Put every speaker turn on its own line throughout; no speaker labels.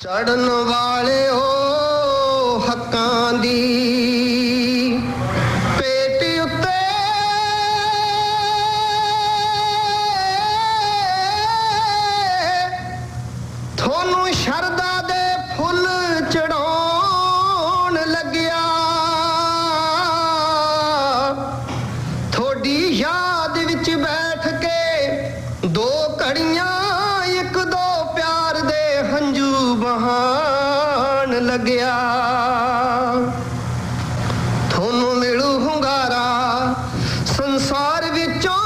ਚੜਨ ਵਾਲਿਓ ਹੱਕਾਂ ਦੀ ਪੇਟੀ ਉੱਤੇ ਤੁਹਾਨੂੰ ਸ਼ਰਧਾ ਦੇ ਫੁੱਲ ਚੜਾਉਣ ਲੱਗਿਆ ਤੁਹਾਡੀ ਯਾਦ ਵਿੱਚ ਬੈਠ ਕੇ ਦੋ ਘੜੀਆਂ ਇੱਕ ਦੋ ਪਿਆਰ ਦੇ ਹੰਝੂ ਬਹਾਨ ਲੱਗਿਆ ਤੁਹਾਨੂੰ ਮਿਲੂ ਹੁੰਗਾਰਾ ਸੰਸਾਰ ਵਿੱਚੋਂ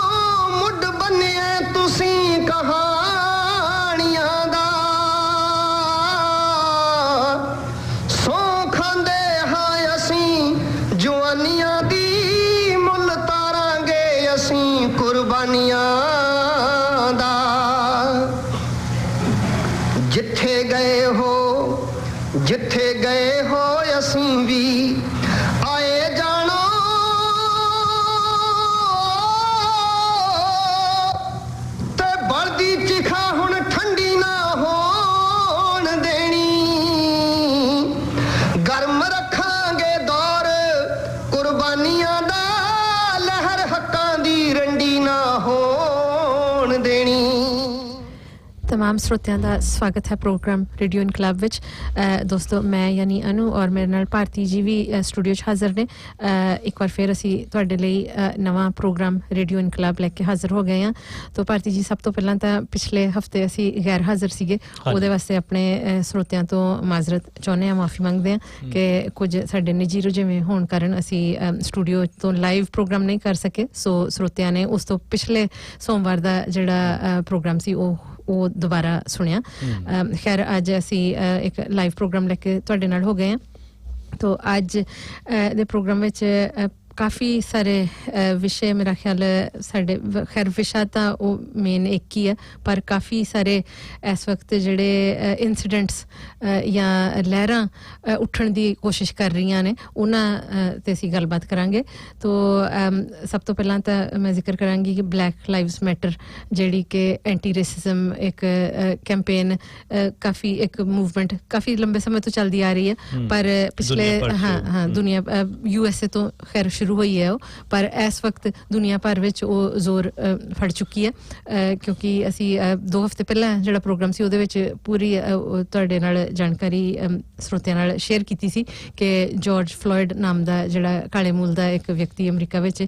ਮੁੱਢ ਬੰਨਿਆ ਤੁਸੀਂ ਕਹਾਣੀਆਂ ਦਾ ਸੌਂ ਖਾਂਦੇ ਹਾਂ ਅਸੀਂ ਜਵਾਨੀਆਂ ਦੀ ਮੁੱਲ ਤਾਰਾਂਗੇ ਅਸੀਂ ਕੁਰਬਾਨੀਆਂ ਦਾ ਜਿੱਥੇ ਗਏ ਹੋ ਅਸੀਂ ਵੀ ਆਏ ਜਾਣਾ ਤੇ ਬਲਦੀ ਚਿਖਾ ਹੁਣ ਠੰਡੀ ਨਾ ਹੋਣ ਦੇਣੀ ਗਰਮ ਰੱਖਾਂਗੇ ਦੌਰ ਕੁਰਬਾਨੀਆਂ ਦਾ ਲਹਿਰ ਹੱਕਾਂ ਦੀ ਰੰਡੀ ਨਾ ਹੋਣ ਦੇਣੀ।
तमाम श्रोतियां दा स्वागत है प्रोग्राम रेडियो इनकलाब विच। दोस्तों मैं यानी अनु और मेरे नाल भारती जी भी स्टूडियो च हाज़र ने। एक बार फिर असी तुहाडे लई नवां प्रोग्राम रेडियो इनकलाब लैके हाज़र हो गए हैं। तो भारती जी सब तो पहलां तां पिछले हफ्ते असी गैर हाज़र सीगे, उहदे वास्ते अपने श्रोतियां तो माजरत चाहुंदे हां, माफ़ी मंगदे हां कि कुछ साडे निजी रुझेवें होण कारण असी स्टूडियो तो लाइव प्रोग्राम नहीं कर सके। सो श्रोतियां ने उस तो पिछले सोमवार दा जिहड़ा प्रोग्राम सी ਉਹ ਦੁਬਾਰਾ ਸੁਣਿਆ। ਖੈਰ ਅੱਜ ਅਸੀਂ ਇੱਕ ਲਾਈਵ ਪ੍ਰੋਗਰਾਮ ਲੈ ਕੇ ਤੁਹਾਡੇ ਨਾਲ ਹੋ ਗਏ ਹਾਂ। तो ਅੱਜ ਦੇ ਪ੍ਰੋਗਰਾਮ ਵਿੱਚ काफ़ी सारे विषय मेरा ख्याल साढ़े खैर विषय तो वो मेन एक ही है, पर काफ़ी सारे इस वक्त जेडे इंसिडेंट्स या लहरां उठण दी कोशिश कर रही ने उन्हां ते असीं गलबात करांगे। तो सब तो पहलां तो मैं जिक्र करांगी कि ब्लैक लाइव्स मैटर जेड़ी कि एंटी रेसिज्म एक कैंपेन काफ़ी एक मूवमेंट काफ़ी लंबे समय तो चलती आ रही है, पर पिछले हाँ दुनिया USA तो खैर शुरू हुई है वो, पर इस वक्त दुनिया भर विच वो जोर फड़ चुकी है। क्योंकि असी 2 हफ्ते पहला जिहड़ा प्रोग्राम सी उहदे विच पूरी तुहाडे नाल जानकारी श्रोतियां नाल शेयर कीती सी कि जॉर्ज फ्लॉयड नाम दा जिहड़ा काले मूल दा एक व्यक्ति अमरीका विच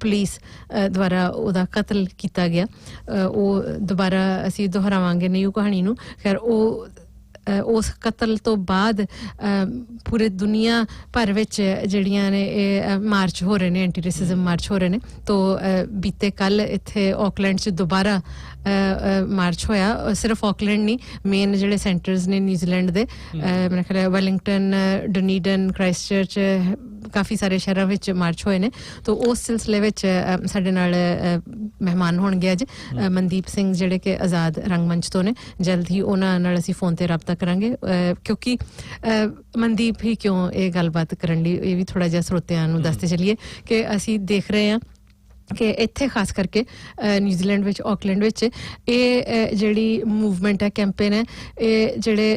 पुलिस द्वारा ਉਹਦਾ ਕਤਲ ਕੀਤਾ ਗਿਆ। ਉਹ ਦੁਬਾਰਾ ਅਸੀਂ ਦੁਹਰਾਵਾਂਗੇ ਨਹੀਂ ਉਹ ਕਹਾਣੀ ਨੂੰ। ਖੈਰ ਉਹ उस कतल तो बाद पूरे दुनिया भर विच जिहड़ियां ने मार्च हो रहे ने, एंटी रेसिज्म मार्च हो रहे ने। तो बीते कल इत्थे ऑकलैंड च दोबारा मार्च होया। सिर्फ ऑकलैंड नहीं, मेन जिहड़े सेंटर्स ने न्यूजीलैंड दे मेरे ख्याल वेलिंगटन, डुनीडन, क्राइस्टचर्च काफ़ी सारे शहरों विच मार्च होए ने। तो उस सिलसिले विच साडे नाल मेहमान होणगे अज मनदीप सिंह जिहड़े कि आज़ाद रंगमंच तो ने। जल्द ही उन्हां नाल असीं फोन ते राबता करांगे, क्योंकि मनदीप ही क्यों ये गलबात करन लई ये भी थोड़ा जिहा श्रोतियां नूं दसते चलिए कि असीं देख रहे हैं कि इत्थे खास करके न्यूजीलैंड विच ऑकलैंड विच ये जिहड़ी मूवमेंट है, कैंपेन है, ये जिहड़े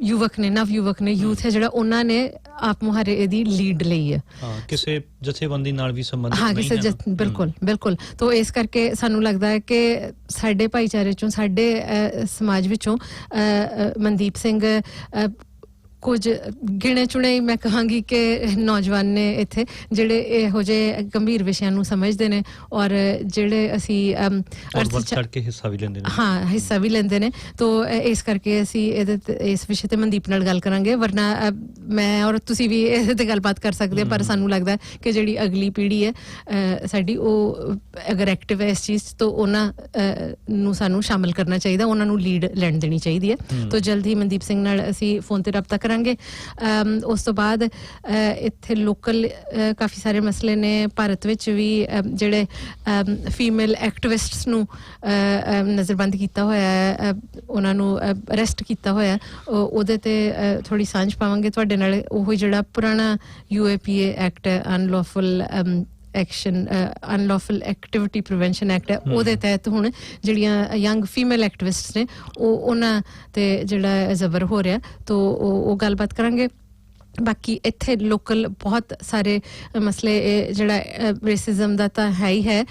युवक ने नव युवक ने यूथ है जिहड़ा उन्हां ने आप मुहारे इहदी लीड लई है।
किसी जथेबंदी नाल भी संबंधित
हाँ
नहीं
है। बिल्कुल बिल्कुल। तो इस करके सानू लगदा है कि साडे भाईचारे चों साडे समाज विचों मनदीप सिंह कुछ गिणे चुने मैं कहांगी कि नौजवान ने इत्थे जिहड़े इहो जिहे गंभीर विषयां नूं समझदे ने और जिहड़े असी
चढ़ के हिस्सा भी लैंदे ने।
हाँ हिस्सा भी लैंदे ने। तो इस करके असी इस विषय ते मनदीप नाल गल करांगे, वरना मैं और तुसी भी इहदे ते गलबात कर सकदे। पर सानू लगदा है कि जिहड़ी अगली पीढ़ी है साडी ਉਹ अगर एक्टिव है इस चीज़ तो उन्हां नूं सानू शामिल करना चाहिए, उन्हां नूं लीड लैण देनी चाहिए है। तो जल्द ही मनदीप सिंह नाल असी फोन ते राबता करांगे। उस तो बाद इत्थे लोकल काफ़ी सारे मसले ने भारत विच भी जिहड़े फीमेल एक्टिविस्ट्स नूं नज़रबंद कीता होया है, उन्हां नूं अरेस्ट कीता होया, ਉਹਦੇ ਤੇ थोड़ी सांझ पावांगे तुहाडे नाल। ਉਹ ਜਿਹੜਾ पुराना UAPA act unlawful action unlawful activity prevention act ਹੈ ਉਹਦੇ ਤਹਿਤ ਹੁਣ ਜਿਹੜੀਆਂ ਯੰਗ ਫੀਮੇਲ ਐਕਟਿਵਿਸਟਸ ਨੇ ਉਹਨਾਂ ਤੇ ਜਿਹੜਾ ਜ਼ਬਰ ਹੋ ਰਿਹਾ ਤਾਂ ਉਹ ਗੱਲਬਾਤ ਕਰਾਂਗੇ। ਬਾਕੀ ਇੱਥੇ ਲੋਕਲ ਬਹੁਤ ਸਾਰੇ ਮਸਲੇ ਜਿਹੜਾ ਰੇਸਿਜ਼ਮ ਦਾ ਤਾਂ ਹੈ ਹੀ ਹੈ,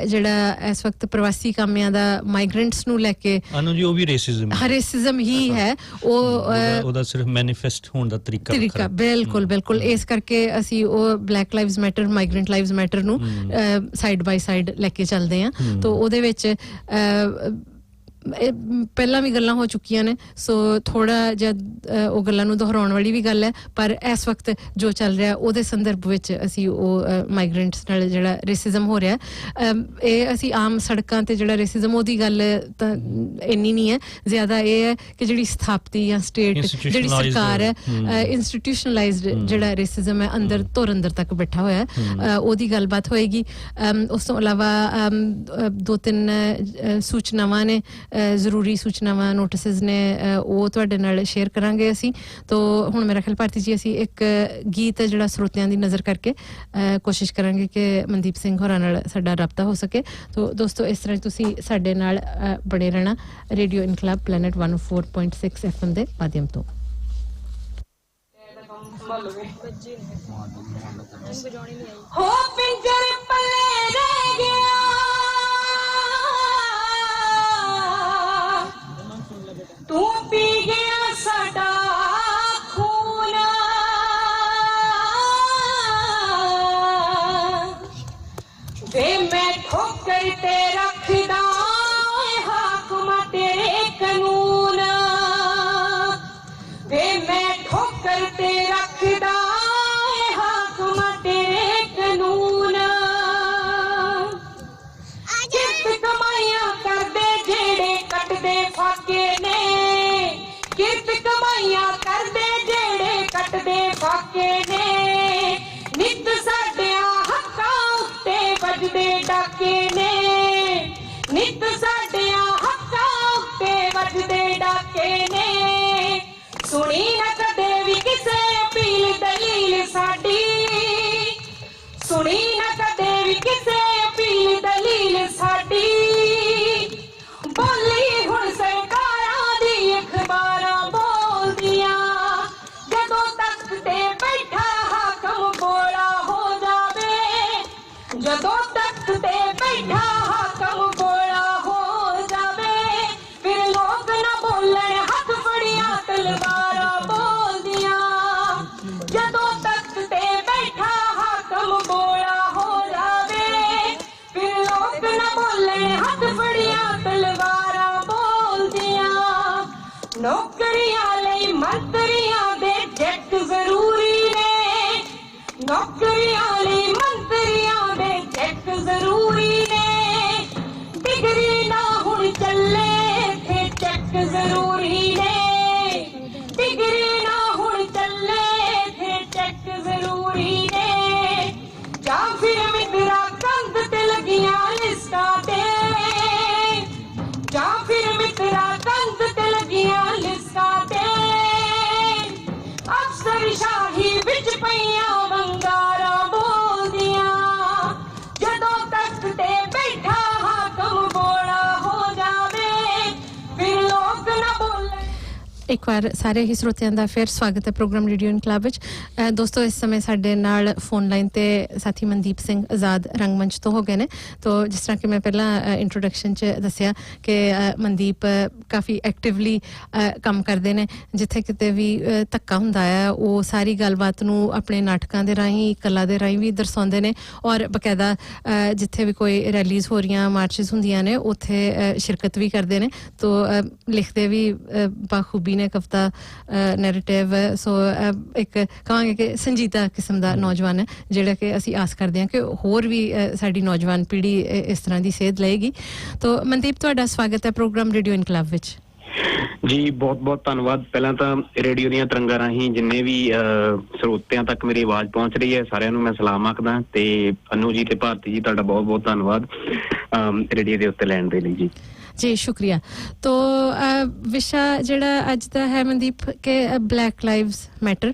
ਜਿਹੜਾ ਇਸ ਵਕਤ ਪ੍ਰਵਾਸੀ ਕਾਮਿਆਂ ਦਾ ਮਾਈਗ੍ਰੈਂਟਸ ਨੂੰ ਲੈ ਕੇ
ਅਨੂ ਜੀ ਉਹ ਵੀ ਰੇਸਿਜ਼ਮ
ਹੀ ਹੈ,
ਉਹਦਾ ਸਿਰਫ ਮੈਨੀਫੈਸਟ ਹੋਣ ਦਾ ਤਰੀਕਾ ਬਿਲਕੁਲ ਇਸ ਕਰਕੇ ਅਸੀਂ ਉਹ black lives matter migrant lives matter ਨੂੰ ਸਾਈਡ ਬਾਈ ਸਾਈਡ ਲੈ ਕੇ ਚੱਲਦੇ ਹਾਂ। ਤਾਂ ਉਹਦੇ ਵਿੱਚ ਪਹਿਲਾਂ ਵੀ ਗੱਲਾਂ ਹੋ ਚੁੱਕੀਆਂ ਨੇ, ਸੋ ਥੋੜਾ ਜਿਹਾ ਉਹ ਗੱਲਾਂ ਨੂੰ ਦੁਹਰਾਉਣ ਵਾਲੀ ਵੀ ਗੱਲ ਹੈ, ਪਰ ਇਸ ਵਕਤ ਜੋ ਚੱਲ ਰਿਹਾ ਉਹਦੇ ਸੰਦਰਭ ਵਿੱਚ ਅਸੀਂ ਉਹ ਮਾਈਗ੍ਰੈਂਟਸ ਨਾਲ ਜਿਹੜਾ ਰੇਸਿਜ਼ਮ ਹੋ ਰਿਹਾ ਇਹ ਅਸੀਂ ਆਮ ਸੜਕਾਂ ਤੇ ਜਿਹੜਾ ਰੇਸਿਜ਼ਮ ਉਹਦੀ ਗੱਲ ਤਾਂ ਇੰਨੀ ਨਹੀਂ ਹੈ, ਜ਼ਿਆਦਾ ਇਹ ਹੈ ਕਿ ਜਿਹੜੀ ਸਥਾਪਤੀ ਜਾਂ ਸਟੇਟ ਜਿਹੜੀ ਸਰਕਾਰ ਹੈ ਇੰਸਟੀਟਿਊਸ਼ਨਲਾਈਜ਼ਡ ਜਿਹੜਾ ਰੇਸਿਜ਼ਮ ਹੈ ਅੰਦਰ ਧੁਰ ਅੰਦਰ ਤੱਕ ਬੈਠਾ ਹੋਇਆ ਉਹਦੀ ਗੱਲਬਾਤ ਹੋਏਗੀ। ਉਸ ਤੋਂ ਇਲਾਵਾ 2-3 ਸੂਚਨਾਵਾਂ ਨੇ, ਜ਼ਰੂਰੀ ਸੂਚਨਾਵਾਂ ਨੋਟਿਸਿਸ ਨੇ, ਉਹ ਤੁਹਾਡੇ ਨਾਲ ਸ਼ੇਅਰ ਕਰਾਂਗੇ ਅਸੀਂ। ਤਾਂ ਹੁਣ ਮੇਰਾ ਖਿਆਲ ਭਾਰਤੀ ਜੀ ਅਸੀਂ ਇੱਕ ਗੀਤ ਜਿਹੜਾ ਸਰੋਤਿਆਂ ਦੀ ਨਜ਼ਰ ਕਰਕੇ ਕੋਸ਼ਿਸ਼ ਕਰਾਂਗੇ ਕਿ ਮਨਦੀਪ ਸਿੰਘ ਹੋਰਾਂ ਨਾਲ ਸਾਡਾ ਰਾਬਤਾ ਹੋ ਸਕੇ। ਤਾਂ ਦੋਸਤੋ ਇਸ ਤਰ੍ਹਾਂ ਤੁਸੀਂ ਸਾਡੇ ਨਾਲ ਬਣੇ ਰਹਿਣਾ ਰੇਡੀਓ ਇਨਕਲਾਬ ਪਲੈਨਟ 104.6 FM ਦੇ ਮਾਧਿਅਮ ਤੋਂ।
ਹੋ ਪਿੰਜਰ ਪੱਲੇ ਰਹਿ ਗਿਆ ਤੂੰ ਪੀ ਗਿਆ ਸਾਡਾ ਖੂਨ ਵੇ ਮੈਂ ਠੋਕਰ ਤੇ ਰੱਖਦਾ ਹਾਕਮਾਂ ਤੇਰੇ ਕਾਨੂੰਨ ਵੇ ਮੈਂ ਠੋਕਰ ਤੇ ਰੱਖਦਾ ਹਾਕਮਾਂ ਤੇਰੇ ਕਾਨੂੰਨ ਜਿੱਤ ਕਮਾਈਆਂ ਕਰਦੇ ਜਿਹੜੇ ਕੱਟਦੇ ਫਾਕੇ ਨੇ ਕਿਰਤ ਕਮਾਈਆਂ ਕਰਦੇ ਜਿਹੜੇ ਕੱਟਦੇ ਫਾਕੇ ਨੇ ਨਿੱਤ ਸਾਡਿਆਂ ਹੱਕਾਂ ਉੱਤੇ ਵੱਜਦੇ ਡਾਕੇ ਨੇ ਨਿੱਤ ਸਾਡਿਆਂ ਹੱਕਾਂ ਉੱਤੇ ਵੱਜਦੇ ਡਾਕੇ ਨੇ ਸੁਣੀ ਨਾ ਕਦੇ ਵੀ ਕਿਸੇ ਅਪੀਲ ਦਲੀਲ ਸਾਡੀ ਸੁਣੀ ਨਾ ਕਦੇ ਵੀ ਕਿਸੇ ਅਪੀਲ ਦਲੀਲ ਸਾਡੀ ਬੋਲੀ ਹੁਣ ਸਰਕਾਰਾਂ ਦੀ ਅਖਬਾਰਾਂ ਬੋਲਦੀਆਂ ਜਦੋਂ ਤੱਕ ਤੇ ਬੈਠਾ ਹਾਕਮ ਬੋਲਾ ਹੋ ਜਾਵੇ ਜਦੋਂ ਤੱਕ ਤੇ ਬੈਠਾ ਹਾਕਮ ਬੋਲਾ ਹੋ ਜਾਵੇ ਫਿਰ ਲੋਕ ਨਾ ਬੋਲਣ ਹੱਥ ਫੜੀਆਂ ਤਲਵਾਰਾਂ ਬੋਲਦੀਆਂ ਜਦੋਂ ਤੱਕ ਤੇ ਬੈਠਾ ਹਾਕਮ ਬੋਲਾ ਹੋ ਜਾਵੇ ਫਿਰ ਲੋਕ ਨਾ ਬੋਲਣ ਹੱਥ ਫੜੀਆਂ ਤਲਵਾਰਾਂ ਬੋਲਦੀਆਂ ਨੌਕਰੀਆਂ ਲਈ ਮੰਤਰੀਆਂ ਦੇ ਚੈੱਕ ਜ਼ਰੂਰੀ ਨੇ ਨੌਕਰੀਆਂ ਲਈ ਮੰਤਰੀਆਂ ਦੇ ਚੈੱਕ ਜ਼ਰੂਰੀ ਨੇ ਡਿਗਰੀ ਨਾ ਹੁਣ ਚੱਲੇ ਇੱਥੇ ਚੈੱਕ ਜ਼ਰੂਰੀ ਨੇ ਡਿਗਰੀ ਨਾ ਹੁਣ ਚੱਲੇ ਇੱਥੇ ਚੈੱਕ ਜ਼ਰੂਰੀ ਨੇ ਜਾਂ ਫਿਰ ਮਿੱਤਰਾ ਕੰਧ ਤੇ ਲੱਗੀਆਂ ਲਿਸਟਾਂ ਤੇ ਜਾਂ ਫਿਰ ਮਿੱਤਰਾ ਕੰਧ ਤੇ ਲੱਗੀਆਂ ਲਿਸਟਾਂ ਤੇ ਅਫਸਰ ਸ਼ਾਹੀ ਵਿੱਚ ਪਈਆਂ ਵੰਗਾਰਾਂ ਬੋਲਦੀਆਂ ਜਦੋਂ ਤੱਕ ਤੇ ਬੈਠਾ ਹਾਕਮ ਬੋਲਾ ਹੋ ਜਾਵੇ ਫਿਰ ਲੋਕ ਨਾ ਬੋਲਣ।
ਇੱਕ ਵਾਰ ਸਾਰੇ ਹੀ ਸਰੋਤਿਆਂ ਦਾ ਫਿਰ ਸਵਾਗਤ ਹੈ ਪ੍ਰੋਗਰਾਮ ਰੇਡੀਓ ਇਨਕਲਾਬ ਵਿੱਚ। ਦੋਸਤੋ ਇਸ ਸਮੇਂ ਸਾਡੇ ਨਾਲ ਫੋਨ ਲਾਈਨ ਤੇ ਸਾਥੀ ਮਨਦੀਪ ਸਿੰਘ ਆਜ਼ਾਦ ਰੰਗਮੰਚ ਤੋਂ ਹੋ ਗਏ ਨੇ। ਤਾਂ ਜਿਸ ਤਰ੍ਹਾਂ ਕਿ ਮੈਂ ਪਹਿਲਾਂ ਇੰਟਰੋਡਕਸ਼ਨ 'ਚ ਦੱਸਿਆ ਕਿ ਮਨਦੀਪ ਕਾਫੀ ਐਕਟਿਵਲੀ ਕੰਮ ਕਰਦੇ ਨੇ, ਜਿੱਥੇ ਕਿਤੇ ਵੀ ਧੱਕਾ ਹੁੰਦਾ ਹੈ ਉਹ ਸਾਰੀ ਗੱਲਬਾਤ ਨੂੰ ਆਪਣੇ ਨਾਟਕਾਂ ਦੇ ਰਾਹੀਂ ਕਲਾ ਦੇ ਰਾਹੀਂ ਵੀ ਦਰਸਾਉਂਦੇ ਨੇ, ਔਰ ਬਕਾਇਦਾ ਜਿੱਥੇ ਵੀ ਕੋਈ ਰੈਲੀਜ਼ ਹੋ ਰਹੀਆਂ ਮਾਰਚਿਸ ਹੁੰਦੀਆਂ ਨੇ ਉੱਥੇ ਸ਼ਿਰਕਤ ਵੀ ਕਰਦੇ ਨੇ। ਤਾਂ ਲਿਖਦੇ ਵੀ ਬਾਖੂਬੀ ਨੇ ਕਵਿਤਾ ਨੈਰੇਟਿਵ। ਸੋ ਇੱਕ ਕਹਾਂਗੇ ਕਿ ਸੰਜੀਦਾ ਕਿਸਮ ਦਾ ਨੌਜਵਾਨ ਹੈ ਜਿਹੜਾ ਕਿ ਅਸੀਂ ਆਸ ਕਰਦੇ ਹਾਂ ਕਿ ਹੋਰ ਵੀ ਸਾਡੀ ਨੌਜਵਾਨ ਪੀੜ੍ਹੀ ਇਸ ਤਰ੍ਹਾਂ ਦੀ ਸੇਧ ਲਏਗੀ। ਤਾਂ ਮਨਦੀਪ ਤੁਹਾਡਾ ਸਵਾਗਤ ਹੈ ਪ੍ਰੋਗਰਾਮ ਰੇਡੀਓ ਇਨਕਲਾਬ ਵਿੱਚ।
ਜੀ ਬਹੁਤ ਬਹੁਤ ਧੰਨਵਾਦ। ਪਹਿਲਾਂ ਤਾਂ ਰੇਡੀਓ ਦੀਆਂ ਤਰੰਗਾਂ ਰਾਹੀਂ ਜਿੰਨੇ ਵੀ ਸਰੋਤਿਆਂ ਤੱਕ ਮੇਰੀ ਆਵਾਜ਼ ਪਹੁੰਚ ਰਹੀ ਹੈ ਸਾਰਿਆਂ ਨੂੰ ਮੈਂ ਸਲਾਮ ਆਖਦਾ, ਤੇ ਅਨੂ ਜੀ ਤੇ ਭਾਰਤੀ ਜੀ ਤੁਹਾਡਾ ਬਹੁਤ ਬਹੁਤ ਧੰਨਵਾਦ ਰੇਡੀਓ ਦੇ ਉੱਤੇ ਲੈਣ ਦੇ ਲਈ ਜੀ।
ਜੀ ਸ਼ੁਕਰੀਆ। ਤੋ ਵਿਸ਼ਾ ਜਿਹੜਾ ਅੱਜ ਦਾ ਹੈ ਮਨਦੀਪ ਕਿ ਬਲੈਕ ਲਾਈਵਜ਼ ਮੈਟਰ,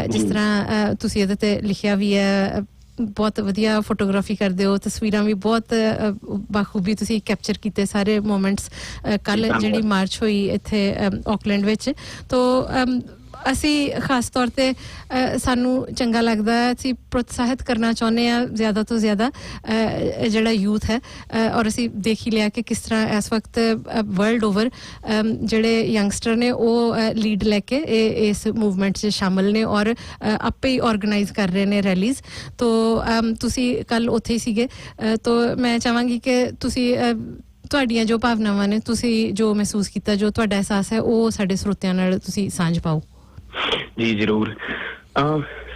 ਜਿਸ ਤਰ੍ਹਾਂ ਤੁਸੀਂ ਇਹਦੇ ਤੇ ਲਿਖਿਆ ਵੀ ਹੈ
ਬਹੁਤ ਵਧੀਆ ਫੋਟੋਗ੍ਰਾਫੀ ਕਰਦੇ ਹੋ, ਤਸਵੀਰਾਂ ਵੀ ਬਹੁਤ ਬਾਖੂਬੀ ਤੁਸੀਂ ਕੈਪਚਰ ਕੀਤੇ ਸਾਰੇ ਮੂਮੈਂਟਸ। ਕੱਲ ਜਿਹੜੀ ਮਾਰਚ ਹੋਈ ਇੱਥੇ ਆਕਲੈਂਡ ਵਿੱਚ, ਤਾਂ ਅਸੀਂ ਖਾਸ ਤੌਰ 'ਤੇ ਸਾਨੂੰ ਚੰਗਾ ਲੱਗਦਾ, ਅਸੀਂ ਪ੍ਰੋਤਸਾਹਿਤ ਕਰਨਾ ਚਾਹੁੰਦੇ ਹਾਂ ਜ਼ਿਆਦਾ ਤੋਂ ਜ਼ਿਆਦਾ ਜਿਹੜਾ ਯੂਥ ਹੈ, ਔਰ ਅਸੀਂ ਦੇਖ ਹੀ ਲਿਆ ਕਿ ਕਿਸ ਤਰ੍ਹਾਂ ਇਸ ਵਕਤ ਵਰਲਡ ਓਵਰ ਜਿਹੜੇ ਯੰਗਸਟਰ ਨੇ ਉਹ ਲੀਡ ਲੈ ਕੇ ਇਸ ਮੂਵਮੈਂਟ 'ਚ ਸ਼ਾਮਲ ਨੇ ਔਰ ਆਪੇ ਹੀ ਔਰਗਨਾਈਜ਼ ਕਰ ਰਹੇ ਨੇ ਰੈਲੀਜ਼। ਤਾਂ ਤੁਸੀਂ ਕੱਲ ਉੱਥੇ ਹੀ ਸੀਗੇ, ਤਾਂ ਮੈਂ ਚਾਹਾਂਗੀ ਕਿ ਤੁਸੀਂ ਤੁਹਾਡੀਆਂ ਜੋ ਭਾਵਨਾਵਾਂ ਨੇ, ਤੁਸੀਂ ਜੋ ਮਹਿਸੂਸ ਕੀਤਾ, ਜੋ ਤੁਹਾਡਾ ਅਹਿਸਾਸ ਹੈ, ਉਹ ਸਾਡੇ ਸਰੋਤਿਆਂ ਨਾਲ ਤੁਸੀਂ ਸਾਂਝ ਪਾਓ।
ਜੀ ਜ਼ਰੂਰ।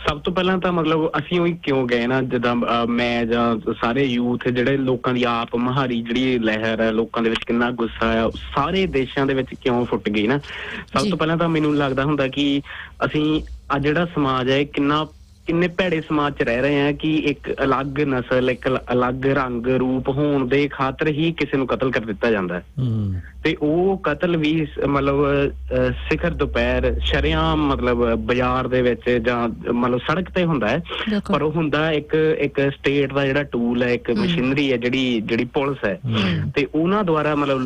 ਸਭ ਤੋਂ ਪਹਿਲਾਂ ਤਾਂ ਮਤਲਬ ਅਸੀਂ ਉਹੀ ਕਿਉਂ ਗਏ ਨਾ, ਜਿੱਦਾਂ ਮੈਂ ਜਾਂ ਸਾਰੇ ਯੂਥ ਜਿਹੜੇ ਲੋਕਾਂ ਦੀ ਆਪ ਮੁਹਾਰੀ ਜਿਹੜੀ ਲਹਿਰ ਹੈ, ਲੋਕਾਂ ਦੇ ਵਿੱਚ ਕਿੰਨਾ ਗੁੱਸਾ ਆ, ਸਾਰੇ ਦੇਸ਼ਾਂ ਦੇ ਵਿੱਚ ਕਿਉਂ ਫੁੱਟ ਗਈ ਨਾ। ਸਭ ਤੋਂ ਪਹਿਲਾਂ ਤਾਂ ਮੈਨੂੰ ਲੱਗਦਾ ਹੁੰਦਾ ਕਿ ਅਸੀਂ ਆ ਜਿਹੜਾ ਸਮਾਜ ਹੈ ਕਿੰਨੇ ਭੈੜੇ ਸਮਾਜ 'ਚ ਰਹਿ ਰਹੇ ਆ ਕਿ ਇੱਕ ਅਲੱਗ ਨਸਲ, ਇੱਕ ਅਲੱਗ ਰੰਗ ਰੂਪ ਹੋਣ ਦੇ ਖਾਤਰ ਹੀ ਕਿਸੇ ਨੂੰ ਕਤਲ ਕਰ ਦਿੱਤਾ ਜਾਂਦਾ ਹੈ। ਤੇ ਉਹ ਕਤਲ ਵੀ ਮਤਲਬ ਸਿਖਰ ਦੁਪਹਿਰ ਸ਼ਰੇਆਮ ਮਤਲਬ ਬਾਜ਼ਾਰ ਦੇ ਵਿੱਚ ਜਾਂ ਮਤਲਬ ਸੜਕ ਤੇ ਹੁੰਦਾ ਹੈ, ਪਰ ਉਹ ਹੁੰਦਾ ਇੱਕ ਸਟੇਟ ਦਾ ਜਿਹੜਾ ਟੂਲ ਹੈ, ਇੱਕ ਮਸ਼ੀਨਰੀ ਹੈ ਜਿਹੜੀ ਪੁਲਿਸ ਹੈ, ਤੇ ਉਹਨਾਂ ਦੁਆਰਾ ਮਤਲਬ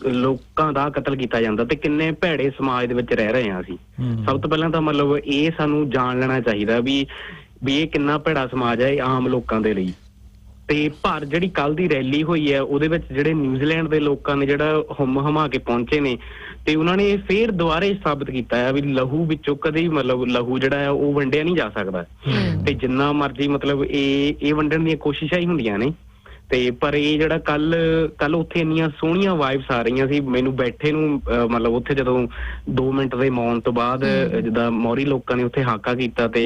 ਲੋਕਾਂ ਦਾ ਕਤਲ ਕੀਤਾ ਜਾਂਦਾ। ਤੇ ਕਿੰਨੇ ਭੈੜੇ ਸਮਾਜ ਦੇ ਵਿੱਚ ਰਹਿ ਰਹੇ ਹਾਂ ਅਸੀਂ। ਸਭ ਤੋਂ ਪਹਿਲਾਂ ਤਾਂ ਮਤਲਬ ਇਹ ਸਾਨੂੰ ਜਾਣ ਲੈਣਾ ਚਾਹੀਦਾ ਵੀ ਇਹ ਕਿੰਨਾ ਭੈੜਾ ਸਮਾਜ ਹੈ ਆਮ ਲੋਕਾਂ ਦੇ ਲਈ। ਤੇ ਪਰ ਜਿਹੜੀ ਕੱਲ ਦੀ ਰੈਲੀ ਹੋਈ ਹੈ ਉਹਦੇ ਵਿੱਚ ਜਿਹੜੇ ਨਿਊਜ਼ੀਲੈਂਡ ਦੇ ਲੋਕਾਂ ਨੇ ਜਿਹੜਾ ਹਮਾ ਕੇ ਪਹੁੰਚੇ ਨੇ, ਤੇ ਉਹਨਾਂ ਨੇ ਫੇਰ ਦੁਬਾਰੇ ਸਾਬਿਤ ਕੀਤਾ ਹੈ ਵੀ ਲਹੂ ਵਿੱਚੋਂ ਕਦੇ ਮਤਲਬ ਲਹੂ ਜਿਹੜਾ ਹੈ ਉਹ ਵੰਡਿਆ ਨਹੀਂ ਜਾ ਸਕਦਾ, ਤੇ ਜਿੰਨਾ ਮਰਜ਼ੀ ਮਤਲਬ ਇਹ ਵੰਡਣ ਦੀਆਂ ਕੋਸ਼ਿਸ਼ਾਂ ਹੀ ਹੁੰਦੀਆਂ ਨੇ। ਤੇ ਪਰ ਇਹ ਜਿਹੜਾ ਕੱਲ ਉੱਥੇ ਇੰਨੀਆਂ ਸੋਹਣੀਆਂ ਵਾਈਬਸ ਆ ਰਹੀਆਂ ਸੀ ਮੈਨੂੰ ਬੈਠੇ ਨੂੰ, ਮਤਲਬ ਉੱਥੇ ਜਦੋਂ 2 ਮਿੰਟ ਦੇ ਮੌਨ ਤੋਂ ਬਾਅਦ ਜਿੱਦਾਂ ਮੌਰੀ ਲੋਕਾਂ ਨੇ ਉੱਥੇ ਹਾਕਾ ਕੀਤਾ ਤੇ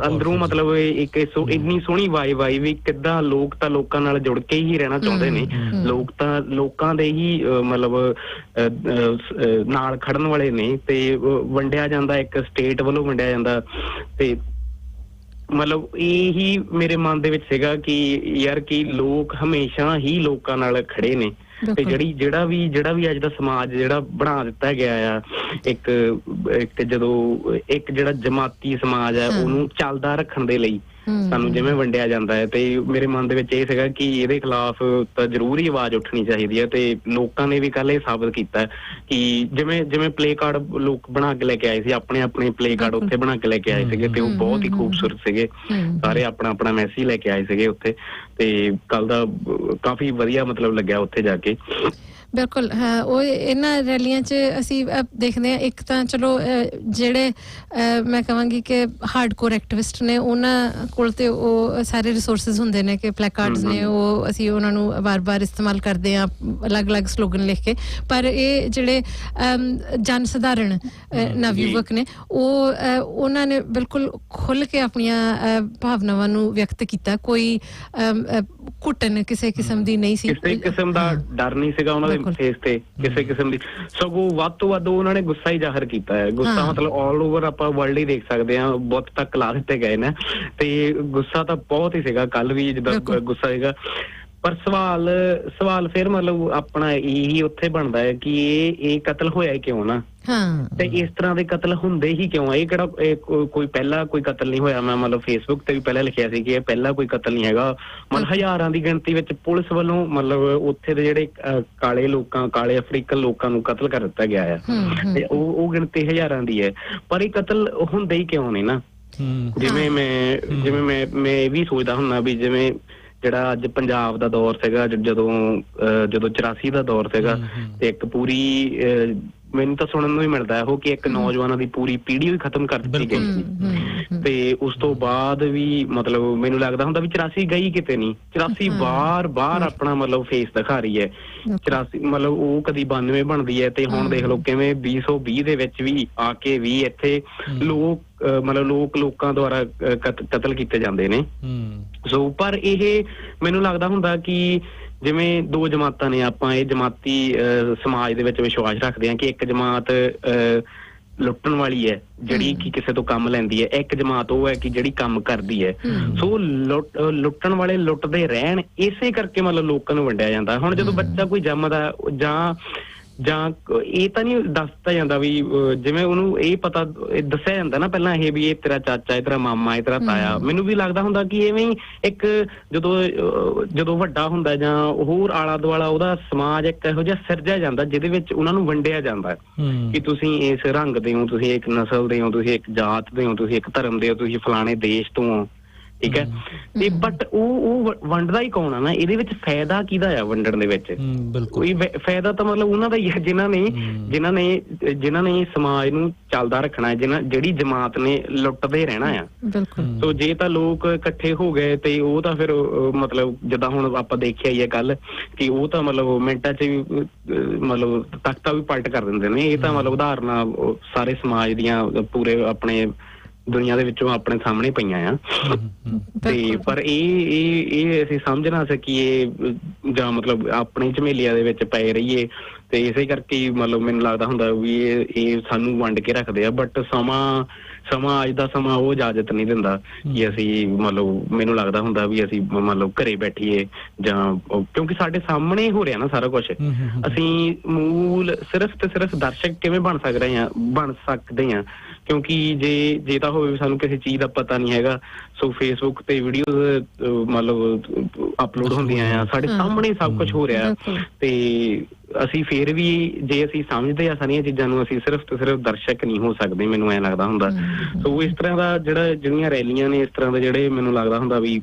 ਅੰਦਰੋਂ ਮਤਲਬ ਇੱਕ ਇੰਨੀ ਸੋਹਣੀ ਵਾਈਬ ਆਈ ਵੀ ਕਿੱਦਾਂ ਲੋਕ ਤਾਂ ਲੋਕਾਂ ਨਾਲ ਜੁੜ ਕੇ ਹੀ ਰਹਿਣਾ ਚਾਹੁੰਦੇ ਨੇ, ਲੋਕ ਤਾਂ ਲੋਕਾਂ ਦੇ ਹੀ ਮਤਲਬ ਨਾਲ ਖੜਨ ਵਾਲੇ ਨੇ, ਤੇ ਵੰਡਿਆ ਜਾਂਦਾ ਇੱਕ ਸਟੇਟ ਵੱਲੋਂ ਵੰਡਿਆ ਜਾਂਦਾ। ਤੇ ਮਤਲਬ ਇਹੀ ਮੇਰੇ ਮਨ ਦੇ ਵਿੱਚ ਸੀਗਾ ਕਿ ਯਾਰ ਕਿ ਲੋਕ ਹਮੇਸ਼ਾ ਹੀ ਲੋਕਾਂ ਨਾਲ ਖੜੇ ਨੇ, ਤੇ ਜਿਹੜਾ ਵੀ ਅੱਜ ਦਾ ਸਮਾਜ ਜਿਹੜਾ ਬਣਾ ਦਿੱਤਾ ਗਿਆ ਆ, ਇੱਕ ਜਦੋਂ ਇੱਕ ਜਿਹੜਾ ਜਮਾਤੀ ਸਮਾਜ ਹੈ ਉਹਨੂੰ ਚੱਲਦਾ ਰੱਖਣ ਦੇ ਲਈ ਸਾਨੂੰ ਜਿਵੇਂ ਵੰਡਿਆ ਜਾਂਦਾ ਹੈ, ਤੇ ਮੇਰੇ ਮਨ ਦੇ ਵਿੱਚ ਇਹ ਸੀਗਾ ਕਿ ਇਹਦੇ ਖਿਲਾਫ ਤਾਂ ਜ਼ਰੂਰ ਹੀ ਆਵਾਜ਼ ਉੱਠਣੀ ਚਾਹੀਦੀ ਹੈ। ਤੇ ਲੋਕਾਂ ਨੇ ਵੀ ਕੱਲ ਇਹ ਸਾਬਤ ਕੀਤਾ ਕਿ ਜਿਵੇਂ ਪਲੇ ਕਾਰਡ ਲੋਕ ਬਣਾ ਕੇ ਲੈ ਕੇ ਆਏ ਸੀ, ਆਪਣੇ ਪਲੇ ਕਾਰਡ ਉੱਥੇ ਬਣਾ ਕੇ ਲੈ ਕੇ ਆਏ ਸੀਗੇ, ਤੇ ਉਹ ਬਹੁਤ ਹੀ ਖੂਬਸੂਰਤ ਸੀਗੇ, ਸਾਰੇ ਆਪਣਾ ਮੈਸੇਜ ਲੈ ਕੇ ਆਏ ਸੀਗੇ ਉੱਥੇ। ਤੇ ਕੱਲ ਦਾ ਕਾਫੀ ਵਧੀਆ ਮਤਲਬ ਲੱਗਿਆ ਉੱਥੇ ਜਾ ਕੇ।
ਬਿਲਕੁਲ ਹਾਂ, ਉਹ ਇਹਨਾਂ ਰੈਲੀਆਂ 'ਚ ਅਸੀਂ ਦੇਖਦੇ ਹਾਂ ਇੱਕ ਤਾਂ ਚਲੋ ਜਿਹੜੇ ਮੈਂ ਕਹਾਂਗੀ ਕਿ ਹਾਰਡਕੋਰ ਐਕਟਿਵਿਸਟ ਨੇ ਉਹਨਾਂ ਕੋਲ ਤੇ ਉਹ ਸਾਰੇ ਰਿਸੋਰਸਿਸ ਹੁੰਦੇ ਨੇ ਕਿ ਪਲੈਕਾਰਡਸ ਨੇ, ਉਹ ਅਸੀਂ ਉਹਨਾਂ ਨੂੰ ਵਾਰ-ਵਾਰ ਇਸਤੇਮਾਲ ਕਰਦੇ ਹਾਂ ਅਲੱਗ-ਅਲੱਗ ਸਲੋਗਨ ਲਿਖ ਕੇ। ਪਰ ਇਹ ਜਿਹੜੇ ਜਨ ਸਧਾਰਨ ਨਵਯੁਵਕ ਨੇ ਉਹਨਾਂ ਨੇ ਬਿਲਕੁਲ ਖੁੱਲ੍ਹ ਕੇ ਆਪਣੀਆਂ ਭਾਵਨਾਵਾਂ ਨੂੰ ਵਿਅਕਤ ਕੀਤਾ, ਕੋਈ ਘੁੱਟਣ ਕਿਸੇ ਕਿਸਮ ਦੀ ਨਹੀਂ ਸੀ,
ਕਿਸੇ ਕਿਸਮ ਦਾ ਡਰ ਨਹੀਂ ਸੀਗਾ ਉਹਨਾਂ ਦੇ ਫੇਸ ਤੇ ਕਿਸੇ ਕਿਸਮ ਦੀ, ਸਗੋਂ ਵੱਧ ਤੋਂ ਵੱਧ ਉਹਨਾਂ ਨੇ ਗੁੱਸਾ ਹੀ ਜ਼ਾਹਰ ਕੀਤਾ ਹੈ। ਗੁੱਸਾ ਮਤਲਬ ਆਲ ਓਵਰ ਆਪਾਂ ਵਰਲਡ ਹੀ ਦੇਖ ਸਕਦੇ ਹਾਂ, ਬਹੁਤ ਤੱਕ ਲਾ ਦਿੱਤੇ ਗਏ ਨੇ, ਤੇ ਗੁੱਸਾ ਤਾਂ ਬਹੁਤ ਹੀ ਸੀਗਾ ਕੱਲ ਵੀ ਜਿੱਦਾਂ ਗੁੱਸਾ ਸੀਗਾ। ਪਰ ਸਵਾਲ ਫਿਰ ਮਤਲਬ ਆਪਣਾ ਇਹੀ ਉੱਥੇ ਬਣਦਾ ਹੈ ਕਿ ਇਹ ਕਤਲ ਹੋਇਆ ਕਿਉਂ ਨਾ, ਤੇ ਇਸ ਤਰ੍ਹਾਂ ਦੇ ਕਤਲ ਹੁੰਦੇ ਹੀ ਕਿਉਂ ਆ? ਇਹ ਕਿਹੜਾ ਕੋਈ ਪਹਿਲਾਂ ਕੋਈ ਕਤਲ ਨਹੀਂ ਹੋਇਆ। ਮੈਂ ਮਤਲਬ ਫੇਸਬੁੱਕ ਤੇ ਵੀ ਪਹਿਲਾਂ ਲਿਖਿਆ ਸੀ ਕਿ ਇਹ ਪਹਿਲਾਂ ਕੋਈ ਕਤਲ ਨਹੀਂ ਹੈਗਾ। ਮਤਲਬ ਹਜ਼ਾਰਾਂ ਦੀ ਗਿਣਤੀ ਵਿੱਚ ਪੁਲਿਸ ਵੱਲੋਂ ਮਤਲਬ ਉੱਥੇ ਦੇ ਜਿਹੜੇ ਕਾਲੇ ਅਫਰੀਕਨ ਲੋਕਾਂ ਨੂੰ ਕਤਲ ਕਰ ਦਿੱਤਾ ਗਿਆ ਆ, ਤੇ ਉਹ ਗਿਣਤੀ ਹਜ਼ਾਰਾਂ ਦੀ ਹੈ। ਪਰ ਇਹ ਕਤਲ ਹੁੰਦੇ ਹੀ ਕਿਉਂ ਨੇ ਨਾ? ਜਿਵੇਂ ਮੈਂ ਇਹ ਵੀ ਸੋਚਦਾ ਹੁੰਦਾ ਵੀ ਜਿਵੇਂ ਜਿਹੜਾ ਅੱਜ ਪੰਜਾਬ ਦਾ ਦੌਰ ਸੀਗਾ, ਜਦੋਂ 84 ਦਾ ਦੌਰ ਸੀਗਾ, ਤੇ ਇੱਕ ਪੂਰੀ ਮੈਨੂੰ ਤਾਂ ਸੁਣਨ ਨੂੰ ਹੀ ਮਿਲਦਾ ਉਹ ਕਿ ਇੱਕ ਨੌਜਵਾਨਾਂ ਦੀ ਪੂਰੀ ਪੀੜ੍ਹੀ ਵੀ ਖਤਮ ਕਰ ਦਿੱਤੀ ਗਈ ਸੀ। ਤੇ ਉਸ ਤੋਂ ਬਾਅਦ ਵੀ ਮਤਲਬ ਮੈਨੂੰ ਲੱਗਦਾ ਹੁੰਦਾ ਵੀ 84 ਗਈ ਕਿਤੇ ਨਹੀਂ, 84 ਬਾਹਰ ਆਪਣਾ ਮਤਲਬ ਫੇਸ ਦਿਖਾ ਰਹੀ ਹੈ। 84 ਮਤਲਬ ਉਹ ਕਦੀ 92 ਬਣਦੀ ਹੈ, ਤੇ ਹੁਣ ਦੇਖ ਲਓ ਕਿਵੇਂ 2020 ਦੇ ਵਿੱਚ ਵੀ ਆ ਕੇ ਵੀ ਇੱਥੇ ਲੋਕਾਂ ਦੁਆਰਾ ਕਤਲ ਕੀਤੇ ਜਾਂਦੇ ਨੇ। ਸੋ ਪਰ ਇਹ ਮੈਨੂੰ ਲੱਗਦਾ ਹੁੰਦਾ ਕਿ ਜਿਵੇਂ 2 ਜਮਾਤਾਂ ਨੇ, ਆਪਾਂ ਇਹ ਜਮਾਤੀ ਸਮਾਜ ਦੇ ਵਿੱਚ ਵਿਸ਼ਵਾਸ ਰੱਖਦੇ ਹਾਂ ਕਿ ਇੱਕ ਜਮਾਤ ਲੁੱਟਣ ਵਾਲੀ ਹੈ ਜਿਹੜੀ ਕਿ ਕਿਸੇ ਤੋਂ ਕੰਮ ਲੈਂਦੀ ਹੈ, ਇੱਕ ਜਮਾਤ ਉਹ ਹੈ ਕਿ ਜਿਹੜੀ ਕੰਮ ਕਰਦੀ ਹੈ। ਸੋ ਲੁੱਟਣ ਵਾਲੇ ਲੁੱਟਦੇ ਰਹਿਣ, ਇਸੇ ਕਰਕੇ ਮਤਲਬ ਲੋਕਾਂ ਨੂੰ ਵੰਡਿਆ ਜਾਂਦਾ। ਹੁਣ ਜਦੋਂ ਬੱਚਾ ਕੋਈ ਜੰਮਦਾ ਜਾਂ ਜਾਂ ਇਹ ਤਾਂ ਨਹੀਂ ਦੱਸਤਾ ਜਾਂਦਾ ਵੀ ਜਿਵੇਂ ਉਹਨੂੰ ਇਹ ਪਤਾ ਦੱਸਿਆ ਜਾਂਦਾ ਨਾ ਪਹਿਲਾਂ ਇਹ ਵੀ ਇਹ ਤੇਰਾ ਚਾਚਾ, ਇਹ ਤੇਰਾ ਮਾਮਾ, ਇਹ ਤੇਰਾ ਤਾਇਆ। ਮੈਨੂੰ ਵੀ ਲੱਗਦਾ ਹੁੰਦਾ ਕਿ ਐਵੇਂ ਹੀ ਇੱਕ ਜਦੋਂ ਵੱਡਾ ਹੁੰਦਾ ਜਾਂ ਹੋਰ ਆਲਾ ਦੁਆਲਾ ਉਹਦਾ ਸਮਾਜ ਇੱਕ ਇਹੋ ਜਿਹਾ ਸਿਰਜਿਆ ਜਾਂਦਾ ਜਿਹਦੇ ਵਿੱਚ ਉਹਨਾਂ ਨੂੰ ਵੰਡਿਆ ਜਾਂਦਾ ਕਿ ਤੁਸੀਂ ਇਸ ਰੰਗ ਦੇ ਹੋ, ਤੁਸੀਂ ਇੱਕ ਨਸਲ ਦੇ ਹੋ, ਤੁਸੀਂ ਇੱਕ ਜਾਤ ਦੇ ਹੋ, ਤੁਸੀਂ ਇੱਕ ਧਰਮ ਦੇ ਹੋ, ਤੁਸੀਂ ਫਲਾਣੇ ਦੇਸ਼ ਤੋਂ ਹੋ, ਠੀਕ ਹੈ। ਤੇ ਬਟ ਉਹ ਵੰਡਦਾ ਹੀ ਕੌਣ ਆ ਨਾ, ਇਹਦੇ ਵਿੱਚ ਫਾਇਦਾ ਕਿਹਦਾ ਆ ਵੰਡਣ ਦੇ ਵਿੱਚ? ਕੋਈ ਫਾਇਦਾ ਤਾਂ ਮਤਲਬ ਉਹਨਾਂ ਦਾ ਹੀ ਹੈ ਜਿਨ੍ਹਾਂ ਨੇ ਸਮਾਜ ਨੂੰ ਚੱਲਦਾ ਰੱਖਣਾ ਹੈ, ਜਿਹੜੀ ਜਮਾਤ ਨੇ ਲੁੱਟਦੇ ਰਹਿਣਾ ਆ। ਸੋ ਜੇ ਤਾਂ ਲੋਕ ਇਕੱਠੇ ਹੋ ਗਏ ਤੇ ਉਹ ਤਾਂ ਫਿਰ ਮਤਲਬ ਜਿੱਦਾਂ ਹੁਣ ਆਪਾਂ ਦੇਖਿਆ ਹੀ ਹੈ ਕੱਲ ਕਿ ਉਹ ਤਾਂ ਮਤਲਬ ਮਿੰਟਾਂ 'ਚ ਵੀ ਮਤਲਬ ਤਖਤਾ ਵੀ ਪਲਟ ਕਰ ਦਿੰਦੇ ਨੇ। ਇਹ ਤਾਂ ਮਤਲਬ ਉਦਾਹਰਨਾਂ ਸਾਰੇ ਸਮਾਜ ਦੀਆਂ ਪੂਰੇ ਆਪਣੇ ਦੁਨੀਆ ਦੇ ਵਿੱਚੋਂ ਆਪਣੇ ਸਾਹਮਣੇ ਪਈਆਂ ਆ। ਤੇ ਪਰ ਇਹ ਅਸੀਂ ਸਮਝ ਨਾ ਸਕੀਏ ਜਾਂ ਮਤਲਬ ਆਪਣੇ ਝਮੇਲਿਆਂ ਦੇ ਵਿੱਚ ਪਏ ਰਹੀਏ ਤੇ ਇਸੇ ਕਰਕੇ ਮਤਲਬ ਮੈਨੂੰ ਲੱਗਦਾ ਹੁੰਦਾ ਵੀ ਇਹ ਸਾਨੂੰ ਵੰਡ ਕੇ ਰੱਖਦੇ ਆ। ਬਟ ਸਮਾਂ ਅੱਜ ਦਾ ਸਮਾਂ ਉਹ ਇਜਾਜ਼ਤ ਨਹੀਂ ਦਿੰਦਾ ਕਿ ਅਸੀਂ ਮਤਲਬ ਮੈਨੂੰ ਲੱਗਦਾ ਹੁੰਦਾ ਵੀ ਅਸੀਂ ਮਤਲਬ ਘਰੇ ਬੈਠੀਏ ਜਾਂ ਕਿਉਂਕਿ ਸਾਡੇ ਸਾਹਮਣੇ ਹੋ ਰਿਹਾ ਨਾ ਸਾਰਾ ਕੁਛ। ਅਸੀਂ ਮੂਲ ਸਿਰਫ ਤੇ ਸਿਰਫ ਦਰਸ਼ਕ ਕਿਵੇਂ ਬਣ ਸਕਦੇ ਆ ਕਿਉਂਕਿ ਜੇ ਤਾਂ ਹੋਵੇ ਸਾਨੂੰ ਕਿਸੇ ਚੀਜ਼ ਦਾ ਪਤਾ ਨਹੀਂ ਹੈਗਾ। ਸੋ ਫੇਸਬੁੱਕ ਤੇ ਵੀਡੀਓਜ਼ ਮਤਲਬ ਅਪਲੋਡ ਹੁੰਦੀਆਂ ਆ, ਸਾਡੇ ਸਾਹਮਣੇ ਸਭ ਕੁਝ ਹੋ ਰਿਹਾ ਤੇ ਅਸੀਂ ਫੇਰ ਵੀ ਜੇ ਅਸੀਂ ਸਮਝਦੇ ਆ ਸਾਰੀਆਂ ਚੀਜ਼ਾਂ ਨੂੰ ਅਸੀਂ ਸਿਰਫ ਤੇ ਸਿਰਫ ਦਰਸ਼ਕ ਨਹੀਂ ਹੋ ਸਕਦੇ, ਮੈਨੂੰ ਐਂ ਲੱਗਦਾ ਹੁੰਦਾ। ਸੋ ਇਸ ਤਰ੍ਹਾਂ ਦਾ ਜਿਹੜੀਆਂ ਰੈਲੀਆਂ ਨੇ, ਇਸ ਤਰ੍ਹਾਂ ਦੇ ਜਿਹੜੇ ਮੈਨੂੰ ਲੱਗਦਾ ਹੁੰਦਾ ਵੀ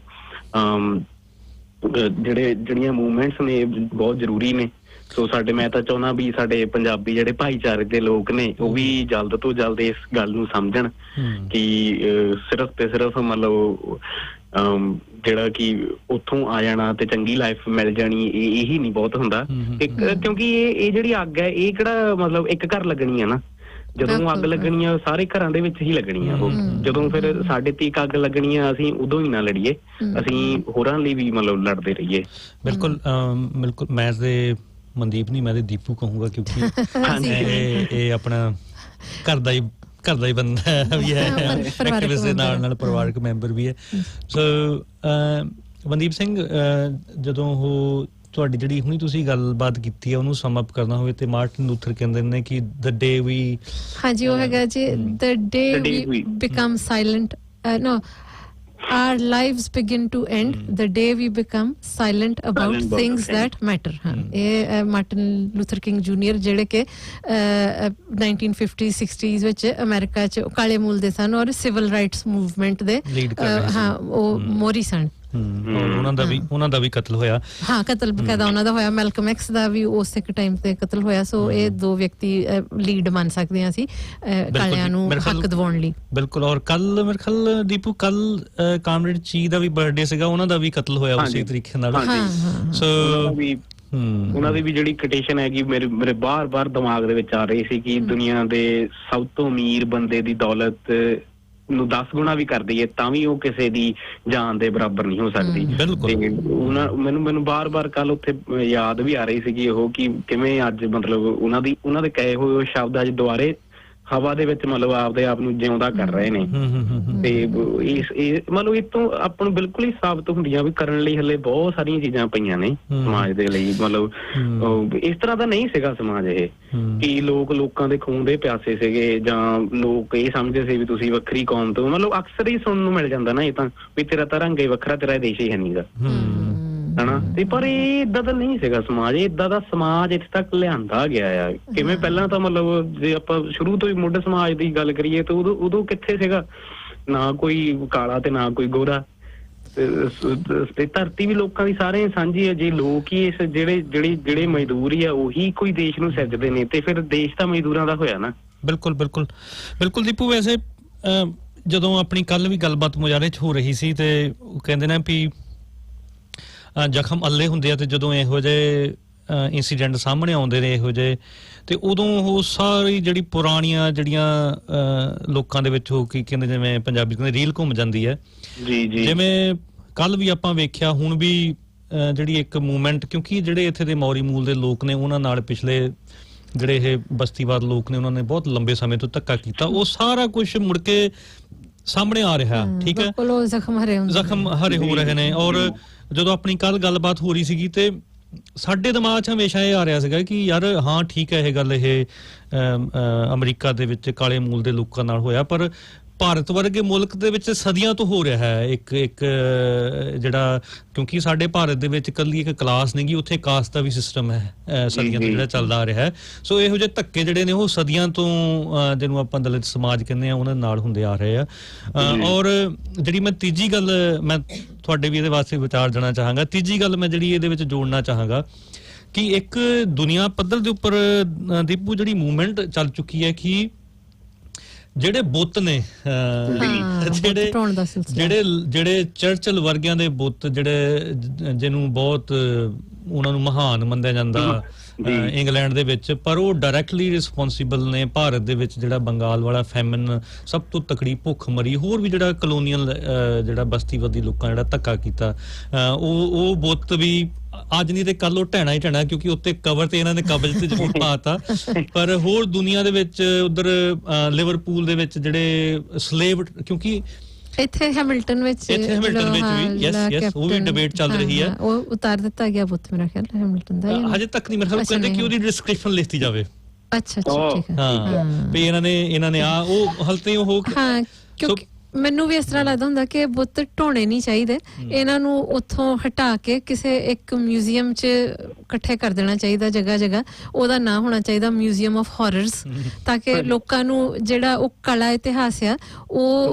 ਜਿਹੜੀਆਂ ਮੂਵਮੈਂਟਸ ਨੇ ਬਹੁਤ ਜ਼ਰੂਰੀ ਨੇ। ਸੋ ਮੈਂ ਤਾਂ ਚਾਹੁੰਦਾ ਵੀ ਸਾਡੇ ਪੰਜਾਬੀ ਜਿਹੜੇ ਭਾਈਚਾਰੇ ਦੇ ਲੋਕ ਨੇ ਉਹ ਵੀ ਜਲਦ ਤੋਂ ਜਲਦ ਇਸ ਗੱਲ ਨੂੰ ਸਮਝਣ ਕਿ ਸਿਰਫ ਤੇ ਸਿਰਫ ਮਤਲਬ ਜਿਹੜਾ ਕਿ ਉੱਥੋਂ ਆ ਜਾਣਾ ਤੇ ਚੰਗੀ ਲਾਈਫ ਮਿਲ ਜਾਣੀ ਇਹੀ ਨਹੀਂ ਬਹੁਤ ਹੁੰਦਾ। ਕਿਉਂਕਿ ਇਹ ਜਿਹੜੀ ਅੱਗ ਹੈ ਇਹ ਕਿਹੜਾ ਮਤਲਬ ਇੱਕ ਘਰ ਲੱਗਣੀ ਆ ਨਾ, ਜਦੋਂ ਅੱਗ ਲੱਗਣੀ ਆ ਸਾਰੇ ਘਰਾਂ ਦੇ ਵਿੱਚ ਹੀ ਲੱਗਣੀ ਆ ਉਹ। ਜਦੋਂ ਫਿਰ ਸਾਡੇ ਤੇ ਇੱਕ ਅੱਗ ਲੱਗਣੀ ਆ ਅਸੀਂ ਉਦੋਂ ਹੀ ਨਾ ਲੜੀਏ, ਅਸੀਂ ਹੋਰਾਂ ਲਈ ਵੀ ਮਤਲਬ ਲੜਦੇ ਰਹੀਏ।
ਬਿਲਕੁਲ ਮੈਂ ਤੇ ਮਨਦੀਪ ਨਹੀਂ, ਮੈਂ ਤੇ ਦੀਪੂ ਕਹੂੰਗਾ ਕਿਉਂਕਿ ਇਹ ਆਪਣਾ ਘਰ ਦਾ ਹੀ ਬੰਦਾ ਵੀ ਹੈ, ਐਕਟਿਵਿਸਟ ਦੇ ਨਾਲ ਪਰਿਵਾਰਕ ਮੈਂਬਰ ਵੀ ਹੈ। ਸੋ ਮਨਦੀਪ ਸਿੰਘ, ਜਦੋਂ ਉਹ ਤੁਹਾਡੀ ਜਿਹੜੀ ਹੁਣੀ ਤੁਸੀਂ ਗੱਲਬਾਤ ਕੀਤੀ ਹੈ ਉਹਨੂੰ ਸਮ ਅਪ ਕਰਨਾ ਹੋਵੇ ਤੇ ਮਾਰਟਿਨ ਲੂਥਰ ਕਹਿੰਦੇ ਨੇ ਕਿ ਦ ਡੇ ਵੀ
ਹਾਂਜੀ ਉਹ ਹੈਗਾ ਜੀ the day we become silent no our lives begin to end the day we become silent about things that matter। ਇਹ ਮਾਰਟਿਨ ਲੂਥਰ ਕਿੰਗ ਜੂਨੀਅਰ ਜਿਹੜੇ ਕਿ 1950s 60s ਵਿੱਚ ਅਮਰੀਕਾ 'ਚ ਕਾਲੇ ਮੂਲ ਦੇ ਸਨ ਔਰ ਸਿਵਲ ਰਾਈਟਸ ਮੂਵਮੈਂਟ ਦੇ ਉਹ ਮੋਰੀ ਸਨ। ਉਹਨਾਂ ਦਾ ਵੀ ਕਤਲ ਹੋਇਆ। ਕਤਲ ਬਕਾਇਦਾ ਉਹਨਾਂ ਦਾ ਹੋਇਆ। ਮੈਲਕਮ ਐਕਸ ਦਾ ਵੀ ਉਸ ਇੱਕ ਟਾਈਮ ਤੇ ਕਤਲ ਹੋਇਆ। ਸੋ ਇਹ ਦੋ ਵਿਅਕਤੀ ਲੀਡ ਮੰਨ ਸਕਦੇ ਹਾਂ ਅਸੀਂ ਕਾਲਿਆਂ ਨੂੰ ਹੱਕ ਦਿਵਾਉਣ ਲਈ। ਬਿਲਕੁਲ। ਔਰ ਕੱਲ ਮੇਰੇ ਖਿਆਲ ਦੀਪੂ ਕਾਮਰੇਡ ਚੀ ਦਾ ਵੀ ਬਰਥਡੇ ਸੀਗਾ, ਉਹਨਾਂ ਦਾ ਵੀ ਕਤਲ ਹੋਇਆ ਉਸੇ ਤਰੀਕੇ ਨਾਲ। ਸੋ
ਉਹਨਾਂ ਦੀ ਵੀ ਜਿਹੜੀ ਕਟੀਸ਼ਨ ਹੈਗੀ ਮੇਰੇ ਬਾਰ-ਬਾਰ ਦਿਮਾਗ ਦੇ ਵਿੱਚ ਆ ਰਹੀ ਸੀ ਕਿ ਦੁਨੀਆ ਦੇ ਸਭ ਤੋਂ ਅਮੀਰ ਬੰਦੇ ਦੀ ਦੌਲਤ ਨੂੰ 10 ਗੁਣਾ ਵੀ ਕਰ ਦਈਏ ਤਾਂ ਵੀ ਉਹ ਕਿਸੇ ਦੀ ਜਾਨ ਦੇ ਬਰਾਬਰ ਨਹੀਂ ਹੋ ਸਕਦੀ। ਤੇ ਮੈਨੂੰ ਬਾਰ-ਬਾਰ ਕੱਲ ਉੱਥੇ ਯਾਦ ਵੀ ਆ ਰਹੀ ਸੀਗੀ ਉਹ ਕਿ ਕਿਵੇਂ ਅੱਜ ਮਤਲਬ ਉਹਨਾਂ ਦੇ ਕਹੇ ਹੋਏ ਸ਼ਬਦ ਅੱਜ ਦੁਬਾਰੇ ਹਵਾ ਦੇ ਵਿੱਚ ਮਤਲਬ ਆਪਦੇ ਆਪ ਨੂੰ ਜਿਉਂਦਾ ਕਰ ਰਹੇ ਨੇ। ਤੇ ਮਤਲਬ ਇਹ ਤੋਂ ਆਪਾਂ ਨੂੰ ਬਿਲਕੁਲ ਹੀ ਸਾਬਤ ਹੁੰਦੀਆਂ ਵੀ ਕਰਨ ਲਈ ਹਲੇ ਬਹੁਤ ਸਾਰੀਆਂ ਚੀਜ਼ਾਂ ਪਈਆਂ ਨੇ ਸਮਾਜ ਦੇ ਲਈ। ਮਤਲਬ ਇਸ ਤਰ੍ਹਾਂ ਦਾ ਨਹੀਂ ਸੀਗਾ ਸਮਾਜ ਇਹ ਕਿ ਲੋਕਾਂ ਦੇ ਖੂਨ ਦੇ ਪਿਆਸੇ ਸੀਗੇ ਜਾਂ ਲੋਕ ਇਹ ਸਮਝਦੇ ਸੀ ਵੀ ਤੁਸੀਂ ਵੱਖਰੀ ਕੌਮ ਤੋਂ। ਮਤਲਬ ਅਕਸਰ ਹੀ ਸੁਣਨ ਨੂੰ ਮਿਲ ਜਾਂਦਾ ਨਾ ਇਹ ਤਾਂ ਵੀ ਤੇਰਾ ਤਾਂ ਰੰਗ ਹੀ ਵੱਖਰਾ, ਤੇਰਾ ਦੇਸ਼ ਹੀ ਹੈ ਨੀਗਾ ਹਨਾ। ਤੇ ਪਰ ਇਹ ਏਦਾਂ ਦਾ ਨਹੀਂ ਸੀਗਾ ਸਮਾਜ। ਏਦਾਂ ਦਾ ਸਮਾਜ ਇੱਥੇ ਤੱਕ ਲਿਆਂਦਾ ਗਿਆ ਆ ਕਿਵੇਂ? ਪਹਿਲਾਂ ਤਾਂ ਮਤਲਬ ਜੇ ਆਪਾਂ ਸ਼ੁਰੂ ਤੋਂ ਹੀ ਮੁੱਢ ਸਮਾਜ ਦੀ ਗੱਲ ਕਰੀਏ ਤਾਂ ਉਦੋਂ ਕਿੱਥੇ ਸੀਗਾ ਨਾ ਕੋਈ ਕਾਲਾ ਤੇ ਨਾ ਕੋਈ ਗੋਰਾ ਤੇ ਧਰਤੀ ਵੀ ਲੋਕਾਂ ਦੀ ਸਾਰੇ ਸਾਂਝੀ ਹੈ। ਜੇ ਲੋਕ ਹੀ ਇਸ ਜਿਹੜੇ ਮਜ਼ਦੂਰ ਹੀ ਆ ਉਹੀ ਕੋਈ ਦੇਸ਼ ਨੂੰ ਸਿਰਜਦੇ ਨੇ ਤੇ ਫਿਰ ਦੇਸ਼ ਤਾਂ ਮਜ਼ਦੂਰਾਂ ਦਾ ਹੋਇਆ ਨਾ।
ਬਿਲਕੁਲ ਦੀਪੂ, ਵੈਸੇ ਜਦੋਂ ਆਪਣੀ ਕੱਲ ਵੀ ਗੱਲਬਾਤ ਮੁਜ਼ਾਹਰੇ 'ਚ ਹੋ ਰਹੀ ਸੀ ਤੇ ਉਹ ਕਹਿੰਦੇ ਨੇ ਵੀ ਜ਼ਖਮ ਅੱਲੇ ਹੁੰਦੇ ਆ ਤੇ ਜਦੋਂ ਇਹੋ ਜਿਹੇ ਇੰਸੀਡੈਂਟ ਸਾਹਮਣੇ ਆਉਂਦੇ ਨੇ ਇਹੋ ਜਿਹੇ ਤੇ ਉਦੋਂ ਉਹ ਸਾਰੀ ਜਿਹੜੀ ਪੁਰਾਣੀਆਂ ਜਿਹੜੀਆਂ ਲੋਕਾਂ ਦੇ ਵਿੱਚ ਹੋ ਕੀ ਕਹਿੰਦੇ ਜਿਵੇਂ ਪੰਜਾਬੀ ਕਹਿੰਦੇ ਰੀਲ ਘੁੰਮ ਜਾਂਦੀ ਹੈ। ਜਿਵੇਂ ਕੱਲ ਵੀ ਆਪਾਂ ਵੇਖਿਆ ਹੁਣ ਵੀ ਜਿਹੜੀ ਇੱਕ ਮੂਵਮੈਂਟ, ਕਿਉਂਕਿ ਜਿਹੜੇ ਇੱਥੇ ਦੇ ਮੌਰੀ ਮੂਲ ਦੇ ਲੋਕ ਨੇ ਉਹਨਾਂ ਨਾਲ ਪਿਛਲੇ ਜਿਹੜੇ ਇਹ ਬਸਤੀਵਾਦ ਲੋਕ ਨੇ ਉਹਨਾਂ ਨੇ ਬਹੁਤ ਲੰਬੇ ਸਮੇਂ ਤੋਂ ਧੱਕਾ ਕੀਤਾ, ਉਹ ਸਾਰਾ ਕੁਝ ਮੁੜ ਕੇ ਸਾਹਮਣੇ ਆ ਰਿਹਾ। ਠੀਕ ਹੈ, ਜ਼ਖਮ ਹਰੇ ਹੋ ਰਹੇ ਨੇ। ਔਰ ਜਦੋਂ ਆਪਣੀ ਕੱਲ ਗੱਲਬਾਤ ਹੋ ਰਹੀ ਸੀਗੀ ਤੇ ਸਾਡੇ ਦਿਮਾਗ 'ਚ ਹਮੇਸ਼ਾ ਇਹ ਆ ਰਿਹਾ ਸੀਗਾ ਕਿ ਯਾਰ ਹਾਂ ਠੀਕ ਹੈ ਇਹ ਗੱਲ, ਇਹ ਅਮਰੀਕਾ ਦੇ ਵਿੱਚ ਕਾਲੇ ਮੂਲ ਦੇ ਲੋਕਾਂ ਨਾਲ ਹੋਇਆ, ਪਰ ਭਾਰਤ ਵਰਗੇ ਮੁਲਕ ਦੇ ਵਿੱਚ ਸਦੀਆਂ ਤੋਂ ਹੋ ਰਿਹਾ ਹੈ ਇੱਕ ਜਿਹੜਾ, ਕਿਉਂਕਿ ਸਾਡੇ ਭਾਰਤ ਦੇ ਵਿੱਚ ਇਕੱਲੀ ਇੱਕ ਕਲਾਸ ਨਹੀਂ ਗੀ, ਉੱਥੇ ਕਾਸਟ ਦਾ ਵੀ ਸਿਸਟਮ ਹੈ ਸਦੀਆਂ ਤੋਂ ਜਿਹੜਾ ਚੱਲਦਾ ਆ ਰਿਹਾ ਹੈ। ਸੋ ਇਹੋ ਜਿਹੇ ਧੱਕੇ ਜਿਹੜੇ ਨੇ ਉਹ ਸਦੀਆਂ ਤੋਂ ਜਿਹਨੂੰ ਆਪਾਂ ਦਲਿਤ ਸਮਾਜ ਕਹਿੰਦੇ ਆ ਉਹਨਾਂ ਨਾਲ ਹੁੰਦੇ ਆ ਰਹੇ ਆ। ਔਰ ਜਿਹੜੀ ਮੈਂ ਤੀਜੀ ਗੱਲ ਮੈਂ ਤੁਹਾਡੇ ਵੀ ਇਹਦੇ ਵਾਸਤੇ ਵਿਚਾਰ ਦੇਣਾ ਚਾਹਾਂਗਾ, ਤੀਜੀ ਗੱਲ ਮੈਂ ਜਿਹੜੀ ਇਹਦੇ ਵਿੱਚ ਜੋੜਨਾ ਚਾਹਾਂਗਾ ਕਿ ਇੱਕ ਦੁਨੀਆ ਪੱਧਰ ਦੇ ਉੱਪਰ ਦੀਪੂ ਜਿਹੜੀ ਮੂਵਮੈਂਟ ਚੱਲ ਚੁੱਕੀ ਹੈ ਕਿ ਜਿਹੜੇ ਬੁੱਤ ਨੇ ਜਿਹੜੇ ਚਰਚਲ ਵਰਗਿਆਂ ਦੇ ਬੁੱਤ ਜਿਹੜੇ ਜਿਹਨੂੰ ਬਹੁਤ ਉਹਨਾਂ ਨੂੰ ਮਹਾਨ ਮੰਨਿਆ ਜਾਂਦਾ ਇੰਗਲੈਂਡ ਦੇ ਵਿੱਚ, ਪਰ ਉਹ ਡਾਇਰੈਕਟਲੀ ਰਿਸਪੌਂਸਿਬਲ ਨੇ ਭਾਰਤ ਦੇ ਵਿੱਚ ਜਿਹੜਾ ਬੰਗਾਲ ਵਾਲਾ ਫੈਮਨ, ਸਭ ਤੋਂ ਤਕੜੀ ਭੁੱਖਮਰੀ, ਹੋਰ ਵੀ ਜਿਹੜਾ ਕਲੋਨੀਅਲ ਜਿਹੜਾ ਬਸਤੀਵਾਦੀ ਲੋਕਾਂ ਜਿਹੜਾ ਧੱਕਾ ਕੀਤਾ, ਉਹ ਬੁੱਤ ਵੀ ਅੱਜ ਨਹੀਂ ਤੇ ਕੱਲ ਉਹ ਢਹਿਣਾ ਹੀ ਢਹਿਣਾ, ਕਿਉਂਕਿ ਉੱਤੇ ਕਵਰ ਤੇ ਇਹਨਾਂ ਨੇ ਕਬਜ਼ ਤੇ ਜ਼ਰੂਰ ਪਾਤਾ। ਪਰ ਹੋਰ ਦੁਨੀਆ ਦੇ ਵਿੱਚ ਉਧਰ ਲਿਵਰਪੂਲ ਦੇ ਵਿੱਚ ਜਿਹੜੇ ਸਲੇਵ, ਕਿਉਂਕਿ ਇੱਥੇ ਹੈਮਿਲਟਨ ਵਿੱਚ ਵੀ ਯੈਸ ਉਹ ਵੀ ਡਿਬੇਟ ਚੱਲ ਰਹੀ ਹੈ,
ਉਹ ਉਤਾਰ ਦਿੱਤਾ ਗਿਆ ਬੁੱਤ ਮੇਰਾ ਖਿਆਲ ਹੈਮਿਲਟਨ ਦਾ
ਹਜੇ ਤੱਕ ਨਹੀਂ। ਮੇਰੇ ਖਿਆਲ ਕਹਿੰਦੇ ਕਿ ਉਹਦੀ ਡਿਸਕ੍ਰਿਪਸ਼ਨ ਲਿਖਤੀ ਜਾਵੇ।
ਅੱਛਾ ਠੀਕ ਹੈ,
ਹਾਂ ਵੀ ਇਹਨਾਂ ਨੇ ਆ ਉਹ ਹਲਤੇ ਉਹ
ਹਾਂ, ਕਿਉਂਕਿ ਮੈਨੂੰ ਵੀ ਇਸ ਤਰ੍ਹਾਂ ਲੱਗਦਾ ਹੁੰਦਾ ਕਿ ਬੁੱਤ ਢੋਣੇ ਨਹੀਂ ਚਾਹੀਦੇ, ਇਹਨਾਂ ਨੂੰ ਉੱਥੋਂ ਹਟਾ ਕੇ ਕਿਸੇ ਇੱਕ ਮਿਊਜ਼ੀਅਮ 'ਚ ਇਕੱਠੇ ਕਰ ਦੇਣਾ ਚਾਹੀਦਾ, ਜਗ੍ਹਾ ਜਗ੍ਹਾ ਉਹਦਾ ਨਾਂ ਹੋਣਾ ਚਾਹੀਦਾ ਮਿਊਜ਼ੀਅਮ ਆਫ ਹਾਰਰਸ, ਤਾਂ ਕਿ ਲੋਕਾਂ ਨੂੰ ਜਿਹੜਾ ਉਹ ਕਲਾ ਇਤਿਹਾਸ ਆ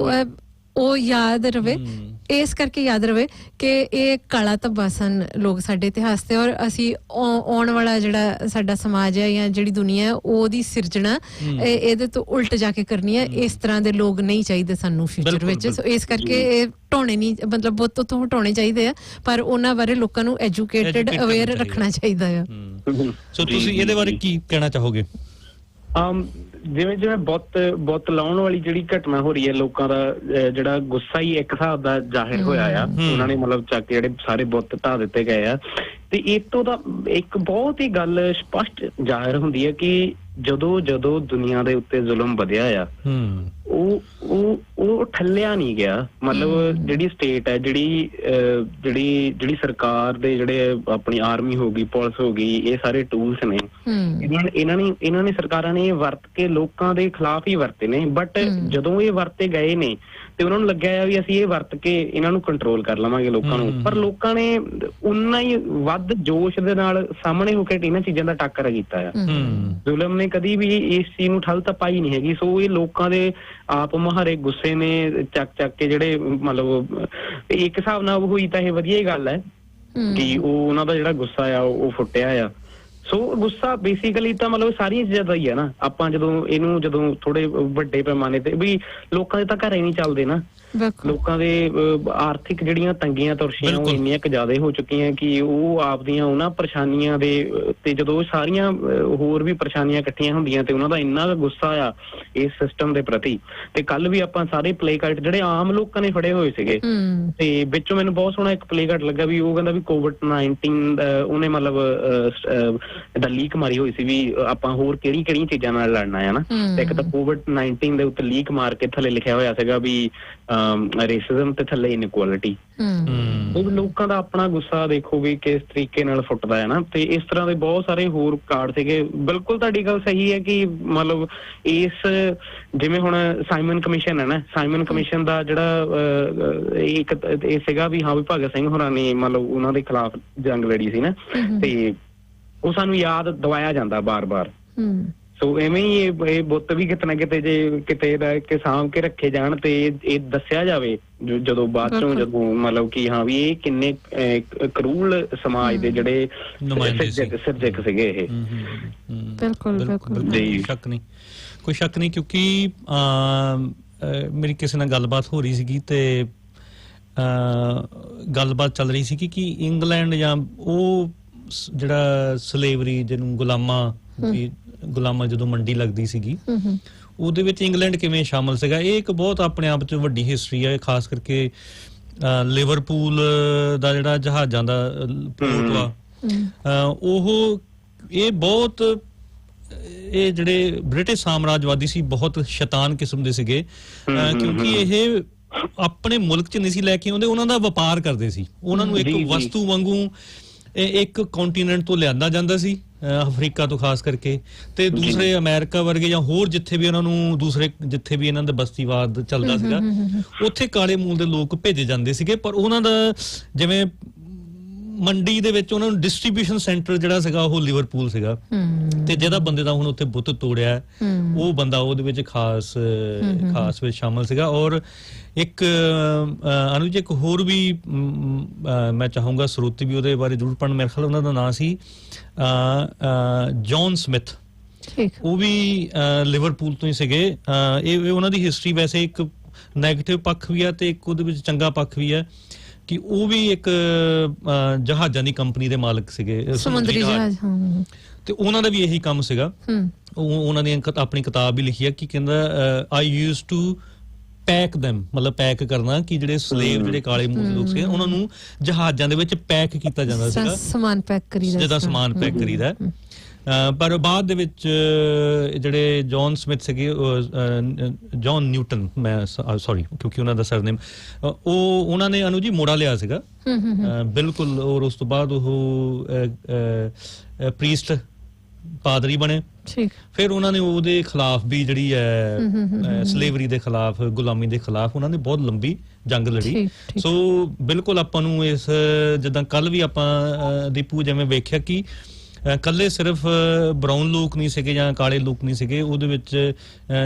ਉਹ ਯਾਦ ਰਵੇ। ਇਸ ਕਰਕੇ ਯਾਦ ਰਵੇ ਕਿ ਇਹ ਕਾਲਾ ਧੱਬਾ ਸਨ ਲੋਕ ਸਾਡੇ ਇਤਿਹਾਸ ਤੇ, ਔਰ ਅਸੀਂ ਆਉਣ ਵਾਲਾ ਜਿਹੜਾ ਸਾਡਾ ਸਮਾਜ ਹੈ ਜਾਂ ਜਿਹੜੀ ਦੁਨੀਆ ਹੈ ਉਹਦੀ ਸਿਰਜਣਾ ਇਹਦੇ ਤੋਂ ਉਲਟ ਜਾ ਕੇ ਕਰਨੀ ਹੈ। ਇਸ ਤਰ੍ਹਾਂ ਦੇ ਲੋਕ ਨਹੀਂ ਚਾਹੀਦੇ ਸਾਨੂੰ ਫਿਊਚਰ ਵਿੱਚ। ਸੋ ਇਸ ਕਰਕੇ ਇਹ ਢੋਣੇ ਨਹੀਂ, ਮਤਲਬ ਬੁੱਤ ਤੋਂ ਹਟਾਉਣੇ ਚਾਹੀਦੇ ਆ, ਪਰ ਉਹਨਾਂ ਬਾਰੇ ਲੋਕਾਂ ਨੂੰ ਐਜੂਕੇਟਡ ਅਵੇਅਰ ਰੱਖਣਾ ਚਾਹੀਦਾ ਆ।
ਸੋ ਤੁਸੀਂ ਇਹਦੇ ਬਾਰੇ ਕੀ ਕਹਿਣਾ ਚਾਹੋਗੇ?
ਜਿਵੇਂ ਬੁੱਤ ਲਾਉਣ ਵਾਲੀ ਜਿਹੜੀ ਘਟਨਾ ਹੋ ਰਹੀ ਹੈ, ਲੋਕਾਂ ਦਾ ਜਿਹੜਾ ਗੁੱਸਾ ਹੀ ਇੱਕ ਹਿਸਾਬ ਦਾ ਜ਼ਾਹਿਰ ਹੋਇਆ ਆ। ਉਹਨਾਂ ਨੇ ਮਤਲਬ ਚੱਕ ਕੇ ਜਿਹੜੇ ਸਾਰੇ ਬੁੱਤ ਢਾਹ ਦਿੱਤੇ ਗਏ ਆ, ਤੇ ਇਤੋਂ ਦਾ ਇੱਕ ਬਹੁਤ ਹੀ ਗੱਲ ਸਪਸ਼ਟ ਜ਼ਾਹਿਰ ਹੁੰਦੀ ਹੈ ਕਿ ਜਦੋਂ ਦੁਨੀਆ ਦੇ ਉੱਤੇ ਜ਼ੁਲਮ ਵਧਿਆ ਆ, ਉਹ ਠੱਲਿਆ ਨਹੀਂ ਗਿਆ। ਮਤਲਬ ਜਿਹੜੀ ਸਟੇਟ ਹੈ, ਜਿਹੜੀ ਸਰਕਾਰ ਦੇ ਜਿਹੜੇ ਆਪਣੀ ਆਰਮੀ ਹੋ ਗਈ, ਪੁਲਿਸ ਹੋ ਗਈ, ਇਹ ਸਾਰੇ ਟੂਲਸ ਨੇ, ਇਹਨਾਂ ਨੇ ਸਰਕਾਰਾਂ ਨੇ ਵਰਤ ਕੇ ਲੋਕਾਂ ਦੇ ਖਿਲਾਫ ਹੀ ਵਰਤੇ ਨੇ। ਬਟ ਜਦੋਂ ਇਹ ਵਰਤੇ ਗਏ ਨੇ ਤੇ ਉਹਨਾਂ ਨੂੰ ਲੱਗਿਆ ਵੀ ਅਸੀਂ ਇਹ ਵਰਤ ਕੇ ਇਹਨਾਂ ਨੂੰ ਕੰਟਰੋਲ ਕਰ ਲਵਾਂਗੇ ਲੋਕਾਂ ਨੂੰ, ਪਰ ਲੋਕਾਂ ਨੇ ਉਨਾ ਹੀ ਵੱਧ ਜੋਸ਼ ਦੇ ਨਾਲ ਸਾਹਮਣੇ ਹੋ ਕੇ ਇਹਨਾਂ ਚੀਜ਼ਾਂ ਦਾ ਟੱਕਰ ਕੀਤਾ ਆ। ਜ਼ੁਲਮ ਨੇ ਕਦੀ ਵੀ ਇਸ ਚੀਜ਼ ਨੂੰ ਠੱਲ ਤਾਂ ਪਾਈ ਨਹੀਂ ਹੈਗੀ। ਸੋ ਇਹ ਲੋਕਾਂ ਦੇ ਆਪ ਮੁਹਾਰੇ ਗੁੱਸੇ ਨੇ ਚੱਕ ਕੇ ਜਿਹੜੇ ਮਤਲਬ ਇੱਕ ਹਿਸਾਬ ਨਾਲ ਹੋਈ ਤਾਂ ਇਹ ਵਧੀਆ ਹੀ ਗੱਲ ਹੈ ਕਿ ਉਹਨਾਂ ਦਾ ਜਿਹੜਾ ਗੁੱਸਾ ਆ ਉਹ ਫੁੱਟਿਆ ਆ। ਸੋ ਗੁੱਸਾ ਬੇਸਿਕਲੀ ਤਾਂ ਮਤਲਬ ਸਾਰੀਆਂ ਚੀਜ਼ਾਂ ਦਾ ਹੀ ਆ ਨਾ। ਆਪਾਂ ਜਦੋਂ ਥੋੜੇ ਵੱਡੇ ਪੈਮਾਨੇ ਤੇ ਵੀ ਲੋਕਾਂ ਦੇ ਤਾਂ ਘਰ ਹੀ ਨਹੀਂ ਚੱਲਦੇ ਨਾ, ਲੋਕਾਂ ਦੇ ਆਰਥਿਕ ਜਿਹੜੀਆਂ ਤੰਗੀਆਂ ਤੁਰਸ਼ੀਆਂ ਉਹ ਇੰਨੀਆਂ ਕੁ ਜ਼ਿਆਦਾ ਹੋ ਚੁੱਕੀਆਂ ਕਿ ਉਹ ਆਪਦੀਆਂ ਉਹਨਾਂ ਪਰੇਸ਼ਾਨੀਆਂ ਦੇ ਤੇ ਜਦੋਂ ਸਾਰੀਆਂ ਹੋਰ ਵੀ ਪਰੇਸ਼ਾਨੀਆਂ ਇਕੱਠੀਆਂ ਹੁੰਦੀਆਂ ਤੇ ਉਹਨਾਂ ਦਾ ਇੰਨਾ ਕੁ ਗੁੱਸਾ ਆ ਇਸ ਸਿਸਟਮ ਦੇ ਪ੍ਰਤੀ। ਤੇ ਕੱਲ ਵੀ ਆਪਾਂ ਸਾਰੇ ਪਲੇ ਕਾਰਡ ਜਿਹੜੇ ਆਮ ਲੋਕਾਂ ਨੇ ਫੜੇ ਹੋਏ ਸੀਗੇ, ਤੇ ਵਿੱਚੋਂ ਮੈਨੂੰ ਬਹੁਤ ਸੋਹਣਾ ਇੱਕ ਪਲੇ ਕਾਰਡ ਲੱਗਾ ਵੀ ਉਹ ਕਹਿੰਦਾ ਵੀ COVID-19 ਉਹਨੇ ਮਤਲਬ ਦਾ ਲੀਕ ਮਾਰੀ ਹੋਈ ਸੀ ਵੀ ਆਪਾਂ ਹੋਰ ਕਿਹੜੀਆਂ ਚੀਜ਼ਾਂ ਨਾਲ ਲੜਨਾ ਹੈ ਨਾ। ਤੇ ਇੱਕ ਤਾਂ COVID-19 ਦੇ ਉੱਤੇ ਲੀਕ ਮਾਰ ਕੇ ਥੱਲੇ ਲਿਖਿਆ ਹੋਇਆ ਸੀਗਾ ਵੀ ਰੇਸਿਜ਼ਮ ਤੇ ਥੱਲੇ ਇਨਇਕੁਆਲਿਟੀ। ਲੋਕਾਂ ਦਾ ਆਪਣਾ ਗੁੱਸਾ ਦੇਖੋ ਵੀ ਕਿਸ ਤਰੀਕੇ ਨਾਲ ਫੁੱਟਦਾ ਹੈ ਨਾ। ਤੇ ਇਸ ਤਰ੍ਹਾਂ ਦੇ ਬਹੁਤ ਸਾਰੇ ਹੋਰ ਕਾਰਡ ਸੀਗੇ। ਬਿਲਕੁਲ ਤੁਹਾਡੀ ਗੱਲ ਸਹੀ ਹੈ ਕਿ ਮਤਲਬ ਇਸ ਜਿਵੇਂ ਹੁਣ ਸਾਈਮਨ ਕਮਿਸ਼ਨ ਹੈ ਨਾ, ਸਾਈਮਨ ਕਮਿਸ਼ਨ ਦਾ ਜਿਹੜਾ ਇੱਕ ਇਹ ਸੀਗਾ ਵੀ ਹਾਂ ਵੀ ਭਗਤ ਸਿੰਘ ਹੋਰਾਂ ਨੇ ਮਤਲਬ ਉਹਨਾਂ ਦੇ ਖਿਲਾਫ ਜੰਗ ਲੜੀ ਸੀ ਨਾ, ਤੇ ਉਹ ਸਾਨੂੰ ਯਾਦ ਦਵਾਇਆ ਜਾਂਦਾ ਬਾਰ-ਬਾਰ। ਸੋ ਐਵੇਂ ਹੀ ਇਹ ਬੁੱਤ ਵੀ ਕਿਤੇ ਨਾ ਕਿਤੇ ਜੇ ਕਿਤੇ ਦਾ ਸਾਂਭ ਕੇ ਰੱਖੇ ਜਾਣ ਤੇ ਇਹ ਦੱਸਿਆ ਜਾਵੇ ਜਦੋਂ ਬਾਅਦ ਚੋਂ ਜਦੋਂ ਮਤਲਬ ਕਿ ਹਾਂ ਵੀ ਇਹ ਕਿੰਨੇ ਕਰੂਲ ਸਮਾਜ ਦੇ ਜਿਹੜੇ ਸਿਰਜਕ ਸੀਗੇ ਇਹ।
ਬਿਲਕੁਲ
ਕੋਈ ਸ਼ੱਕ ਨਹੀਂ ਕਿਉਂਕਿ ਮੇਰੀ ਕਿਸੇ ਨਾਲ ਗੱਲਬਾਤ ਹੋ ਰਹੀ ਸੀਗੀ ਤੇ ਗੱਲਬਾਤ ਚੱਲ ਰਹੀ ਸੀ ਕਿ ਇੰਗਲੈਂਡ ਜਾਂ ਉਹ ਜਿਹੜਾ ਸਲੇਵਰੀ ਜਿਹਨੂੰ ਗੁਲਾਮਾਂ ਜਦੋਂ ਮੰਡੀ ਲੱਗਦੀ ਸੀਗੀ ਉਹਦੇ ਵਿੱਚ ਇੰਗਲੈਂਡ ਕਿਵੇਂ ਸ਼ਾਮਲ ਸੀਗਾ। ਇਹ ਇੱਕ ਬਹੁਤ ਆਪਣੇ ਆਪ 'ਚ ਵੱਡੀ ਹਿਸਟਰੀ ਹੈ। ਖਾਸ ਕਰਕੇ ਲਿਵਰਪੂਲ ਦਾ ਜਿਹੜਾ ਜਹਾਜ਼ਾਂ ਦਾ ਪੋਰਟ ਵਾ ਉਹ ਇਹ ਬਹੁਤ ਇਹ ਜਿਹੜੇ ਬ੍ਰਿਟਿਸ਼ ਸਾਮਰਾਜਵਾਦੀ ਸੀ ਬਹੁਤ ਸ਼ੈਤਾਨ ਕਿਸਮ ਦੇ ਸੀਗੇ ਕਿਉਂਕਿ ਇਹ ਆਪਣੇ ਮੁਲਕ 'ਚ ਨਹੀਂ ਸੀ ਲੈ ਕੇ ਆਉਂਦੇ, ਉਹਨਾਂ ਦਾ ਵਪਾਰ ਕਰਦੇ ਸੀ। ਉਹਨਾਂ ਨੂੰ ਇੱਕ ਵਸਤੂ ਵਾਂਗੂ ਇੱਕ ਕੰਟੀਨੈਂਟ ਤੋਂ ਲਿਆਂਦਾ ਜਾਂਦਾ ਸੀ, ਅਫਰੀਕਾ ਤੋਂ ਖਾਸ ਕਰਕੇ, ਤੇ ਦੂਸਰੇ ਅਮਰੀਕਾ ਵਰਗੇ ਜਾਂ ਹੋਰ ਜਿੱਥੇ ਵੀ ਉਹਨਾਂ ਨੂੰ ਦੂਸਰੇ ਜਿੱਥੇ ਵੀ ਇਹਨਾਂ ਦਾ ਬਸਤੀਵਾਦ ਚੱਲਦਾ ਸੀਗਾ ਉੱਥੇ ਕਾਲੇ ਮੂਲ ਦੇ ਲੋਕ ਭੇਜੇ ਜਾਂਦੇ ਸੀਗੇ। ਪਰ ਉਹਨਾਂ ਦਾ ਜਿਵੇਂ ਮੰਡੀ ਦੇ ਵਿੱਚ ਉਹਨਾਂ ਨੂੰ ਡਿਸਟ੍ਰੀਬਿਊਸ਼ਨ ਸੈਂਟਰ ਜਿਹੜਾ ਸੀਗਾ ਉਹ ਲਿਵਰਪੂਲ ਸੀਗਾ, ਤੇ ਜਿਹਦਾ ਬੰਦੇ ਦਾ ਹੁਣ ਉੱਥੇ ਬੁੱਤ ਤੋੜਿਆ ਉਹ ਬੰਦਾ ਉਹਦੇ ਵਿੱਚ ਖਾਸ ਵਿੱਚ ਸ਼ਾਮਲ ਸੀਗਾ। ਔਰ ਇੱਕ ਅਨੁਜ ਇੱਕ ਹੋਰ ਵੀ ਮੈਂ ਚਾਹੂੰਗਾ ਸਰੋਤੇ ਵੀ ਉਹਦੇ ਬਾਰੇ ਜ਼ਰੂਰ ਪੜ੍ਹਨ, ਮੇਰੇ ਖਿਆਲ ਉਹਨਾਂ ਦਾ ਨਾਂ ਸੀ ਜੌਨ ਸਮਿਥ, ਉਹ ਵੀ ਲਿਵਰਪੂਲ ਤੋਂ ਹੀ ਸੀਗੇ। ਇਹ ਉਹਨਾਂ ਦੀ ਹਿਸਟਰੀ ਵੈਸੇ ਇੱਕ ਨੈਗੇਟਿਵ ਪੱਖ ਵੀ ਆ ਤੇ ਇੱਕ ਉਹਦੇ ਵਿੱਚ ਚੰਗਾ ਪੱਖ ਵੀ ਆ ਕਿ ਉਹ ਵੀ ਇੱਕ ਜਹਾਜ਼ਾਂ ਦੀ ਕੰਪਨੀ ਦੇ ਮਾਲਕ ਸੀਗੇ, ਸਮੁੰਦਰੀ ਜਹਾਜ਼, ਤੇ ਉਹਨਾਂ ਦਾ ਵੀ ਇਹੀ ਕੰਮ ਸੀਗਾ। ਉਹਨਾਂ ਨੇ ਆਪਣੀ ਕਿਤਾਬ ਵੀ ਲਿਖੀ ਆ ਕਿ ਕਹਿੰਦਾ ਆਈ ਯੂਜ਼ਡ ਟੂ ਪੈਕ them, ਮਤਲਬ ਪੈਕ ਕਰਨਾ ਕਿ ਜਿਹੜੇ ਸਲੇਵ ਜਿਹੜੇ ਕਾਲੇ ਮੂਲ ਦੇ ਲੋਕ ਸੀ ਉਹਨਾਂ ਨੂੰ ਜਹਾਜ਼ਾਂ ਦੇ ਵਿੱਚ ਪੈਕ ਕੀਤਾ ਜਾਂਦਾ ਸੀਗਾ,
ਸਮਾਨ ਪੈਕ ਕਰੀਦਾ,
ਜਿੱਦਾਂ ਸਮਾਨ ਪੈਕ ਕਰੀਦਾ। ਪਰ ਬਾਅਦ ਦੇ ਵਿੱਚ ਜਿਹੜੇ ਜੌਨ ਸਮਿਥ ਸੀਗੇ, ਜੌਨ ਨਿਊਟਨ, ਮੈਂ ਸੌਰੀ ਕਿਉਂਕਿ ਉਹਨਾਂ ਦਾ ਸਰਨੇਮ, ਉਹਨਾਂ ਨੇ ਅਨੂ ਜੀ ਮੋੜਾ ਲਿਆ ਸੀਗਾ ਬਿਲਕੁਲ। ਔਰ ਉਸ ਤੋਂ ਬਾਅਦ ਉਹ ਪ੍ਰੀਸਟ ਪਾਦਰੀ ਬਣੇ। ਫਿਰ ਉਹਨਾਂ ਨੇ ਉਹਦੇ ਖਿਲਾਫ ਵੀ ਜਿਹੜੀ ਹੈ ਸਲੇਵਰੀ ਦੇ ਖਿਲਾਫ, ਗੁਲਾਮੀ ਦੇ ਖਿਲਾਫ ਉਹਨਾਂ ਨੇ ਬਹੁਤ ਲੰਬੀ ਜੰਗ ਲੜੀ। ਸੋ ਬਿਲਕੁਲ ਆਪਾਂ ਨੂੰ ਇਸ ਜਿੱਦਾਂ ਕੱਲ ਵੀ ਆਪਾਂ ਦੀਪੂ ਜਿਵੇਂ ਵੇਖਿਆ ਕਿ ਕੱਲੇ ਸਿਰਫ ਬਰਾਊਨ ਲੋਕ ਨਹੀਂ ਸੀਗੇ ਜਾਂ ਕਾਲੇ ਲੋਕ ਨਹੀਂ ਸੀਗੇ, ਉਹਦੇ ਵਿੱਚ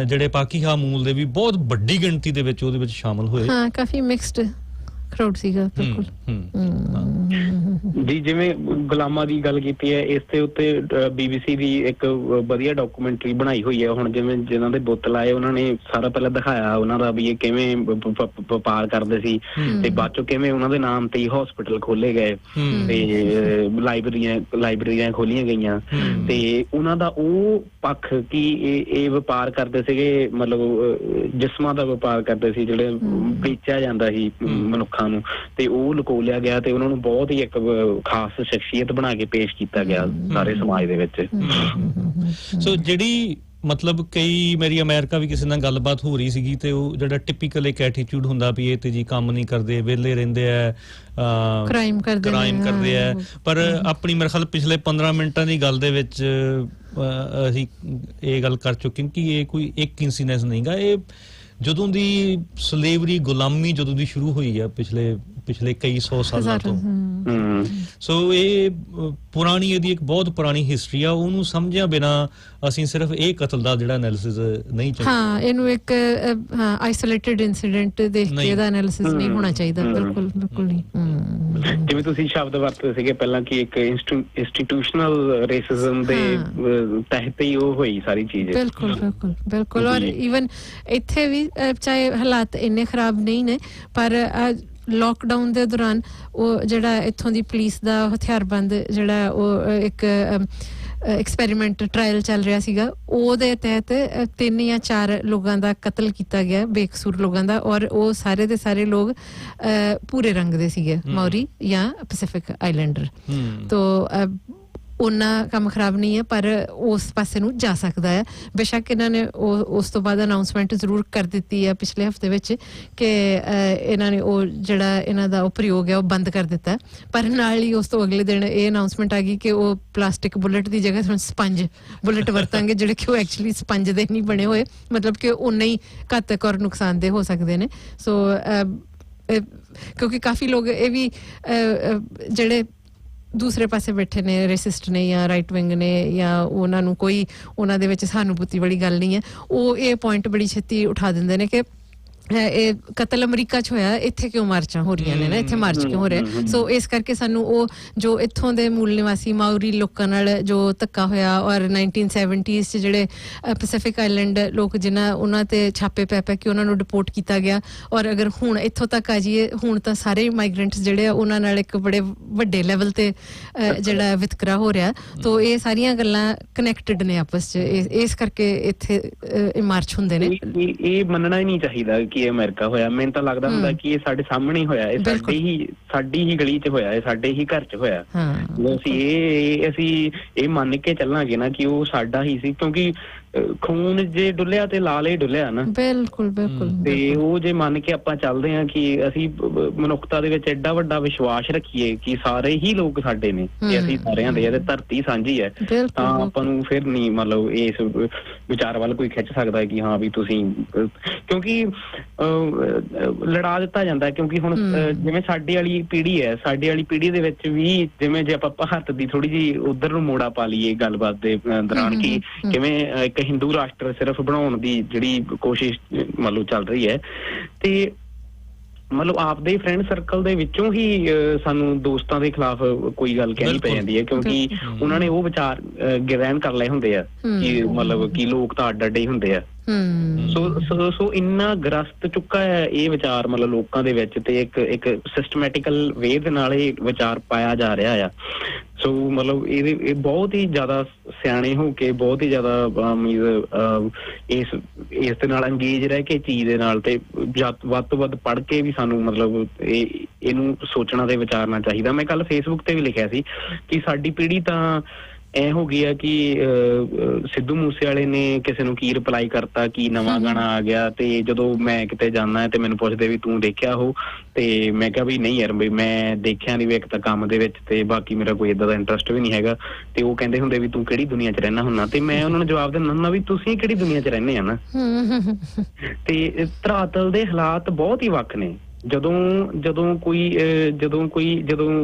ਜਿਹੜੇ ਪਾਕੀਹਾ ਮੂਲ ਦੇ ਵੀ ਬਹੁਤ ਵੱਡੀ ਗਿਣਤੀ ਦੇ ਵਿੱਚ ਉਹਦੇ ਵਿੱਚ ਸ਼ਾਮਲ ਹੋਏ।
ਹਾਂ, ਕਾਫੀ ਮਿਕਸਡ ਕਰਾਊਡ ਸੀਗਾ ਬਿਲਕੁਲ
ਜੀ। ਜਿਵੇਂ ਗੁਲਾਮਾਂ ਦੀ ਗੱਲ ਕੀਤੀ ਹੈ, ਇਸ ਦੇ ਉੱਤੇ BBC ਦੀ ਇੱਕ ਵਧੀਆ ਡਾਕੂਮੈਂਟਰੀ ਬਣਾਈ ਹੋਈ ਹੈ। ਹੁਣ ਜਿਵੇਂ ਜਿਨ੍ਹਾਂ ਦੇ ਬੁੱਤ ਲਾਏ ਉਹਨਾਂ ਨੇ ਸਾਰਾ ਪਹਿਲਾਂ ਦਿਖਾਇਆ ਉਹਨਾਂ ਦਾ ਵੀ ਇਹ ਕਿਵੇਂ ਵਪਾਰ ਕਰਦੇ ਸੀ, ਤੇ ਬਾਅਦ ਚੋਂ ਕਿਵੇਂ ਉਹਨਾਂ ਦੇ ਨਾਮ ਤੇ ਹੀ ਹਸਪੀਟਲ ਖੋਲੇ ਗਏ ਤੇ ਲਾਇਬ੍ਰੇਰੀਆਂ ਖੋਲੀਆਂ ਗਈਆਂ, ਤੇ ਉਹਨਾਂ ਦਾ ਉਹ ਪੱਖ ਕਿ ਇਹ ਵਪਾਰ ਕਰਦੇ ਸੀਗੇ, ਮਤਲਬ ਜਿਸਮਾਂ ਦਾ ਵਪਾਰ ਕਰਦੇ ਸੀ, ਜਿਹੜੇ ਵੇਚਿਆ ਜਾਂਦਾ ਸੀ ਮਨੁੱਖਾਂ ਨੂੰ, ਤੇ ਉਹ ਲੁਕੋ ਲਿਆ ਗਿਆ ਤੇ ਉਹਨਾਂ ਨੂੰ ਬਹੁਤ ਹੀ ਇੱਕ ਖਾਸ ਸ਼ਖਸੀਅਤ ਬਣਾ ਕੇ ਪੇਸ਼ ਕੀਤਾ ਗਿਆ ਸਾਰੇ ਸਮਾਜ ਦੇ ਵਿੱਚ।
ਸੋ ਜਿਹੜੀ ਮਤਲਬ ਕਈ ਮੇਰੀ ਅਮਰੀਕਾ ਵੀ ਕਿਸੇ ਨਾਲ ਗੱਲਬਾਤ ਹੋ ਰਹੀ ਸੀਗੀ ਤੇ ਉਹ ਜਿਹੜਾ ਟਿਪੀਕਲ ਇੱਕ ਐਟੀਟਿਊਡ ਹੁੰਦਾ ਵੀ ਇਹ ਤੇ ਜੀ ਕੰਮ ਨਹੀਂ ਕਰਦੇ, ਵਿਹਲੇ ਰਹਿੰਦੇ ਆ,
ਕ੍ਰਾਈਮ ਕਰਦੇ ਆ।
ਪਰ ਆਪਣੀ ਮੇਰੇ ਖਿਆਲ ਪਿਛਲੇ 15 ਮਿੰਟਾਂ ਦੀ ਗੱਲ ਦੇ ਵਿੱਚ ਅਸੀਂ ਇਹ ਗੱਲ ਕਰ ਚੁੱਕੇ ਕਿ ਇਹ ਕੋਈ ਇੱਕ ਇਨਸੀਡੈਂਸ ਨਹੀਂਗਾ। ਇਹ ਜਦੋਂ ਦੀ ਸਲੇਵਰੀ ਗੁਲਾਮੀ ਜਦੋਂ ਦੀ ਸ਼ੁਰੂ ਹੋਈ ਆ ਪਿਛਲੇ ਕਈ 100 ਸਾਲਾਂ ਤੋਂ, ਸੋ ਇਹ ਪੁਰਾਣੀ ਇਹਦੀ ਇੱਕ ਬਹੁਤ ਪੁਰਾਣੀ ਹਿਸਟਰੀ ਆ। ਉਹਨੂੰ ਸਮਝਿਆ ਬਿਨਾ ਅਸੀਂ ਸਿਰਫ ਇਹ ਕਤਲ ਦਾ ਜਿਹੜਾ ਐਨਾਲਿਸਿਸ ਨਹੀਂ ਚਾਹੀਦਾ।
ਹਾਂ, ਇਹਨੂੰ ਇੱਕ ਆਈਸੋਲੇਟਡ ਇਨਸੀਡੈਂਟ ਦੇਖ ਕੇ ਇਹਦਾ ਐਨਾਲਿਸਿਸ ਨਹੀਂ ਹੋਣਾ ਚਾਹੀਦਾ। ਬਿਲਕੁਲ ਨਹੀਂ।
ਜਿਵੇਂ ਤੁਸੀਂ ਸ਼ਬਦ ਵਰਤੇ ਸੀਗੇ ਪਹਿਲਾਂ ਕਿ ਇੱਕ ਇੰਸਟੀਟਿਊਸ਼ਨਲ ਰੇਸਿਜ਼ਮ ਦੇ ਤਹਿਤ ਹੀ ਉਹ ਹੋਈ ਸਾਰੀ ਚੀਜ਼।
ਬਿਲਕੁਲ। ਔਰ ਈਵਨ ਇੱਥੇ ਵੀ ਚਾਹੇ ਹਾਲਾਤ ਇੰਨੇ ਖਰਾਬ ਨਹੀਂ ਨੇ, ਪਰ ਲੋਕਡਾਊਨ ਦੇ ਦੌਰਾਨ ਉਹ ਜਿਹੜਾ ਇੱਥੋਂ ਦੀ ਪੁਲਿਸ ਦਾ ਹਥਿਆਰਬੰਦ ਜਿਹੜਾ ਉਹ ਇੱਕ ਐਕਸਪੈਰੀਮੈਂਟ ਟ੍ਰਾਇਲ ਚੱਲ ਰਿਹਾ ਸੀਗਾ, ਉਹਦੇ ਤਹਿਤ 3 ਜਾਂ 4 ਲੋਕਾਂ ਦਾ ਕਤਲ ਕੀਤਾ ਗਿਆ, ਬੇਕਸੂਰ ਲੋਕਾਂ ਦਾ, ਔਰ ਉਹ ਸਾਰੇ ਦੇ ਸਾਰੇ ਲੋਕ ਭੂਰੇ ਰੰਗ ਦੇ ਸੀਗੇ, ਮਾਓਰੀ ਜਾਂ ਪੈਸੀਫਿਕ ਆਈਲੈਂਡਰ। ਤੋ ਉਹਨਾਂ ਕੰਮ ਖਰਾਬ ਨਹੀਂ ਹੈ, ਪਰ ਉਸ ਪਾਸੇ ਨੂੰ ਜਾ ਸਕਦਾ ਹੈ। ਬੇਸ਼ੱਕ ਇਹਨਾਂ ਨੇ ਉਸ ਤੋਂ ਬਾਅਦ ਅਨਾਊਂਸਮੈਂਟ ਜ਼ਰੂਰ ਕਰ ਦਿੱਤੀ ਹੈ ਪਿਛਲੇ ਹਫ਼ਤੇ ਵਿੱਚ ਕਿ ਇਹਨਾਂ ਨੇ ਉਹ ਜਿਹੜਾ ਇਹਨਾਂ ਦਾ ਉਹ ਪ੍ਰਯੋਗ ਹੈ ਉਹ ਬੰਦ ਕਰ ਦਿੱਤਾ, ਪਰ ਨਾਲ ਹੀ ਉਸ ਤੋਂ ਅਗਲੇ ਦਿਨ ਇਹ ਅਨਾਊਂਸਮੈਂਟ ਆ ਗਈ ਕਿ ਉਹ ਪਲਾਸਟਿਕ ਬੁਲਟ ਦੀ ਜਗ੍ਹਾ ਹੁਣ ਸਪੰਜ ਬੁਲਟ ਵਰਤਾਂਗੇ, ਜਿਹੜੇ ਕਿ ਉਹ ਐਕਚੁਅਲੀ ਸਪੰਜ ਦੇ ਨਹੀਂ ਬਣੇ ਹੋਏ, ਮਤਲਬ ਕਿ ਉਨੇ ਹੀ ਘਾਤਕ ਔਰ ਨੁਕਸਾਨਦੇਹ ਹੋ ਸਕਦੇ ਨੇ। ਸੋ ਕਿਉਂਕਿ ਕਾਫੀ ਲੋਕ ਇਹ ਵੀ ਜਿਹੜੇ ਦੂਸਰੇ ਪਾਸੇ ਬੈਠੇ ਨੇ, ਰੇਸਿਸਟ ਨੇ ਜਾਂ ਰਾਈਟ ਵਿੰਗ ਨੇ, ਜਾਂ ਉਹਨਾਂ ਨੂੰ ਕੋਈ ਉਹਨਾਂ ਦੇ ਵਿੱਚ ਸਹਾਨੂਭੂਤੀ ਵਾਲੀ ਗੱਲ ਨਹੀਂ ਹੈ, ਉਹ ਇਹ ਪੁਆਇੰਟ ਬੜੀ ਛੇਤੀ ਉਠਾ ਦਿੰਦੇ ਨੇ ਕਿ ਇਹ ਕਤਲ ਅਮਰੀਕਾ 'ਚ ਹੋਇਆ, ਇੱਥੇ ਕਿਉਂ ਮਾਰਚਾਂ ਹੋ ਰਹੀਆਂ ਨੇ ਨਾ, ਇੱਥੇ ਮਾਰਚ ਕਿਉਂ ਹੋ ਰਿਹਾ। ਸੋ ਇਸ ਕਰਕੇ ਸਾਨੂੰ ਉਹ ਜੋ ਇੱਥੋਂ ਦੇ ਮੂਲ ਨਿਵਾਸੀ ਮਾਓਰੀ ਲੋਕਾਂ ਨਾਲ ਜੋ ਧੱਕਾ ਹੋਇਆ, ਔਰ 1970s 'ਚ ਜਿਹੜੇ ਪੈਸੀਫਿਕ ਆਈਲੈਂਡ ਲੋਕ ਜਿਨ੍ਹਾਂ ਉਹਨਾਂ ਤੇ ਛਾਪੇ ਪੈ ਕੇ ਉਹਨਾਂ ਨੂੰ ਡਿਪੋਰਟ ਕੀਤਾ ਗਿਆ, ਔਰ ਅਗਰ ਹੁਣ ਇੱਥੋਂ ਤੱਕ ਆ ਜਾਈਏ, ਹੁਣ ਤਾਂ ਸਾਰੇ ਮਾਈਗ੍ਰੈਂਟਸ ਜਿਹੜੇ ਆ ਉਹਨਾਂ ਨਾਲ ਇੱਕ ਬੜੇ ਵੱਡੇ ਲੈਵਲ ਤੇ ਜਿਹੜਾ ਵਿਤਕਰਾ ਹੋ ਰਿਹਾ। ਤੋ ਇਹ ਸਾਰੀਆਂ ਗੱਲਾਂ ਕਨੈਕਟਡ ਨੇ ਆਪਸ 'ਚ, ਇਸ ਕਰਕੇ ਇੱਥੇ ਇਹ ਮਾਰਚ ਹੁੰਦੇ ਨੇ।
ਇਹ ਮੰਨਣਾ ਹੀ ਨਹੀਂ ਚਾਹੀਦਾ ਕਿ ਇਹ ਅਮਰੀਕਾ ਹੋਇਆ। ਮੈਨੂੰ ਤਾਂ ਲੱਗਦਾ ਹੁੰਦਾ ਕਿ ਇਹ ਸਾਡੇ ਸਾਹਮਣੇ ਹੀ ਹੋਇਆ, ਇਹ ਸਾਡੀ ਹੀ ਗਲੀ 'ਚ ਹੋਇਆ, ਇਹ ਸਾਡੇ ਹੀ ਘਰ 'ਚ ਹੋਇਆ। ਅਸੀਂ ਇਹ ਮੰਨ ਕੇ ਚੱਲਾਂਗੇ ਨਾ ਕਿ ਉਹ ਸਾਡਾ ਹੀ ਸੀ, ਕਿਉਂਕਿ ਖੂਨ ਜੇ ਡੁੱਲਿਆ ਤੇ ਲਾਲ ਹੀ ਡੁੱਲਿਆ ਨਾ।
ਬਿਲਕੁਲ ਬਿਲਕੁਲ।
ਤੇ ਉਹ ਜੇ ਮੰਨ ਕੇ ਆਪਾਂ ਚੱਲਦੇ ਹਾਂ ਕਿ ਅਸੀਂ ਮਨੁੱਖਤਾ ਦੇ ਵਿੱਚ ਐਡਾ ਵੱਡਾ ਵਿਸ਼ਵਾਸ ਰੱਖੀਏ ਕਿ ਸਾਰੇ ਹੀ ਲੋਕ ਸਾਡੇ ਨੇ ਤੇ ਅਸੀਂ ਸਾਰਿਆਂ ਦੇ, ਤੇ ਧਰਤੀ ਸਾਂਝੀ ਹੈ, ਤਾਂ ਆਪਾਂ ਨੂੰ ਫਿਰ ਨਹੀਂ ਮਤਲਬ ਇਸ ਵਿਚਾਰ ਵੱਲ ਕੋਈ ਖਿੱਚ ਸਕਦਾ ਕਿ ਹਾਂ ਵੀ ਤੁਸੀਂ, ਕਿਉਂਕਿ ਲੜਾ ਦਿੱਤਾ ਜਾਂਦਾ। ਕਿਉਂਕਿ ਹੁਣ ਜਿਵੇਂ ਸਾਡੀ ਵਾਲੀ ਪੀੜ੍ਹੀ ਹੈ, ਸਾਡੀ ਵਾਲੀ ਪੀੜ੍ਹੀ ਦੇ ਵਿੱਚ ਵੀ ਜਿਵੇਂ ਜੇ ਆਪਾਂ ਭਾਰਤ ਦੀ ਥੋੜੀ ਜਿਹੀ ਉਧਰ ਨੂੰ ਮੋੜਾ ਪਾ ਲਈਏ ਗੱਲਬਾਤ ਦੇ ਦੌਰਾਨ ਕਿ ਕਿਵੇਂ ਇੱਕ ਹਿੰਦੂ ਰਾਸ਼ਟਰ ਸਿਰਫ ਬਣਾਉਣ ਦੀ ਜਿਹੜੀ ਕੋਸ਼ਿਸ਼ ਮਤਲਬ ਚੱਲ ਰਹੀ ਹੈ, ਤੇ ਮਤਲਬ ਆਪਦੇ ਫਰੈਂਡ ਸਰਕਲ ਦੇ ਵਿੱਚੋਂ ਹੀ ਸਾਨੂੰ ਦੋਸਤਾਂ ਦੇ ਖਿਲਾਫ ਕੋਈ ਗੱਲ ਕਹਿਣੀ ਪੈ ਜਾਂਦੀ ਹੈ, ਕਿਉਂਕਿ ਉਹਨਾਂ ਨੇ ਉਹ ਵਿਚਾਰ ਗ੍ਰਹਿਣ ਕਰ ਲਏ ਹੁੰਦੇ ਆ ਕਿ ਮਤਲਬ ਕਿ ਲੋਕ ਤਾਂ ਅੱਡ ਅੱਡ ਹੀ ਹੁੰਦੇ ਆ। ਸੋ ਇੰਨਾ ਗ੍ਰਸਤ ਚੁੱਕਾ ਹੈ ਇਹ ਵਿਚਾਰ ਮਤਲਬ ਲੋਕਾਂ ਦੇ ਵਿੱਚ, ਤੇ ਇੱਕ ਸਿਸਟਮੈਟਿਕਲ ਵੇ ਦੇ ਨਾਲ ਇਹ ਵਿਚਾਰ ਪਾਇਆ ਜਾ ਰਿਹਾ ਆ। ਸੋ ਮਤਲਬ ਇਹ ਬਹੁਤ ਹੀ ਜ਼ਿਆਦਾ ਸਿਆਣੇ ਹੋ ਕੇ, ਬਹੁਤ ਹੀ ਜ਼ਿਆਦਾ ਇਸ ਦੇ ਨਾਲ ਅੰਗੇਜ ਰਹਿ ਕੇ ਚੀਜ਼ ਦੇ ਨਾਲ, ਤੇ ਵੱਧ ਤੋਂ ਵੱਧ ਪੜ੍ਹ ਕੇ ਵੀ ਸਾਨੂੰ ਮਤਲਬ ਇਹਨੂੰ ਸੋਚਣਾ ਤੇ ਵਿਚਾਰਨਾ ਚਾਹੀਦਾ। ਮੈਂ ਕੱਲ ਫੇਸਬੁੱਕ ਤੇ ਵੀ ਲਿਖਿਆ ਸੀ ਕਿ ਸਾਡੀ ਪੀੜ੍ਹੀ ਤਾਂ ਐ ਹੋ ਗਈ ਆ ਕਿ ਸਿੱਧੂ ਮੂਸੇਵਾਲੇ ਨੇ ਕਿਸੇ ਨੂੰ ਕੀ ਰਿਪਲਾਈ ਕਰਤਾ, ਕੀ ਨਵਾਂ ਗਾਣਾ ਆ ਗਿਆ, ਤੇ ਜਦੋਂ ਮੈਂ ਕਿਤੇ ਜਾਂਦਾ ਤੇ ਮੈਨੂੰ ਪੁੱਛਦੇ ਵੀ ਤੂੰ ਦੇਖਿਆ ਉਹ, ਤੇ ਮੈਂ ਕਿਹਾ ਵੀ ਨਹੀਂ ਯਾਰ, ਵੀ ਮੈਂ ਦੇਖਿਆ ਨਹੀਂ, ਵੀ ਇੱਕ ਤਾਂ ਕੰਮ ਦੇ ਵਿੱਚ ਤੇ ਬਾਕੀ ਮੇਰਾ ਕੋਈ ਏਦਾਂ ਦਾ ਇੰਟਰਸਟ ਵੀ ਨਹੀਂ ਹੈਗਾ। ਤੇ ਉਹ ਕਹਿੰਦੇ ਹੁੰਦੇ ਵੀ ਤੂੰ ਕਿਹੜੀ ਦੁਨੀਆ 'ਚ ਰਹਿਣਾ ਹੁੰਨਾ, ਤੇ ਮੈਂ ਉਹਨਾਂ ਨੂੰ ਜਵਾਬ ਦਿੰਦਾ ਹੁੰਦਾ ਵੀ ਤੁਸੀਂ ਕਿਹੜੀ ਦੁਨੀਆ 'ਚ ਰਹਿੰਦੇ ਆ ਨਾ। ਤੇ ਧਰਾਤਲ ਦੇ ਹਾਲਾਤ ਬਹੁਤ ਹੀ ਵੱਖ ਨੇ। ਜਦੋਂ ਕੋਈ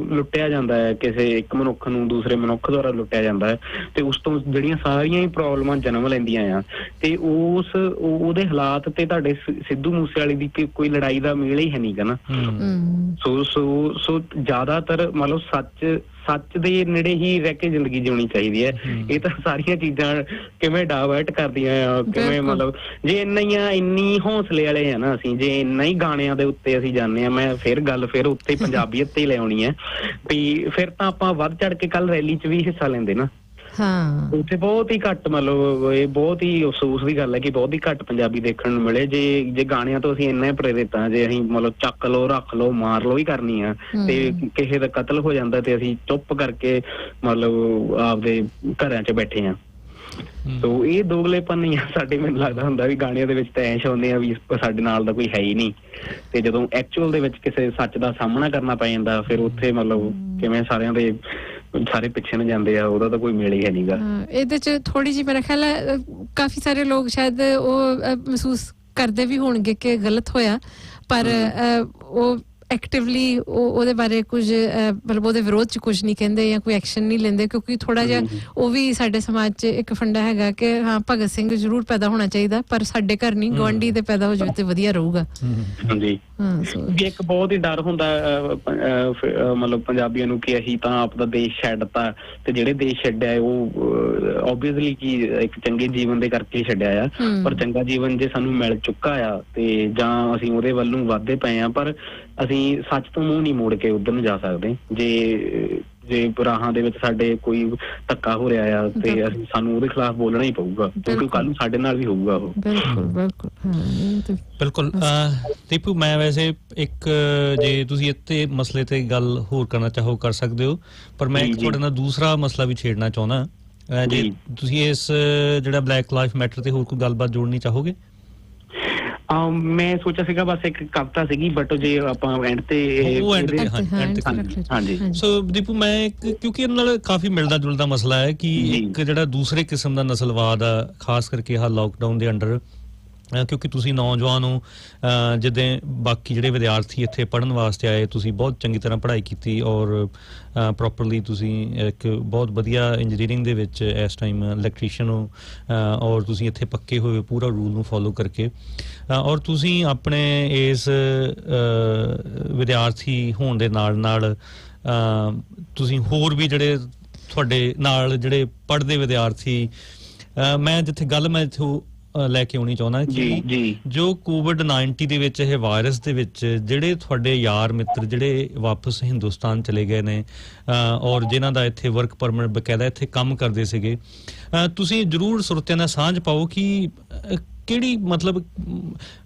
ਲੁੱਟਿਆ ਜਾਂਦਾ ਹੈ, ਕਿਸੇ ਇੱਕ ਮਨੁੱਖ ਨੂੰ ਦੂਸਰੇ ਮਨੁੱਖ ਦੁਆਰਾ ਲੁੱਟਿਆ ਜਾਂਦਾ ਹੈ, ਤੇ ਉਸ ਤੋਂ ਜਿਹੜੀਆਂ ਸਾਰੀਆਂ ਹੀ ਪ੍ਰੋਬਲਮਾਂ ਜਨਮ ਲੈਂਦੀਆਂ ਆ, ਤੇ ਉਹਦੇ ਹਾਲਾਤ ਤੇ ਤੁਹਾਡੇ ਸਿੱਧੂ ਮੂਸੇਵਾਲੇ ਦੀ ਕੋਈ ਲੜਾਈ ਦਾ ਮੇਲ ਹੀ ਹੈ ਨੀ ਗਾ ਨਾ। ਸੋ ਜ਼ਿਆਦਾਤਰ ਮਤਲਬ ਸੱਚ ਦੇ ਨੇੜੇ ਹੀ ਰਹਿ ਕੇ ਜ਼ਿੰਦਗੀ ਜਿਉਣੀ ਚਾਹੀਦੀ ਹੈ। ਇਹ ਤਾਂ ਸਾਰੀਆਂ ਚੀਜ਼ਾਂ ਕਿਵੇਂ ਡਾਇਵਰਟ ਕਰਦੀਆਂ ਆ, ਕਿਵੇਂ ਮਤਲਬ ਜੇ ਇੰਨੀ ਹੌਸਲੇ ਵਾਲੇ ਆ ਨਾ ਅਸੀਂ, ਜੇ ਇੰਨਾ ਹੀ ਗਾਣਿਆਂ ਦੇ ਉੱਤੇ ਅਸੀਂ ਜਾਂਦੇ ਹਾਂ, ਮੈਂ ਫਿਰ ਉੱਤੇ ਪੰਜਾਬੀਅਤ ਤੇ ਹੀ ਲੈ ਆਉਣੀ ਹੈ ਵੀ ਫਿਰ ਤਾਂ ਆਪਾਂ ਵੱਧ ਚੜ ਕੇ ਕੱਲ ਰੈਲੀ 'ਚ ਵੀ ਹਿੱਸਾ ਲੈਂਦੇ ਨਾ।
ਹਾਂ,
ਉੱਥੇ ਬਹੁਤ ਹੀ ਘੱਟ ਮਤਲਬ ਇਹ ਬਹੁਤ ਹੀ ਅਫਸੋਸ ਦੀ ਗੱਲ ਹੈ ਕਿ ਬਹੁਤ ਹੀ ਘੱਟ ਪੰਜਾਬੀ ਦੇਖਣ ਨੂੰ ਮਿਲੇ। ਜੇ ਗਾਣਿਆਂ ਤੋਂ ਅਸੀਂ ਇੰਨਾ ਪ੍ਰੇਰਿਤ ਹਾਂ, ਜੇ ਅਸੀਂ ਮਤਲਬ ਚੱਕ ਲਓ, ਰੱਖ ਲਓ, ਮਾਰ ਲਓ ਹੀ ਕਰਨੀ ਆ, ਤੇ ਕਿਸੇ ਦਾ ਕਤਲ ਹੋ ਜਾਂਦਾ ਤੇ ਅਸੀਂ ਚੁੱਪ ਕਰਕੇ ਮਤਲਬ ਆਪਦੇ ਘਰਾਂ 'ਚ ਬੈਠੇ ਹਾਂ। ਸੋ ਇਹ ਦੋਗਲੇਪਨ ਨਹੀਂ ਆ ਸਾਡੇ। ਮੈਨੂੰ ਲੱਗਦਾ ਹੁੰਦਾ ਵੀ ਗਾਣਿਆਂ ਦੇ ਵਿੱਚ ਤਾਂ ਐਸ਼ ਆਉਂਦੇ ਆ ਵੀ ਸਾਡੇ ਨਾਲ ਦਾ ਕੋਈ ਹੈ ਹੀ ਨਹੀਂ, ਤੇ ਜਦੋਂ ਐਕਚੁਅਲ ਦੇ ਵਿੱਚ ਕਿਸੇ ਸੱਚ ਦਾ ਸਾਹਮਣਾ ਕਰਨਾ ਪੈ ਜਾਂਦਾ, ਫਿਰ ਉੱਥੇ ਮਤਲਬ ਕਿਵੇਂ ਸਾਰੇ ਪਿੱਛੇ ਨੂੰ ਜਾਂਦੇ ਆ, ਉਹਦਾ ਤਾਂ ਕੋਈ ਮੇਲ ਹੀ ਹੈ ਨੀਗਾ।
ਇਹਦੇ 'ਚ ਥੋੜੀ ਜਿਹੀ ਮੇਰਾ ਖਿਆਲ ਹੈ ਕਾਫੀ ਸਾਰੇ ਲੋਕ ਸ਼ਾਇਦ ਉਹ ਮਹਿਸੂਸ ਕਰਦੇ ਵੀ ਹੋਣਗੇ ਕਿ ਗਲਤ ਹੋਇਆ, ਪਰ ਉਹ ਐਕਟਿਵਲੀ ਉਹਦੇ ਬਾਰੇ ਕੁਝ ਮਤਲਬ ਉਹਦੇ ਵਿਰੋਧ 'ਚ ਕੁਝ ਨਹੀਂ ਕਹਿੰਦੇ ਜਾਂ ਕੋਈ ਐਕਸ਼ਨ ਨਹੀਂ ਲੈਂਦੇ, ਕਿਉਂਕਿ ਥੋੜਾ ਜਿਹਾ ਉਹ ਵੀ ਸਾਡੇ ਸਮਾਜ 'ਚ ਇੱਕ ਫੰਡਾ ਹੈਗਾ ਕਿ ਹਾਂ ਭਗਤ ਸਿੰਘ ਜ਼ਰੂਰ ਪੈਦਾ ਹੋਣਾ ਚਾਹੀਦਾ, ਪਰ ਸਾਡੇ ਘਰ ਨਹੀਂ, ਗੁਆਂਢੀ ਦੇ ਪੈਦਾ ਹੋ ਜਾਵੇ ਤੇ ਵਧੀਆ ਰਹੂਗਾ।
ਹਾਂਜੀ, ਇੱਕ ਬਹੁਤ ਹੀ ਡਰ ਹੁੰਦਾ ਮਤਲਬ ਪੰਜਾਬੀਆਂ ਨੂੰ ਕਿ ਅਸੀਂ ਤਾਂ ਆਪਦਾ ਦੇਸ਼ ਛੱਡਤਾ, ਤੇ ਜਿਹੜੇ ਦੇਸ਼ ਛੱਡਿਆ ਉਹ ਓਬਵੀਅਸਲੀ ਕਿ ਇੱਕ ਚੰਗੇ ਜੀਵਨ ਦੇ ਕਰਕੇ ਛੱਡਿਆ ਆ, ਪਰ ਚੰਗਾ ਜੀਵਨ ਜੇ ਸਾਨੂੰ ਮਿਲ ਚੁੱਕਾ ਆ ਤੇ ਜਾਂ ਅਸੀਂ ਉਹਦੇ ਵੱਲ ਨੂੰ ਵੱਧਦੇ ਪਏ ਆ, ਪਰ ਅਸੀਂ ਸੱਚ ਤੋਂ ਮੂੰਹ ਨਹੀਂ ਮੋੜ ਕੇ ਉੱਧਰ ਨੂੰ ਜਾ ਸਕਦੇ। ਜੇ ਰਾਹਾਂ ਦੇ ਵਿੱਚ ਸਾਡੇ ਕੋਈ ਧੱਕਾ ਹੋ ਰਿਹਾ ਆ ਤੇ ਸਾਨੂੰ ਉਹਦੇ ਖਿਲਾਫ ਬੋਲਣਾ ਹੀ ਪਊਗਾ, ਕਿਉਂਕਿ ਕੱਲ ਨੂੰ ਸਾਡੇ ਨਾਲ ਵੀ ਹੋਊਗਾ ਉਹ।
ਬਿਲਕੁਲ ਦੀਪੂ, ਮੈਂ ਵੈਸੇ ਇੱਕ ਜੇ ਤੁਸੀਂ ਇੱਥੇ ਮਸਲੇ ਤੇ ਗੱਲ ਹੋਰ ਕਰਨਾ ਚਾਹੋ ਕਰ ਸਕਦੇ ਹੋ, ਪਰ ਮੈਂ ਇੱਕ ਤੁਹਾਡੇ ਨਾਲ ਦੂਸਰਾ ਮਸਲਾ ਵੀ ਛੇੜਨਾ ਚਾਹੁੰਦਾ। ਜੇ ਤੁਸੀਂ ਇਸ ਜਿਹੜਾ ਬਲੈਕ ਲਾਈਫ ਮੈਟਰ ਤੇ ਹੋਰ ਕੋਈ ਗੱਲਬਾਤ ਜੋੜਨੀ ਚਾਹੋਗੇ?
ਮੈਂ ਸੋਚਿਆ ਸੀਗਾ ਬਸ ਇੱਕ ਕਵਿਤਾ ਸੀਗੀ, ਬਟ ਜੇ ਆਪਾਂ ਐਂਡ ਤੇ ਹਾਂਜੀ।
ਸੋ ਦੀਪੂ, ਮੈਂ ਕਿਉਂਕਿ ਇਹਨਾਂ ਨਾਲ ਕਾਫੀ ਮਿਲਦਾ ਜੁਲਦਾ ਮਸਲਾ ਹੈ ਕਿ ਇੱਕ ਜਿਹੜਾ ਦੂਸਰੇ ਕਿਸਮ ਦਾ ਨਸਲਵਾਦ ਆ, ਖਾਸ ਕਰਕੇ ਆਹ ਲੋਕਡਾਊਨ ਦੇ ਅੰਡਰ, ਕਿਉਂਕਿ ਤੁਸੀਂ ਨੌਜਵਾਨ ਹੋ, ਜਿੱਦਾਂ ਬਾਕੀ ਜਿਹੜੇ ਵਿਦਿਆਰਥੀ ਇੱਥੇ ਪੜ੍ਹਨ ਵਾਸਤੇ ਆਏ, ਤੁਸੀਂ ਬਹੁਤ ਚੰਗੀ ਤਰ੍ਹਾਂ ਪੜ੍ਹਾਈ ਕੀਤੀ ਔਰ ਪ੍ਰੋਪਰਲੀ ਤੁਸੀਂ ਇੱਕ ਬਹੁਤ ਵਧੀਆ ਇੰਜੀਨੀਅਰਿੰਗ ਦੇ ਵਿੱਚ ਇਸ ਟਾਈਮ ਇਲੈਕਟ੍ਰੀਸ਼ੀਅਨ ਹੋ, ਔਰ ਤੁਸੀਂ ਇੱਥੇ ਪੱਕੇ ਹੋਏ ਪੂਰਾ ਰੂਲ ਨੂੰ ਫੋਲੋ ਕਰਕੇ, ਔਰ ਤੁਸੀਂ ਆਪਣੇ ਇਸ ਵਿਦਿਆਰਥੀ ਹੋਣ ਦੇ ਨਾਲ ਤੁਸੀਂ ਹੋਰ ਵੀ ਜਿਹੜੇ ਤੁਹਾਡੇ ਨਾਲ ਜਿਹੜੇ ਪੜ੍ਹਦੇ ਵਿਦਿਆਰਥੀ, ਮੈਂ ਜਿੱਥੇ ਗੱਲ ਮੈਂ ਇੱਥੋਂ ਲੈ ਕੇ ਆਉਣੀ ਚਾਹੁੰਦਾ ਕਿ ਜੋ COVID-19 ਦੇ ਵਿੱਚ ਇਹ ਵਾਇਰਸ ਦੇ ਵਿੱਚ ਜਿਹੜੇ ਤੁਹਾਡੇ ਯਾਰ ਮਿੱਤਰ ਜਿਹੜੇ ਵਾਪਸ ਹਿੰਦੁਸਤਾਨ ਚਲੇ ਗਏ ਨੇ ਔਰ ਜਿਨ੍ਹਾਂ ਦਾ ਇੱਥੇ ਵਰਕ ਪਰਮਿਟ ਬਕਾਇਦਾ ਇੱਥੇ ਕੰਮ ਕਰਦੇ ਸੀਗੇ, ਤੁਸੀਂ ਜ਼ਰੂਰ ਸਰੋਤਿਆਂ ਨਾਲ ਸਾਂਝ ਪਾਓ ਕਿ ਕਿਹੜੀ ਮਤਲਬ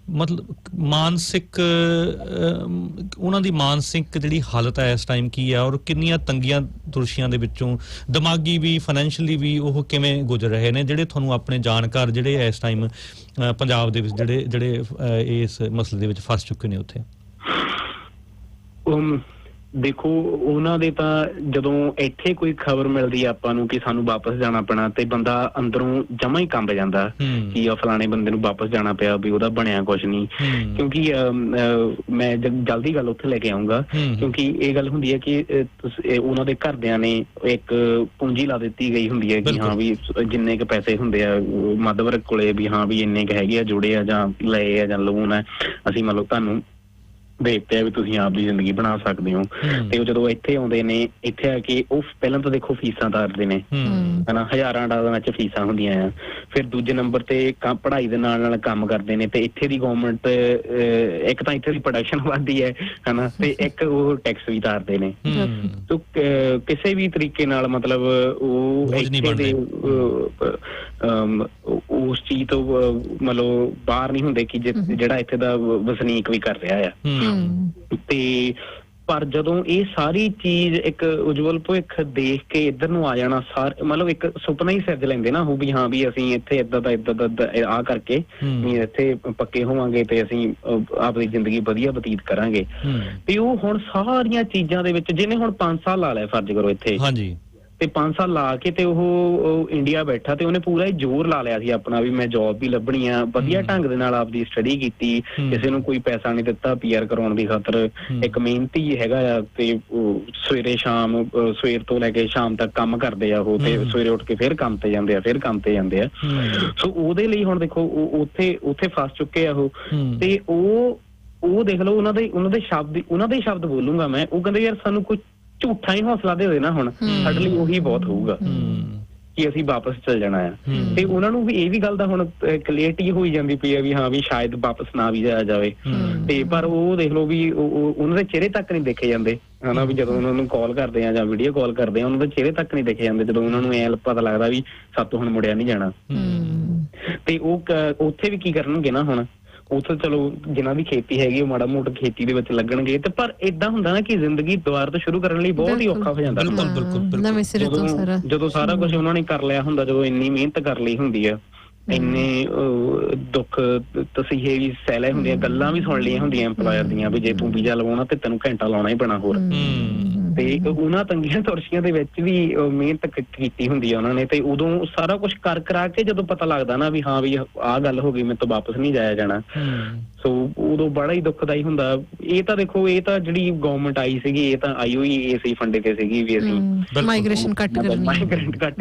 ਮਾਨਸਿਕ ਉਹਨਾਂ ਦੀ ਮਾਨਸਿਕ ਜਿਹੜੀ ਹਾਲਤ ਹੈ ਇਸ ਟਾਈਮ ਕੀ ਹੈ, ਔਰ ਕਿੰਨੀਆਂ ਤੰਗੀਆਂ ਤੁਰਸ਼ੀਆਂ ਦੇ ਵਿੱਚੋਂ ਦਿਮਾਗੀ ਵੀ ਫਾਈਨੈਂਸ਼ੀਅਲੀ ਵੀ ਉਹ ਕਿਵੇਂ ਗੁਜ਼ਰ ਰਹੇ ਨੇ, ਜਿਹੜੇ ਤੁਹਾਨੂੰ ਆਪਣੇ ਜਾਣਕਾਰ ਜਿਹੜੇ ਇਸ ਟਾਈਮ ਪੰਜਾਬ ਦੇ ਵਿੱਚ ਜਿਹੜੇ ਇਸ ਮਸਲੇ ਦੇ ਵਿੱਚ ਫਸ ਚੁੱਕੇ ਨੇ ਉੱਥੇ?
ਦੇਖੋ ਉਹਨਾਂ ਦੇ ਤਾਂ ਜਦੋਂ ਇੱਥੇ ਕੋਈ ਖਬਰ ਮਿਲਦੀ ਆ ਆਪਾਂ ਨੂੰ ਕਿ ਸਾਨੂੰ ਵਾਪਸ ਜਾਣਾ ਪੈਣਾ, ਤੇ ਬੰਦਾ ਅੰਦਰੋਂ ਜਮਾ ਹੀ ਕੰਬ ਜਾਂਦਾ ਕਿ ਆ ਫਲਾਣੇ ਬੰਦੇ ਨੂੰ ਵਾਪਸ ਜਾਣਾ ਪਿਆ, ਵੀ ਉਹਦਾ ਬਣਿਆ ਕੁਛ ਨਹੀਂ। ਕਿਉਂਕਿ ਮੈਂ ਜਲਦੀ ਗੱਲ ਉੱਥੇ ਲੈ ਕੇ ਆਊਂਗਾ, ਕਿਉਂਕਿ ਇਹ ਗੱਲ ਹੁੰਦੀ ਹੈ ਕਿ ਉਹਨਾਂ ਦੇ ਘਰਦਿਆਂ ਨੇ ਇੱਕ ਪੂੰਜੀ ਲਾ ਦਿੱਤੀ ਗਈ ਹੁੰਦੀ ਹੈ ਕਿ ਹਾਂ ਵੀ ਜਿੰਨੇ ਕੁ ਪੈਸੇ ਹੁੰਦੇ ਆ ਮੱਧ ਵਰਗ ਕੋਲੇ, ਵੀ ਹਾਂ ਵੀ ਇੰਨੇ ਕੁ ਹੈਗੇ ਆ, ਜੁੜੇ ਆ ਜਾਂ ਲਏ ਆ ਜਾਂ ਲੋਨ ਆ, ਅਸੀਂ ਮਤਲਬ ਤੁਹਾਨੂੰ ਦੇਖਦੇ ਆ ਵੀ ਤੁਸੀਂ ਆਪ ਦੀ ਜ਼ਿੰਦਗੀ ਬਣਾ ਸਕਦੇ ਹੋ। ਤੇ ਉਹ ਜਦੋਂ ਇੱਥੇ ਆਉਂਦੇ ਨੇ, ਇੱਥੇ ਆ ਕੇ ਉਹ ਪਹਿਲਾਂ ਤਾਂ ਦੇਖੋ ਫੀਸਾਂ ਤਾਰਦੇ ਨੇ ਹਨਾ, ਹਜ਼ਾਰਾਂ ਡਾਲਰਾਂ ਵਿੱਚ ਫੀਸਾਂ ਹੁੰਦੀਆਂ ਆ। ਫਿਰ ਦੂਜੇ ਨੰਬਰ ਤੇ ਪੜ੍ਹਾਈ ਦੇ ਨਾਲ ਨਾਲ ਕੰਮ ਕਰਦੇ ਨੇ, ਤੇ ਇੱਥੇ ਦੀ ਗਵਰਨਮੈਂਟ ਇੱਕ ਤਾਂ ਇੱਥੇ ਦੀ ਪ੍ਰੋਡਕਸ਼ਨ ਵੱਧਦੀ ਹੈ ਹਨਾ, ਤੇ ਇੱਕ ਉਹ ਟੈਕਸ ਵੀ ਤਾਰਦੇ ਨੇ। ਤੋ ਕਿਸੇ ਵੀ ਤਰੀਕੇ ਨਾਲ ਮਤਲਬ ਉਹ ਇੱਥੇ ਦੇ ਉਸ ਚੀਜ਼ ਤੋਂ ਮਤਲਬ ਬਾਹਰ ਨਹੀਂ ਹੁੰਦੇ ਕਿ ਜਿਹੜਾ ਇੱਥੇ ਦਾ ਵਸਨੀਕ ਵੀ ਕਰ ਰਿਹਾ ਆ। ਤੇ ਪਰ ਜਦੋਂ ਇਹ ਸਾਰੀ ਚੀਜ਼ ਇੱਕ ਉਜਵਲ ਭਵਿੱਖ ਦੇਖ ਕੇ ਇੱਧਰ ਨੂੰ ਆ ਜਾਣਾ, ਮਤਲਬ ਇੱਕ ਸੁਪਨਾ ਹੀ ਸਿਰਜ ਲੈਂਦੇ ਨਾ ਉਹ, ਵੀ ਹਾਂ ਵੀ ਅਸੀਂ ਇੱਥੇ ਏਦਾਂ ਦਾ ਆ ਕਰਕੇ ਇੱਥੇ ਪੱਕੇ ਹੋਵਾਂਗੇ ਤੇ ਅਸੀਂ ਆਪਣੀ ਜ਼ਿੰਦਗੀ ਵਧੀਆ ਬਤੀਤ ਕਰਾਂਗੇ। ਤੇ ਉਹ ਹੁਣ ਸਾਰੀਆਂ ਚੀਜ਼ਾਂ ਦੇ ਵਿੱਚ, ਜਿਹਨੇ ਹੁਣ 5 ਸਾਲ ਲਾ ਲਿਆ ਫਰਜ਼ ਕਰੋ ਇੱਥੇ, ਤੇ 5 ਸਾਲ ਲਾ ਕੇ ਤੇ ਉਹ ਇੰਡੀਆ ਬੈਠਾ, ਤੇ ਉਹਨੇ ਪੂਰਾ ਹੀ ਜ਼ੋਰ ਲਾ ਲਿਆ ਸੀ ਆਪਣਾ ਵੀ ਮੈਂ ਜੌਬ ਵੀ ਲੱਭਣੀ ਆ, ਵਧੀਆ ਢੰਗ ਦੇ ਨਾਲ ਆਪਦੀ ਸਟੱਡੀ ਕੀਤੀ, ਕਿਸੇ ਨੂੰ ਕੋਈ ਪੈਸਾ ਨਹੀਂ ਦਿੱਤਾ PR ਕਰਾਉਣ ਦੀ ਖਾਤਰ, ਇੱਕ ਮਿਹਨਤੀ ਹੈਗਾ ਆ। ਤੇ ਸਵੇਰੇ ਸ਼ਾਮ, ਸਵੇਰ ਤੋਂ ਲੈ ਕੇ ਸ਼ਾਮ ਤੱਕ ਕੰਮ ਕਰਦੇ ਆ ਉਹ, ਤੇ ਸਵੇਰੇ ਉੱਠ ਕੇ ਫਿਰ ਕੰਮ ਤੇ ਜਾਂਦੇ ਆ, ਸੋ ਉਹਦੇ ਲਈ ਹੁਣ ਦੇਖੋ ਉੱਥੇ ਫਸ ਚੁੱਕੇ ਆ ਉਹ। ਤੇ ਉਹ ਦੇਖ ਲਓ ਉਹਨਾਂ ਦੇ ਸ਼ਬਦ ਬੋਲੂੰਗਾ ਮੈਂ, ਉਹ ਕਹਿੰਦੇ ਯਾਰ ਸਾਨੂੰ ਕੋਈ ਝੂਠਾ ਹੀ ਹੌਸਲਾ ਦੇ ਨਾ, ਹੁਣ ਸਾਡੇ ਲਈ ਉਹੀ ਬਹੁਤ ਹੋਊਗਾ ਕਿ ਅਸੀਂ ਵਾਪਸ ਚਲ ਜਾਣਾ ਆ। ਤੇ ਉਹਨਾਂ ਨੂੰ ਵੀ ਇਹ ਵੀ ਗੱਲ ਦਾ ਹੁਣ ਕਲੀਅਰਟੀ ਹੋਈ ਜਾਂਦੀ ਪਈ ਆ ਵੀ ਹਾਂ ਵੀ ਸ਼ਾਇਦ ਵਾਪਸ ਨਾ ਵੀ ਜਾਇਆ ਜਾਵੇ। ਤੇ ਪਰ ਉਹ ਦੇਖ ਲਓ ਵੀ ਉਹਨਾਂ ਦੇ ਚਿਹਰੇ ਤੱਕ ਨਹੀਂ ਦੇਖੇ ਜਾਂਦੇ ਹਨਾ, ਵੀ ਜਦੋਂ ਉਹਨਾਂ ਨੂੰ ਕਾਲ ਕਰਦੇ ਆ ਜਾਂ ਵੀਡੀਓ ਕਾਲ ਕਰਦੇ ਆ, ਉਹਨਾਂ ਦੇ ਚਿਹਰੇ ਤੱਕ ਨਹੀਂ ਦੇਖੇ ਜਾਂਦੇ, ਜਦੋਂ ਉਹਨਾਂ ਨੂੰ ਐ ਪਤਾ ਲੱਗਦਾ ਵੀ ਸਾਤੋਂ ਹੁਣ ਮੁੜਿਆ ਨਹੀਂ ਜਾਣਾ। ਤੇ ਉਹ ਉੱਥੇ ਵੀ ਕੀ ਕਰਨਗੇ ਨਾ, ਹੁਣ ਉੱਥੇ ਚਲੋ ਜਿਨ੍ਹਾਂ ਦੀ ਖੇਤੀ ਹੈਗੀ ਉਹ ਮਾੜਾ ਮੋਟਾ ਖੇਤੀ ਦੇ ਵਿੱਚ ਲੱਗਣਗੇ, ਤੇ ਪਰ ਏਦਾਂ ਹੁੰਦਾ ਨਾ ਕਿ ਜ਼ਿੰਦਗੀ ਦੁਬਾਰਾ ਤੋਂ ਸ਼ੁਰੂ ਕਰਨ ਲਈ ਬਹੁਤ ਹੀ ਔਖਾ ਹੋ ਜਾਂਦਾ। ਜਦੋਂ ਸਾਰਾ ਕੁਝ ਉਹਨਾਂ ਨੇ ਕਰ ਲਿਆ ਹੁੰਦਾ, ਜਦੋਂ ਇੰਨੀ ਮਿਹਨਤ ਕਰ ਲਈ ਹੁੰਦੀ ਆ, ਇੰਨੇ ਦੁੱਖ ਤਸੀਹੇ ਵੀ ਸਹਿਲੇ ਹੁੰਦੇ ਆ, ਗੱਲਾਂ ਵੀ ਸੁਣ ਲਈਆਂ ਹੁੰਦੀਆਂ ਇੰਪਲਾਇਰ ਦੀਆਂ ਵੀ ਜੇ ਤੂੰ ਵੀਜ਼ਾ ਲਵਾਉਣਾ ਤੇ ਤੈਨੂੰ ਘੰਟਾ ਲਾਉਣਾ ਹੀ ਪੈਣਾ ਹੋਰ। ਤੇ ਉਹਨਾਂ ਤੰਗੀਆਂ ਤੁਰਸ਼ੀਆਂ ਦੇ ਵਿੱਚ ਵੀ ਮਿਹਨਤ ਕੀਤੀ ਹੁੰਦੀ ਆ ਉਹਨਾਂ ਨੇ, ਤੇ ਉਦੋਂ ਸਾਰਾ ਕੁਛ ਕਰਾ ਕੇ ਜਦੋਂ ਪਤਾ ਲੱਗਦਾ ਨਾ ਵੀ ਹਾਂ ਵੀ ਆਹ ਗੱਲ ਹੋ ਗਈ, ਮੇਰੇ ਤੋਂ ਵਾਪਸ ਨਹੀਂ ਜਾਇਆ ਜਾਣਾ, ਸੋ ਉਦੋਂ ਬੜਾ ਹੀ ਦੁੱਖਦਾਈ ਹੁੰਦਾ। ਇਹ ਤਾਂ ਦੇਖੋ, ਇਹ ਤਾਂ ਜਿਹੜੀ ਗਵਰਨਮੈਂਟ ਆਈ ਸੀਗੀ, ਇਹ ਤਾਂ ਆਈ ਹੋਈ ਇਸੇ ਫੰਡੇ ਤੇ ਸੀਗੀ ਵੀ ਅਸੀਂ
ਮਾਈਗ੍ਰੇਸ਼ਨ ਘੱਟ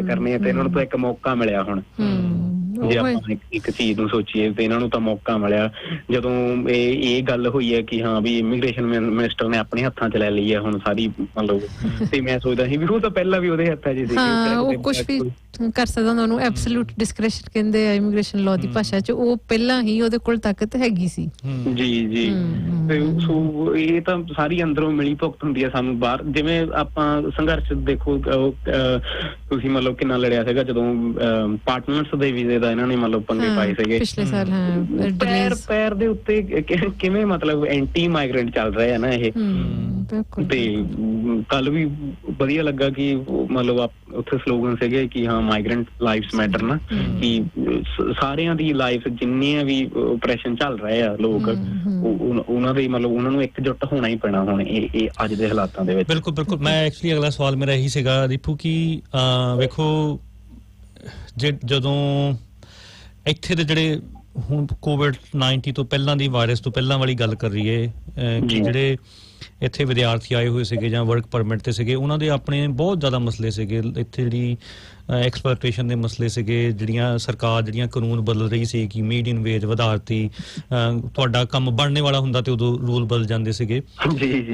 ਕਰਨੇ ਆ, ਤੇ ਇਹਨਾਂ ਨੂੰ ਤਾਂ ਇੱਕ ਮੌਕਾ ਮਿਲਿਆ ਹੁਣ। ਜੇ ਆਪਾਂ ਇੱਕ ਚੀਜ਼ ਨੂੰ ਸੋਚੀਏ ਤੇ ਇਹਨਾਂ ਨੂੰ ਤਾਂ ਮੌਕਾ ਮਿਲਿਆ ਜਦੋਂ ਇਹ ਗੱਲ ਹੋਈ ਹੈ ਕਿ ਹਾਂ ਵੀ ਇਮੀਗ੍ਰੇਸ਼ਨ ਮਿਨਿਸਟਰ ਨੇ ਆਪਣੇ ਹੱਥਾਂ 'ਚ ਲੈ ਲਈ ਹੈ ਹੁਣ ਸਾਰੀ ਮਤਲਬ। ਤੇ ਮੈਂ ਸੋਚਦਾ ਸੀ ਵੀ ਉਹ ਤਾਂ ਪਹਿਲਾਂ ਵੀ ਉਹਦੇ ਹੱਥਾਂ 'ਚ ਸੀ,
ਉਹ ਕੁਝ ਵੀ ਕਰ ਸਕਦਾ ਹੁੰਦਾ, ਉਹਨੂੰ ਐਬਸੋਲੂਟ ਡਿਸਕ੍ਰੈਸ਼ਨ ਕਹਿੰਦੇ ਆ ਇਮੀਗ੍ਰੇਸ਼ਨ ਲਾਅ ਦੀ ਭਾਸ਼ਾ 'ਚ, ਉਹ ਪਹਿਲਾਂ ਹੀ ਉਹਦੇ ਕੋਲ ਤਾਕਤ ਹੈਗੀ ਸੀ।
ਜੀ ਤੇ ਸੋ ਇਹ ਤਾਂ ਸਾਰੀ ਅੰਦਰੋਂ ਮਿਲੀ ਭੁਗਤ ਹੁੰਦੀ ਹੈ ਸਾਨੂੰ ਬਾਹਰ। ਜਿਵੇਂ ਆਪਾਂ ਸੰਘਰਸ਼ ਦੇਖੋ, ਤੁਸੀਂ ਮਤਲਬ ਕਿੰਨਾ ਲੜਿਆ ਸੀਗਾ ਜਦੋਂ ਪਾਰਟਨਰਸ ਦੇ ਵੀਜ਼ੇ ਦਾ ਇਹਨਾਂ ਨੇ ਮਤਲਬ ਪੰਗੇ ਪਾਏ ਸੀਗੇ
ਪਿਛਲੇ ਸਾਲ।
ਪੈਰ ਦੇ ਉੱਤੇ ਕਿਵੇਂ ਮਤਲਬ ਐਂਟੀ ਮਾਈਗ੍ਰੈਂਟ ਚੱਲ ਰਿਹਾ ਹੈ ਨਾ ਇਹ। ਤੇ ਕੱਲ ਵੀ ਵਧੀਆ ਲੱਗਾ ਕਿ ਮਤਲਬ ਉੱਥੇ ਸਲੋਗਨ ਸੀਗੇ ਕਿ ਹਾਂ ਮਾਈਗ੍ਰੈਂਟ ਲਾਈਫਸ ਮੈਟਰ ਨਾ, ਕਿ ਸਾਰਿਆਂ ਦੀ ਲਾਈਫ ਜਿੰਨੀਆਂ ਵੀ ਓਪਰੇਸ਼ਨ ਚੱਲ ਰਹੇ ਆ ਲੋਕ, ਉਹਨਾਂ ਦੇ ਮਤਲਬ ਉਹਨਾਂ ਨੂੰ ਇਕਜੁੱਟ ਹੋਣਾ ਹੀ ਪੈਣਾ ਹੁਣ ਇਹ ਅੱਜ ਦੇ ਹਾਲਾਤਾਂ ਦੇ ਵਿੱਚ।
ਬਿਲਕੁਲ। ਮੈਂ ਐਕਚੁਅਲੀ ਅਗਲਾ ਸਵਾਲ ਮੇਰਾ ਇਹੀ ਸੀਗਾ ਦੀਪੂ ਕਿ ਵੇਖੋ ਜਦੋਂ ਇੱਥੇ ਦੇ ਜਿਹੜੇ ਹੁਣ COVID-19 ਤੋਂ ਪਹਿਲਾਂ ਦੀ ਵਾਇਰਸ ਤੋਂ ਪਹਿਲਾਂ ਵਾਲੀ ਗੱਲ ਕਰ ਰਹੀ ਹੈ ਕਿ ਜਿਹੜੇ ਇੱਥੇ ਵਿਦਿਆਰਥੀ ਆਏ ਹੋਏ ਸੀਗੇ ਜਾਂ ਵਰਕ ਪਰਮਿਟ ਤੇ ਸੀਗੇ, ਉਹਨਾਂ ਦੇ ਆਪਣੇ ਬਹੁਤ ਜ਼ਿਆਦਾ ਮਸਲੇ ਸੀਗੇ ਇੱਥੇ, ਜਿਹੜੀ ਐਕਸਪਲੋਇਟੇਸ਼ਨ ਦੇ ਮਸਲੇ ਸੀਗੇ, ਜਿਹੜੀਆਂ ਕਾਨੂੰਨ ਬਦਲ ਰਹੀ ਸੀ ਕਿ ਮੀਡੀਅਨ ਵੇਜ ਵਧਾਤੀ, ਤੁਹਾਡਾ ਕੰਮ ਬਣਨੇ ਵਾਲਾ ਹੁੰਦਾ ਤੇ ਉਦੋਂ ਰੂਲ ਬਦਲ ਜਾਂਦੇ ਸੀਗੇ।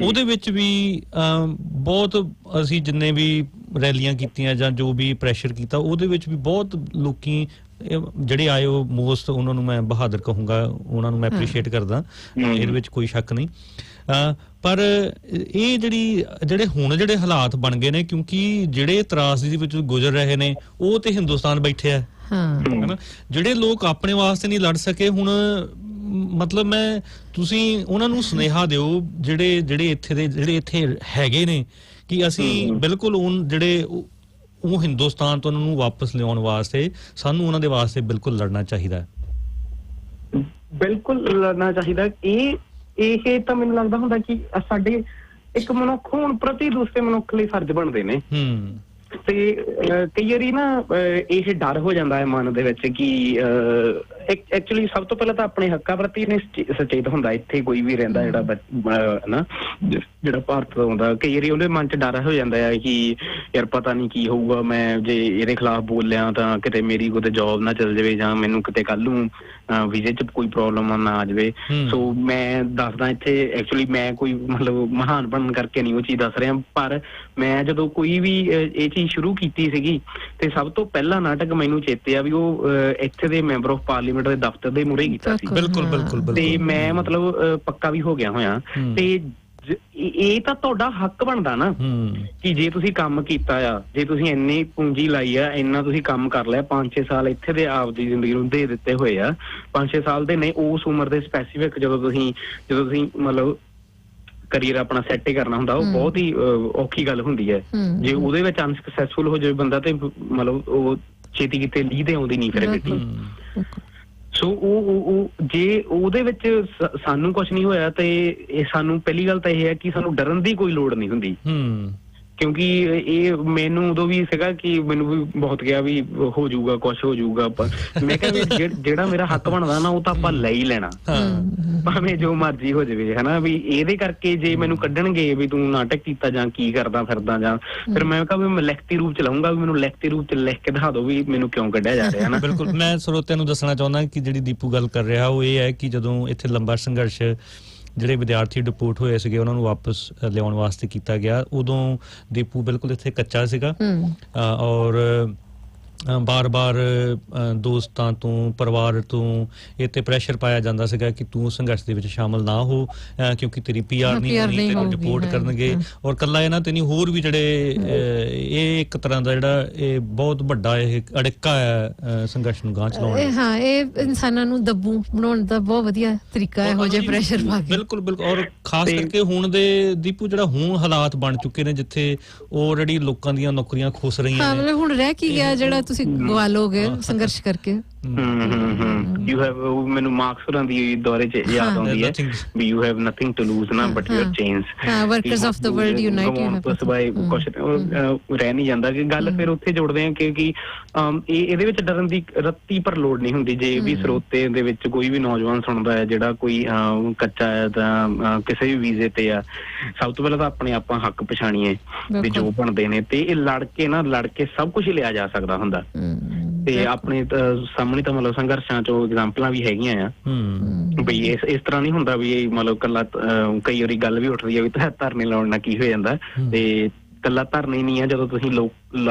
ਉਹਦੇ ਵਿੱਚ ਵੀ ਬਹੁਤ ਅਸੀਂ ਜਿੰਨੇ ਵੀ ਰੈਲੀਆਂ ਕੀਤੀਆਂ ਜਾਂ ਜੋ ਵੀ ਪ੍ਰੈਸ਼ਰ ਕੀਤਾ, ਉਹਦੇ ਵਿੱਚ ਵੀ ਬਹੁਤ ਲੋਕੀ ਜਿਹੜੇ ਆਏ ਉਹ ਮੋਸਟ, ਉਹਨਾਂ ਨੂੰ ਮੈਂ ਬਹਾਦਰ ਕਹੂੰਗਾ, ਉਹਨਾਂ ਨੂੰ ਮੈਂ ਐਪਰੀਸ਼ੀਏਟ ਕਰਦਾ, ਇਹਦੇ ਵਿੱਚ ਕੋਈ ਸ਼ੱਕ ਨਹੀਂ। ਪਰ ਇਹ ਜਿਹੜੇ ਹਾਲਾਤ ਬਣ ਗਏ ਨੇ, ਕਿਉਂਕਿ ਜਿਹੜੇ ਤਰਾਸਦੀ ਦੇ ਵਿੱਚ ਗੁਜ਼ਰ ਰਹੇ ਨੇ ਉਹ ਤੇ ਹਿੰਦੁਸਤਾਨ ਬੈਠੇ ਆ, ਹਨਾ। ਜਿਹੜੇ ਲੋਕ ਆਪਣੇ ਵਾਸਤੇ ਨਹੀਂ ਲੜ ਸਕੇ, ਹੁਣ ਮਤਲਬ ਤੁਸੀਂ ਉਹਨਾਂ ਨੂੰ ਸੁਨੇਹਾ ਦਿਓ ਜਿਹੜੇ ਇੱਥੇ ਹੈਗੇ ਨੇ, ਕਿ ਅਸੀਂ ਬਿਲਕੁਲ ਜਿਹੜੇ ਉਹ ਹਿੰਦੁਸਤਾਨ ਤੋਂ ਉਹਨਾਂ ਨੂੰ ਵਾਪਸ ਲਿਆਉਣ ਵਾਸਤੇ ਸਾਨੂੰ ਉਹਨਾਂ ਦੇ ਵਾਸਤੇ ਬਿਲਕੁਲ ਲੜਨਾ ਚਾਹੀਦਾ।
ਬਿਲਕੁਲ ਲੜਨਾ ਚਾਹੀਦਾ। ਇਹ ਤਾਂ ਮੈਨੂੰ ਲੱਗਦਾ ਹੁੰਦਾ ਕਿ ਸਾਡੇ ਇੱਕ ਮਨੁੱਖ ਹੋਣ ਪ੍ਰਤੀ ਦੂਸਰੇ ਮਨੁੱਖ ਲਈ ਫਰਜ਼ ਬਣਦੇ ਨੇ। ਤੇ ਕਈ ਵਾਰੀ ਨਾ ਇਹ ਡਰ ਹੋ ਜਾਂਦਾ ਹੈ ਮਨ ਦੇ ਵਿੱਚ ਕਿ ਐਕਚੁਅਲੀ ਸਭ ਤੋਂ ਪਹਿਲਾਂ ਤਾਂ ਆਪਣੇ ਹੱਕਾਂ ਪ੍ਰਤੀ ਸੁਚੇਤ ਹੁੰਦਾ ਇੱਥੇ ਕੋਈ ਵੀ ਰਹਿੰਦਾ ਜਿਹੜਾ ਭਾਰਤ ਤੋਂ ਆਉਂਦਾ। ਕਈ ਵਾਰੀ ਉਹਦੇ ਮਨ 'ਚ ਡਰ ਹੋ ਜਾਂਦਾ ਹੈ ਕਿ ਯਾਰ ਪਤਾ ਨਹੀਂ ਕੀ ਹੋਊਗਾ, ਮੈਂ ਜੇ ਇਹਦੇ ਖਿਲਾਫ ਬੋਲਿਆ ਤਾਂ ਕਿਤੇ ਮੇਰੀ ਕਿਤੇ ਜੌਬ ਨਾ ਚੱਲ ਜਾਵੇ, ਜਾਂ ਮੈਨੂੰ ਕਿਤੇ ਕੱਲ ਨੂੰ ਵੀਜ਼ੇ 'ਚ ਕੋਈ ਪ੍ਰੋਬਲਮ ਨਾ ਆ ਜਾਵੇ। ਸੋ ਮੈਂ ਦੱਸਦਾ ਇੱਥੇ ਐਕਚੁਅਲੀ ਮੈਂ ਕੋਈ ਮਤਲਬ ਮਹਾਨ ਬਣਨ ਕਰਕੇ ਨਹੀਂ ਉਹ ਚੀਜ਼ ਦੱਸ ਰਿਹਾ, ਪਰ ਮੈਂ ਜਦੋਂ ਕੋਈ ਵੀ ਇਹ ਚੀਜ਼ ਸ਼ੁਰੂ ਕੀਤੀ ਸੀਗੀ ਤੇ ਸਭ ਤੋਂ ਪਹਿਲਾ ਨਾਟਕ ਮੈਨੂੰ ਚੇਤੇ ਆ ਵੀ ਉਹ ਇੱਥੇ ਦੇ ਮੈਂਬਰ ਆਫ ਪਾਰਲੀਮੈਂਟ ਦੇ ਦਫ਼ਤਰ ਦੇ ਮੂਹਰੇ ਕੀਤਾ ਸੀ।
ਬਿਲਕੁਲ।
ਤੇ ਮੈਂ ਮਤਲਬ ਪੱਕਾ ਵੀ ਹੋ ਗਿਆ ਹੋਇਆ। ਤੇ ਇਹ ਤਾਂ ਤੁਹਾਡਾ ਹੱਕ ਬਣਦਾ ਨਾ ਕਿ ਜੇ ਤੁਸੀਂ ਕੰਮ ਕੀਤਾ ਆ, ਜੇ ਤੁਸੀਂ ਇੰਨੀ ਪੂੰਜੀ ਲਾਈ ਆ, ਇੰਨਾ ਤੁਸੀਂ ਕੰਮ ਕਰ ਲਿਆ, 5-6 ਸਾਲ ਇੱਥੇ ਦੇ ਆਪਦੀ ਜ਼ਿੰਦਗੀ ਨੂੰ ਦੇ ਦਿੱਤੇ ਹੋਏ ਆ, 5-6 ਸਾਲ ਦੇ ਨਹੀਂ, ਉਸ ਉਮਰ ਦੇ ਸਪੈਸੀਫਿਕ ਜਦੋਂ ਤੁਸੀਂ ਮਤਲਬ ਕਰੀਅਰ ਆਪਣਾ ਸੈੱਟ ਹੀ ਕਰਨਾ ਹੁੰਦਾ, ਉਹ ਬਹੁਤ ਹੀ ਔਖੀ ਗੱਲ ਹੁੰਦੀ ਹੈ। ਜੇ ਉਹਦੇ ਵਿੱਚ ਅਨਸਕਸੈਸਫੁਲ ਹੋ ਜਾਵੇ ਬੰਦਾ ਤੇ ਮਤਲਬ ਉਹ ਛੇਤੀ ਕਿਤੇ ਲੀਹ ਤੇ ਆਉਂਦੀ ਨਹੀਂ ਫਿਰ ਗੱਡੀ। ਸੋ ਉਹ ਜੇ ਉਹਦੇ ਵਿੱਚ ਸਾਨੂੰ ਕੁਝ ਨਹੀਂ ਹੋਇਆ ਤੇ ਇਹ ਸਾਨੂੰ ਪਹਿਲੀ ਗੱਲ ਤਾਂ ਇਹ ਹੈ ਕਿ ਸਾਨੂੰ ਡਰਨ ਦੀ ਕੋਈ ਲੋੜ ਨਹੀਂ ਹੁੰਦੀ। ਕਿਉਂਕਿ ਇਹ ਮੈਨੂੰ ਉਦੋਂ ਵੀ ਸੀਗਾ ਕਿ ਮੈਨੂੰ ਵੀ ਬਹੁਤ ਗਿਆ ਵੀ ਹੋ ਜਾਊਗਾ, ਕੁਛ ਹੋ ਜਾਊਗਾ, ਮੈਂ ਕਿਹਾ ਵੀ ਜਿਹੜਾ ਮੇਰਾ ਹੱਕ ਬਣਦਾ ਨਾ ਉਹ ਤਾਂ ਆਪਾਂ ਲੈ ਹੀ ਲੈਣਾ, ਭਾਵੇਂ ਜੋ ਮਰਜ਼ੀ ਹੋ ਜਾਵੇ, ਹਨਾ। ਵੀ ਇਹਦੇ ਕਰਕੇ ਜੇ ਮੈਨੂੰ ਕੱਢਣਗੇ ਵੀ ਤੂੰ ਨਾਟਕ ਕੀਤਾ ਜਾਂ ਕੀ ਕਰਦਾ ਫਿਰਦਾ, ਜਾਂ ਫਿਰ ਮੈਂ ਕਿਹਾ ਵੀ ਮੈਂ ਲਿਖਤੀ ਰੂਪ ਚ ਲਾਉਂਗਾ, ਵੀ ਮੈਨੂੰ ਲਿਖਤੀ ਰੂਪ ਚ ਲਿਖ ਕੇ ਦਿਖਾ ਦਿਓ ਵੀ ਮੈਨੂੰ ਕਿਉਂ ਕੱਢਿਆ ਜਾ ਰਿਹਾ।
ਬਿਲਕੁਲ। ਮੈਂ ਸਰੋਤਿਆਂ ਨੂੰ ਦੱਸਣਾ ਚਾਹੁੰਦਾ ਕਿ ਜਿਹੜੀ ਦੀਪੂ ਗੱਲ ਕਰ ਰਿਹਾ ਉਹ ਇਹ ਹੈ ਕਿ ਜਦੋਂ ਇੱਥੇ ਲੰਬਾ ਸੰਘਰਸ਼ ਜਿਹੜੇ ਵਿਦਿਆਰਥੀ ਡਿਪੋਰਟ ਹੋਏ ਸੀਗੇ ਉਹਨਾਂ ਨੂੰ ਵਾਪਸ ਲਿਆਉਣ ਵਾਸਤੇ ਕੀਤਾ ਗਿਆ, ਉਦੋਂ ਦੀਪੂ ਬਿਲਕੁਲ ਇੱਥੇ ਕੱਚਾ ਸੀਗਾ ਔਰ ਬਾਰ-ਬਾਰ ਦੋਸਤਾਂ ਤੋਂ, ਪਰਿਵਾਰ ਤੋਂ ਇਹ ਤੇ ਪ੍ਰੈਸ਼ਰ ਪਾਇਆ ਜਾਂਦਾ ਸੀਗਾ ਕਿ ਤੂੰ ਸੰਘਰਸ਼ ਦੇ ਵਿੱਚ ਸ਼ਾਮਲ ਨਾ ਹੋ ਕਿਉਂਕਿ ਤੇਰੀ PR ਨਹੀਂ ਹੋਣੀ, ਤੈਨੂੰ ਡਿਪੋਰਟ ਕਰਨਗੇ। ਔਰ ਕੱਲਾ ਇਹਨਾਂ ਤੇ ਨਹੀਂ, ਹੋਰ ਵੀ ਜਿਹੜੇ ਇਹ ਇੱਕ ਤਰ੍ਹਾਂ ਦਾ ਜਿਹੜਾ ਇਹ ਬਹੁਤ ਵੱਡਾ ਇਹ ਅੜਿੱਕਾ ਹੈ ਸੰਘਰਸ਼ ਨੂੰ ਗਾਂਹ ਚਲਾਉਣ ਦਾ।
ਹਾਂ, ਇਹ ਇਨਸਾਨਾਂ ਨੂੰ ਦੱਬੂ ਬਣਾਉਣ ਦਾ ਬਹੁਤ ਵਧੀਆ ਤਰੀਕਾ ਹੈ ਇਹੋ ਜਿਹੇ ਪ੍ਰੈਸ਼ਰ ਪਾ ਕੇ।
ਬਿਲਕੁਲ। ਔਰ ਖਾਸ ਕਰਕੇ ਹੁਣ ਦੇ ਦੀਪੂ ਜਿਹੜਾ ਹੁਣ ਹਾਲਾਤ ਬਣ ਚੁੱਕੇ ਨੇ ਜਿੱਥੇ ਆਲਰੇਡੀ ਲੋਕਾਂ ਦੀਆਂ ਨੌਕਰੀਆਂ ਖੁੱਸ ਰਹੀਆਂ ਨੇ।
ਹੁਣ ਰਹਿ ਕੀ ਗਿਆ ਜਿਹੜਾ ਤੁਸੀਂ ਗਵਾ ਲੋਗੇ ਸੰਘਰਸ਼ ਕਰਕੇ।
ਯੂ ਹੈਵ, ਮੈਨੂੰ ਮਾਰਕਸ ਹੋਰਾਂ ਦੀ ਦੌਰੇ ਚ ਯਾਦ ਆਉਂਦੀ ਹੈ ਵੀ you have nothing to lose ਨਾ but your chains,
workers of the world unite,
ਕੁਛ ਰਹਿ ਨਹੀਂ ਜਾਂਦਾ। ਕਿ ਗੱਲ ਫਿਰ ਉੱਥੇ ਜੋੜਦੇ ਆ ਕਿਉਂਕਿ ਇਹਦੇ ਵਿੱਚ ਡਰਨ ਦੀ ਰੱਤੀ ਪਰ ਲੋੜ ਨਹੀਂ ਹੁੰਦੀ। ਜੇ ਵੀ ਸਰੋਤੇ ਦੇ ਵਿੱਚ ਕੋਈ ਵੀ ਨੌਜਵਾਨ ਸੁਣਦਾ ਹੈ ਜਿਹੜਾ ਕੋਈ ਕੱਚਾ ਹੈ ਤਾਂ ਕਿਸੇ ਵੀ ਵੀਜ਼ੇ ਤੇ ਆ, ਸਭ ਤੋਂ ਪਹਿਲਾਂ ਤਾਂ ਆਪਣੇ ਆਪਾਂ ਹੱਕ ਪਛਾਣੀਏ ਵੀ ਜੋ ਬਣਦੇ ਨੇ, ਤੇ ਇਹ ਲੜ ਕੇ ਸਭ ਕੁਝ ਲਿਆ ਜਾ ਸਕਦਾ ਹੁੰਦਾ। ਤੇ ਆਪਣੇ ਸਾਹਮਣੇ ਤਾਂ ਮਤਲਬ ਸੰਘਰਸ਼ਾਂ ਚੋਂ ਐਗਜ਼ਾਮਪਲਾਂ ਵੀ ਹੈਗੀਆਂ ਆ ਬਈ ਇਸ ਤਰ੍ਹਾਂ ਨਹੀਂ ਹੁੰਦਾ ਵੀ ਮਤਲਬ ਕੱਲਾ ਕਈ ਵਾਰੀ ਗੱਲ ਵੀ ਉੱਠਦੀ ਆ ਵੀ ਧਰਨੇ ਲਾਉਣ ਨਾਲ ਕੀ ਹੋ ਜਾਂਦਾ, ਤੇ ਕੱਲਾ ਧਰਨੇ ਨਹੀਂ ਆ, ਜਦੋਂ ਤੁਸੀਂ ਲੋਕ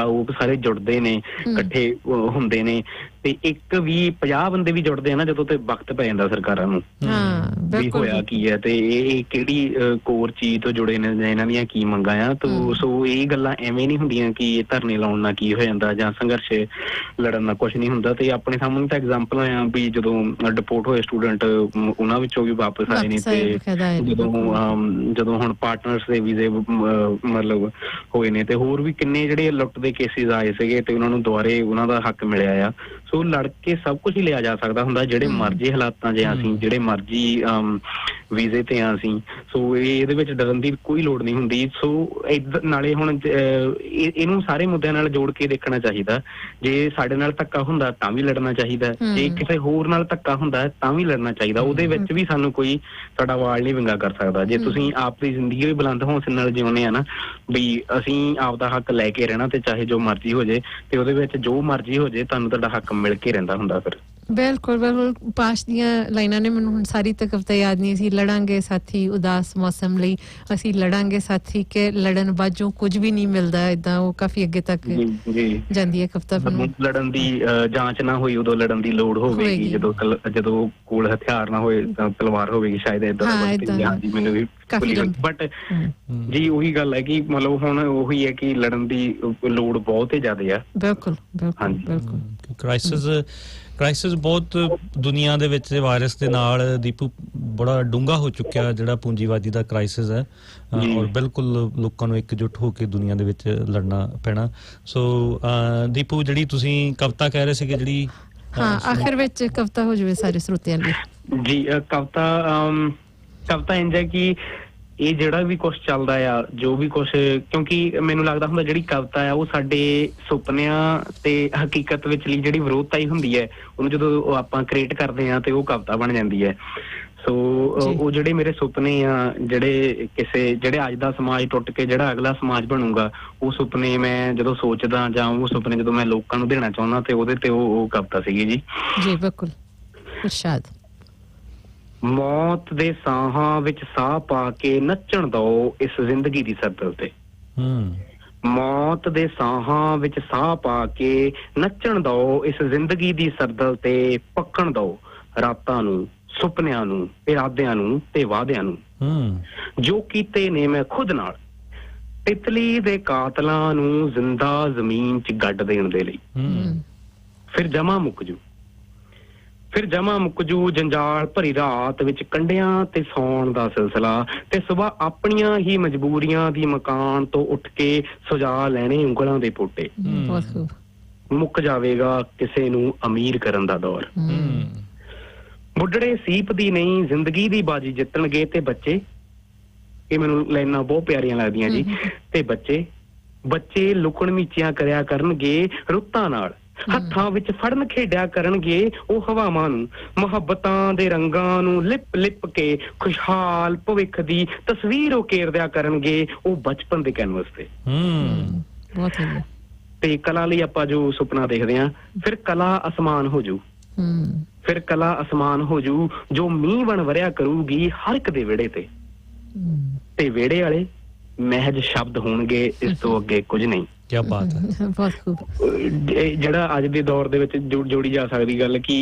ਸਾਰੇ ਜੁੜਦੇ ਨੇ, ਇਕੱਠੇ ਹੁੰਦੇ ਨੇ, ਤੇ ਇੱਕ ਵੀ 50 ਬੰਦੇ ਵੀ ਜੁੜਦੇ ਆ ਨਾ ਜਦੋਂ, ਤੇ ਵਕਤ ਪੈ ਜਾਂਦਾ ਸਰਕਾਰਾਂ ਨੂੰ ਵੀ ਹੋਇਆ ਕੀ ਹੈ ਤੇ ਇਹ ਕਿਹੜੀ ਕੋਰ ਚੀਜ਼ ਤੋਂ ਜੁੜੇ ਨੇ, ਇਹਨਾਂ ਦੀਆਂ ਕੀ ਮੰਗਾਂ ਆ। ਸੋ ਇਹ ਗੱਲਾਂ ਐਵੇਂ ਨਹੀਂ ਹੁੰਦੀਆਂ ਕਿ ਇਹ ਧਰਨੇ ਲਾਉਣ ਨਾਲ ਕੀ ਹੋ ਜਾਂਦਾ ਜਾਂ ਸੰਘਰਸ਼ ਲੜਨ ਨਾਲ ਕੁਛ ਨਹੀਂ ਹੁੰਦਾ। ਤੇ ਆਪਣੇ ਸਾਹਮਣੇ ਤਾਂ ਐਗਜ਼ਾਮਪਲ ਆ ਵੀ ਜਦੋਂ ਡਿਪੋਰਟ ਹੋਏ ਸਟੂਡੈਂਟ ਉਹਨਾਂ ਵਿੱਚੋਂ ਵੀ ਵਾਪਸ ਆਏ ਨੇ, ਤੇ ਜਦੋਂ ਹੁਣ ਪਾਰਟਨਰਸ ਦੇ ਵੀਜ਼ੇ ਮਤਲਬ ਹੋਏ ਨੇ, ਤੇ ਹੋਰ ਵੀ ਕਿੰਨੇ ਜਿਹੜੇ ਲੁੱਟ ਦੇ ਕੇਸਿਸ ਆਏ ਸੀਗੇ ਤੇ ਉਹਨਾਂ ਨੂੰ ਦੁਬਾਰੇ ਉਹਨਾਂ ਦਾ ਹੱਕ ਮਿਲਿਆ ਆ। ਸੋ ਲੜ ਕੇ ਸਭ ਕੁਝ ਹੀ ਲਿਆ ਜਾ ਸਕਦਾ ਹੁੰਦਾ, ਜਿਹੜੇ ਮਰਜ਼ੀ ਹਾਲਾਤਾਂ 'ਚ ਅਸੀਂ, ਜਿਹੜੇ ਮਰਜ਼ੀ ਵੀਜ਼ੇ ਤੇ ਆ ਅਸੀਂ। ਸੋ ਇਹਦੇ ਵਿੱਚ ਡਰਨ ਦੀ ਕੋਈ ਲੋੜ ਨਹੀਂ ਹੁੰਦੀ। ਸੋ ਨਾਲੇ ਹੁਣ ਇਹਨੂੰ ਸਾਰੇ ਮੁੱਦਿਆਂ ਨਾਲ ਜੋੜ ਕੇ ਦੇਖਣਾ ਚਾਹੀਦਾ। ਜੇ ਸਾਡੇ ਨਾਲ ਧੱਕਾ ਹੁੰਦਾ ਤਾਂ ਵੀ ਲੜਨਾ ਚਾਹੀਦਾ, ਜੇ ਕਿਸੇ ਹੋਰ ਨਾਲ ਧੱਕਾ ਹੁੰਦਾ ਤਾਂ ਵੀ ਲੜਨਾ ਚਾਹੀਦਾ। ਉਹਦੇ ਵਿੱਚ ਵੀ ਸਾਨੂੰ ਕੋਈ ਸਾਡਾ ਵਾਲ ਨਹੀਂ ਵਿੰਗਾ ਕਰ ਸਕਦਾ। ਜੇ ਤੁਸੀਂ ਆਪਣੀ ਜ਼ਿੰਦਗੀ ਵੀ ਬੁਲੰਦ ਹੌਸਲੇ ਨਾਲ ਜਿਉਂਦੇ ਆ ਨਾ, ਵੀ ਅਸੀਂ ਆਪਦਾ ਹੱਕ ਲੈ ਕੇ ਰਹਿਣਾ, ਤੇ ਚਾਹੇ ਜੋ ਮਰਜ਼ੀ ਹੋ ਜਾਏ, ਤੇ ਉਹਦੇ ਵਿੱਚ ਜੋ ਮਰਜ਼ੀ ਹੋ ਜਾਏ ਤੁਹਾਨੂੰ ਤੁਹਾਡਾ ਹੱਕ ਮਿਲ ਕੇ ਰਹਿੰਦਾ ਹੁੰਦਾ ਫਿਰ।
ਬਿਲਕੁਲ ਬਿਲਕੁਲ ਪਾਸ਼ ਦੀਆਂ ਲਾਈਨਾਂ ਨੇ ਮੈਨੂੰ ਹੁਣ ਸਾਰੀ ਤਾਂ ਕਵਿਤਾ ਯਾਦ ਨਹੀਂ ਸੀ। ਲੜਾਂਗੇ ਸਾਥੀ ਉਦਾਸ ਮੌਸਮ ਲਈ, ਅਸੀਂ ਲੜਾਂਗੇ ਸਾਥੀ ਕਿ ਲੜਨ ਬਾਝੋਂ ਕੁਝ ਵੀ ਨਹੀਂ ਮਿਲਦਾ, ਏਦਾਂ ਉਹ ਕਾਫੀ ਅੱਗੇ ਤੱਕ ਜਾਂਦੀ ਹੈ ਕਵਿਤਾ।
ਲੜਨ ਦੀ ਜਾਂਚ ਨਾ ਹੋਈ ਉਦੋਂ ਲੜਨ ਦੀ ਲੋੜ ਹੋਵੇਗੀ, ਜਦੋਂ ਕੋਲ ਹਥਿਆਰ ਨਾ ਹੋਏ ਤਾਂ ਤਲਵਾਰ ਹੋਵੇਗੀ ਸ਼ਾਇਦ, ਏਦਾਂ ਮੈਨੂੰ ਵੀ ਬਟ ਜੀ ਉਹੀ ਗੱਲ ਹੈ ਕਿ ਮਤਲਬ ਹੁਣ ਉਹੀ ਹੈ ਕਿ ਲੜਨ ਦੀ ਲੋੜ ਬਹੁਤ ਹੀ ਜ਼ਿਆਦਾ ਆ। ਬਿਲਕੁਲ
ਬਿਲਕੁਲ
ਕ੍ਰਾਈਸਿਸ ਬਹੁਤ ਦੁਨੀਆ ਦੇ ਵਿੱਚ ਵਾਇਰਸ ਦੇ ਨਾਲ ਦੀਪੂ ਬੜਾ ਡੂੰਘਾ ਹੋ ਚੁੱਕਿਆ ਜਿਹੜਾ ਪੂੰਜੀਵਾਦੀ ਦਾ ਕ੍ਰਾਈਸਿਸ ਹੈ, ਔਰ ਬਿਲਕੁਲ ਲੋਕਾਂ ਨੂੰ ਇਕਜੁੱਟ ਹੋ ਕੇ ਦੁਨੀਆ ਦੇ ਵਿੱਚ ਲੜਨਾ ਪੈਣਾ। ਸੋ ਦੀਪੂ ਜਿਹੜੀ ਤੁਸੀਂ ਕਵਿਤਾ ਕਹਿ ਰਹੇ ਸੀਗੇ ਜਿਹੜੀ
ਆਖਰ ਵਿੱਚ ਕਵਿਤਾ ਹੋ ਜਾਵੇ ਸਾਰੇ ਸਰੋਤਿਆਂ ਲਈ। ਜੀ
ਕਵਿਤਾ ਇੰਝ ਹੈ ਕਿ ਇਹ ਜਿਹੜਾ ਵੀ ਕੁਛ ਚੱਲਦਾ ਆ, ਜੋ ਵੀ ਕੁਛ, ਕਿਉਂਕਿ ਮੈਨੂੰ ਲੱਗਦਾ ਹੁੰਦਾ ਜਿਹੜੀ ਕਵਿਤਾ ਆ ਉਹ ਸਾਡੇ ਸੁਪਨਿਆਂ ਤੇ ਹਕੀਕਤ ਵਿੱਚ ਲਈ ਜਿਹੜੀ ਵਿਰੋਧਤਾ ਹੀ ਹੁੰਦੀ ਹੈ, ਉਹਨੂੰ ਜਦੋਂ ਆਪਾਂ ਕ੍ਰੀਏਟ ਕਰਦੇ ਹਾਂ ਤੇ ਉਹ ਕਵਿਤਾ ਬਣ ਜਾਂਦੀ ਹੈ। ਸੋ ਉਹ ਜਿਹੜੇ ਮੇਰੇ ਸੁਪਨੇ ਆ, ਜਿਹੜੇ ਅੱਜ ਦਾ ਸਮਾਜ ਟੁੱਟ ਕੇ ਜਿਹੜਾ ਅਗਲਾ ਸਮਾਜ ਬਣੂਗਾ, ਉਹ ਸੁਪਨੇ ਮੈਂ ਜਦੋਂ ਸੋਚਦਾ ਜਾਂ ਉਹ ਸੁਪਨੇ ਜਦੋਂ ਮੈਂ ਲੋਕਾਂ ਨੂੰ ਦੇਣਾ ਚਾਹੁੰਦਾ ਤੇ ਉਹਦੇ ਤੇ ਉਹ ਕਵਿਤਾ ਸੀਗੀ ਜੀ।
ਬਿਲਕੁਲ ਇਰਸ਼ਾਦ।
ਮੌਤ ਦੇ ਸਾਹਾਂ ਵਿੱਚ ਸਾਹ ਪਾ ਕੇ ਨੱਚਣ ਦੋ ਇਸ ਜ਼ਿੰਦਗੀ ਦੀ ਸਰਦਲ ਤੇ। ਮੌਤ ਦੇ ਸਾਹਾਂ ਵਿੱਚ ਸਾਹ ਪਾ ਕੇ ਨੱਚਣ ਦੋ ਇਸ ਜ਼ਿੰਦਗੀ ਦੀ ਸਰਦਲ ਤੇ। ਪੱਕਣ ਦੋ ਰਾਤਾਂ ਨੂੰ, ਸੁਪਨਿਆਂ ਨੂੰ, ਇਰਾਦਿਆਂ ਨੂੰ ਤੇ ਵਾਅਦਿਆਂ ਨੂੰ, ਜੋ ਕੀਤੇ ਨੇ ਮੈਂ ਖੁਦ ਨਾਲ। ਤਿਤਲੀ ਦੇ ਕਾਤਲਾਂ ਨੂੰ ਜ਼ਿੰਦਾ ਜ਼ਮੀਨ 'ਚ ਗੱਡ ਦੇਣ ਦੇ ਲਈ। ਫਿਰ ਜਮਾ ਮੁੱਕ ਜੂ ਜੰਜਾਲ ਭਰੀ ਰਾਤ ਵਿੱਚ ਕੰਢਿਆਂ ਤੇ ਸੌਣ ਦਾ ਸਿਲਸਿਲਾ। ਤੇ ਸੁਬਾਹ ਆਪਣੀਆਂ ਹੀ ਮਜਬੂਰੀਆਂ ਦੀ ਮਕਾਨ ਤੋਂ ਉੱਠ ਕੇ ਸੁਜਾ ਲੈਣੇ ਉਂਗਲਾਂ ਦੇ ਪੋਟੇ। ਮੁੱਕ ਜਾਵੇਗਾ ਕਿਸੇ ਨੂੰ ਅਮੀਰ ਕਰਨ ਦਾ ਦੌਰ। ਬੁੱਢੜੇ ਸੀਪ ਦੀ ਨਹੀਂ ਜ਼ਿੰਦਗੀ ਦੀ ਬਾਜੀ ਜਿੱਤਣਗੇ ਤੇ ਬੱਚੇ, ਇਹ ਮੈਨੂੰ ਲਾਈਨਾਂ ਬਹੁਤ ਪਿਆਰੀਆਂ ਲੱਗਦੀਆਂ ਜੀ, ਤੇ ਬੱਚੇ ਲੁਕਣ ਮੀਚੀਆਂ ਕਰਿਆ ਕਰਨਗੇ ਰੁੱਤਾਂ ਨਾਲ। ਹੱਥਾਂ ਵਿੱਚ ਫੜਨ ਖੇਡਿਆ ਕਰਨਗੇ ਉਹ ਹਵਾਵਾਂ ਨੂੰ। ਮੁਹੱਬਤਾਂ ਦੇ ਰੰਗਾਂ ਨੂੰ ਲਿਪ ਕੇ ਖੁਸ਼ਹਾਲ ਭਵਿੱਖ ਦੀ ਤਸਵੀਰ ਉਕੇਰਦਿਆ ਕਰਨਗੇ ਉਹ ਬਚਪਨ ਦੇ ਕੈਨਵਸ ਤੇ। ਤੇ ਕਲਾ ਲਈ ਆਪਾਂ ਜੋ ਸੁਪਨਾ ਦੇਖਦੇ ਹਾਂ, ਫਿਰ ਕਲਾ ਅਸਮਾਨ ਹੋ ਜੂ ਜੋ ਮੀਂਹ ਬਣ ਵਰਿਆ ਕਰੂਗੀ ਹਰ ਇੱਕ ਦੇ ਵਿਹੜੇ ਤੇ ਵਿਹੜੇ ਵਾਲੇ ਮਹਿਜ ਸ਼ਬਦ ਹੋਣਗੇ, ਇਸ ਤੋਂ ਅੱਗੇ ਕੁਝ ਨਹੀਂ।
ਕਿਆ ਬਾਤ ਹੈ,
ਬਹੁਤ ਖੂਬ।
ਜਿਹੜਾ ਅੱਜ ਦੇ ਦੌਰ ਦੇ ਵਿੱਚ ਜੋੜੀ ਜਾ ਸਕਦੀ ਗੱਲ ਕਿ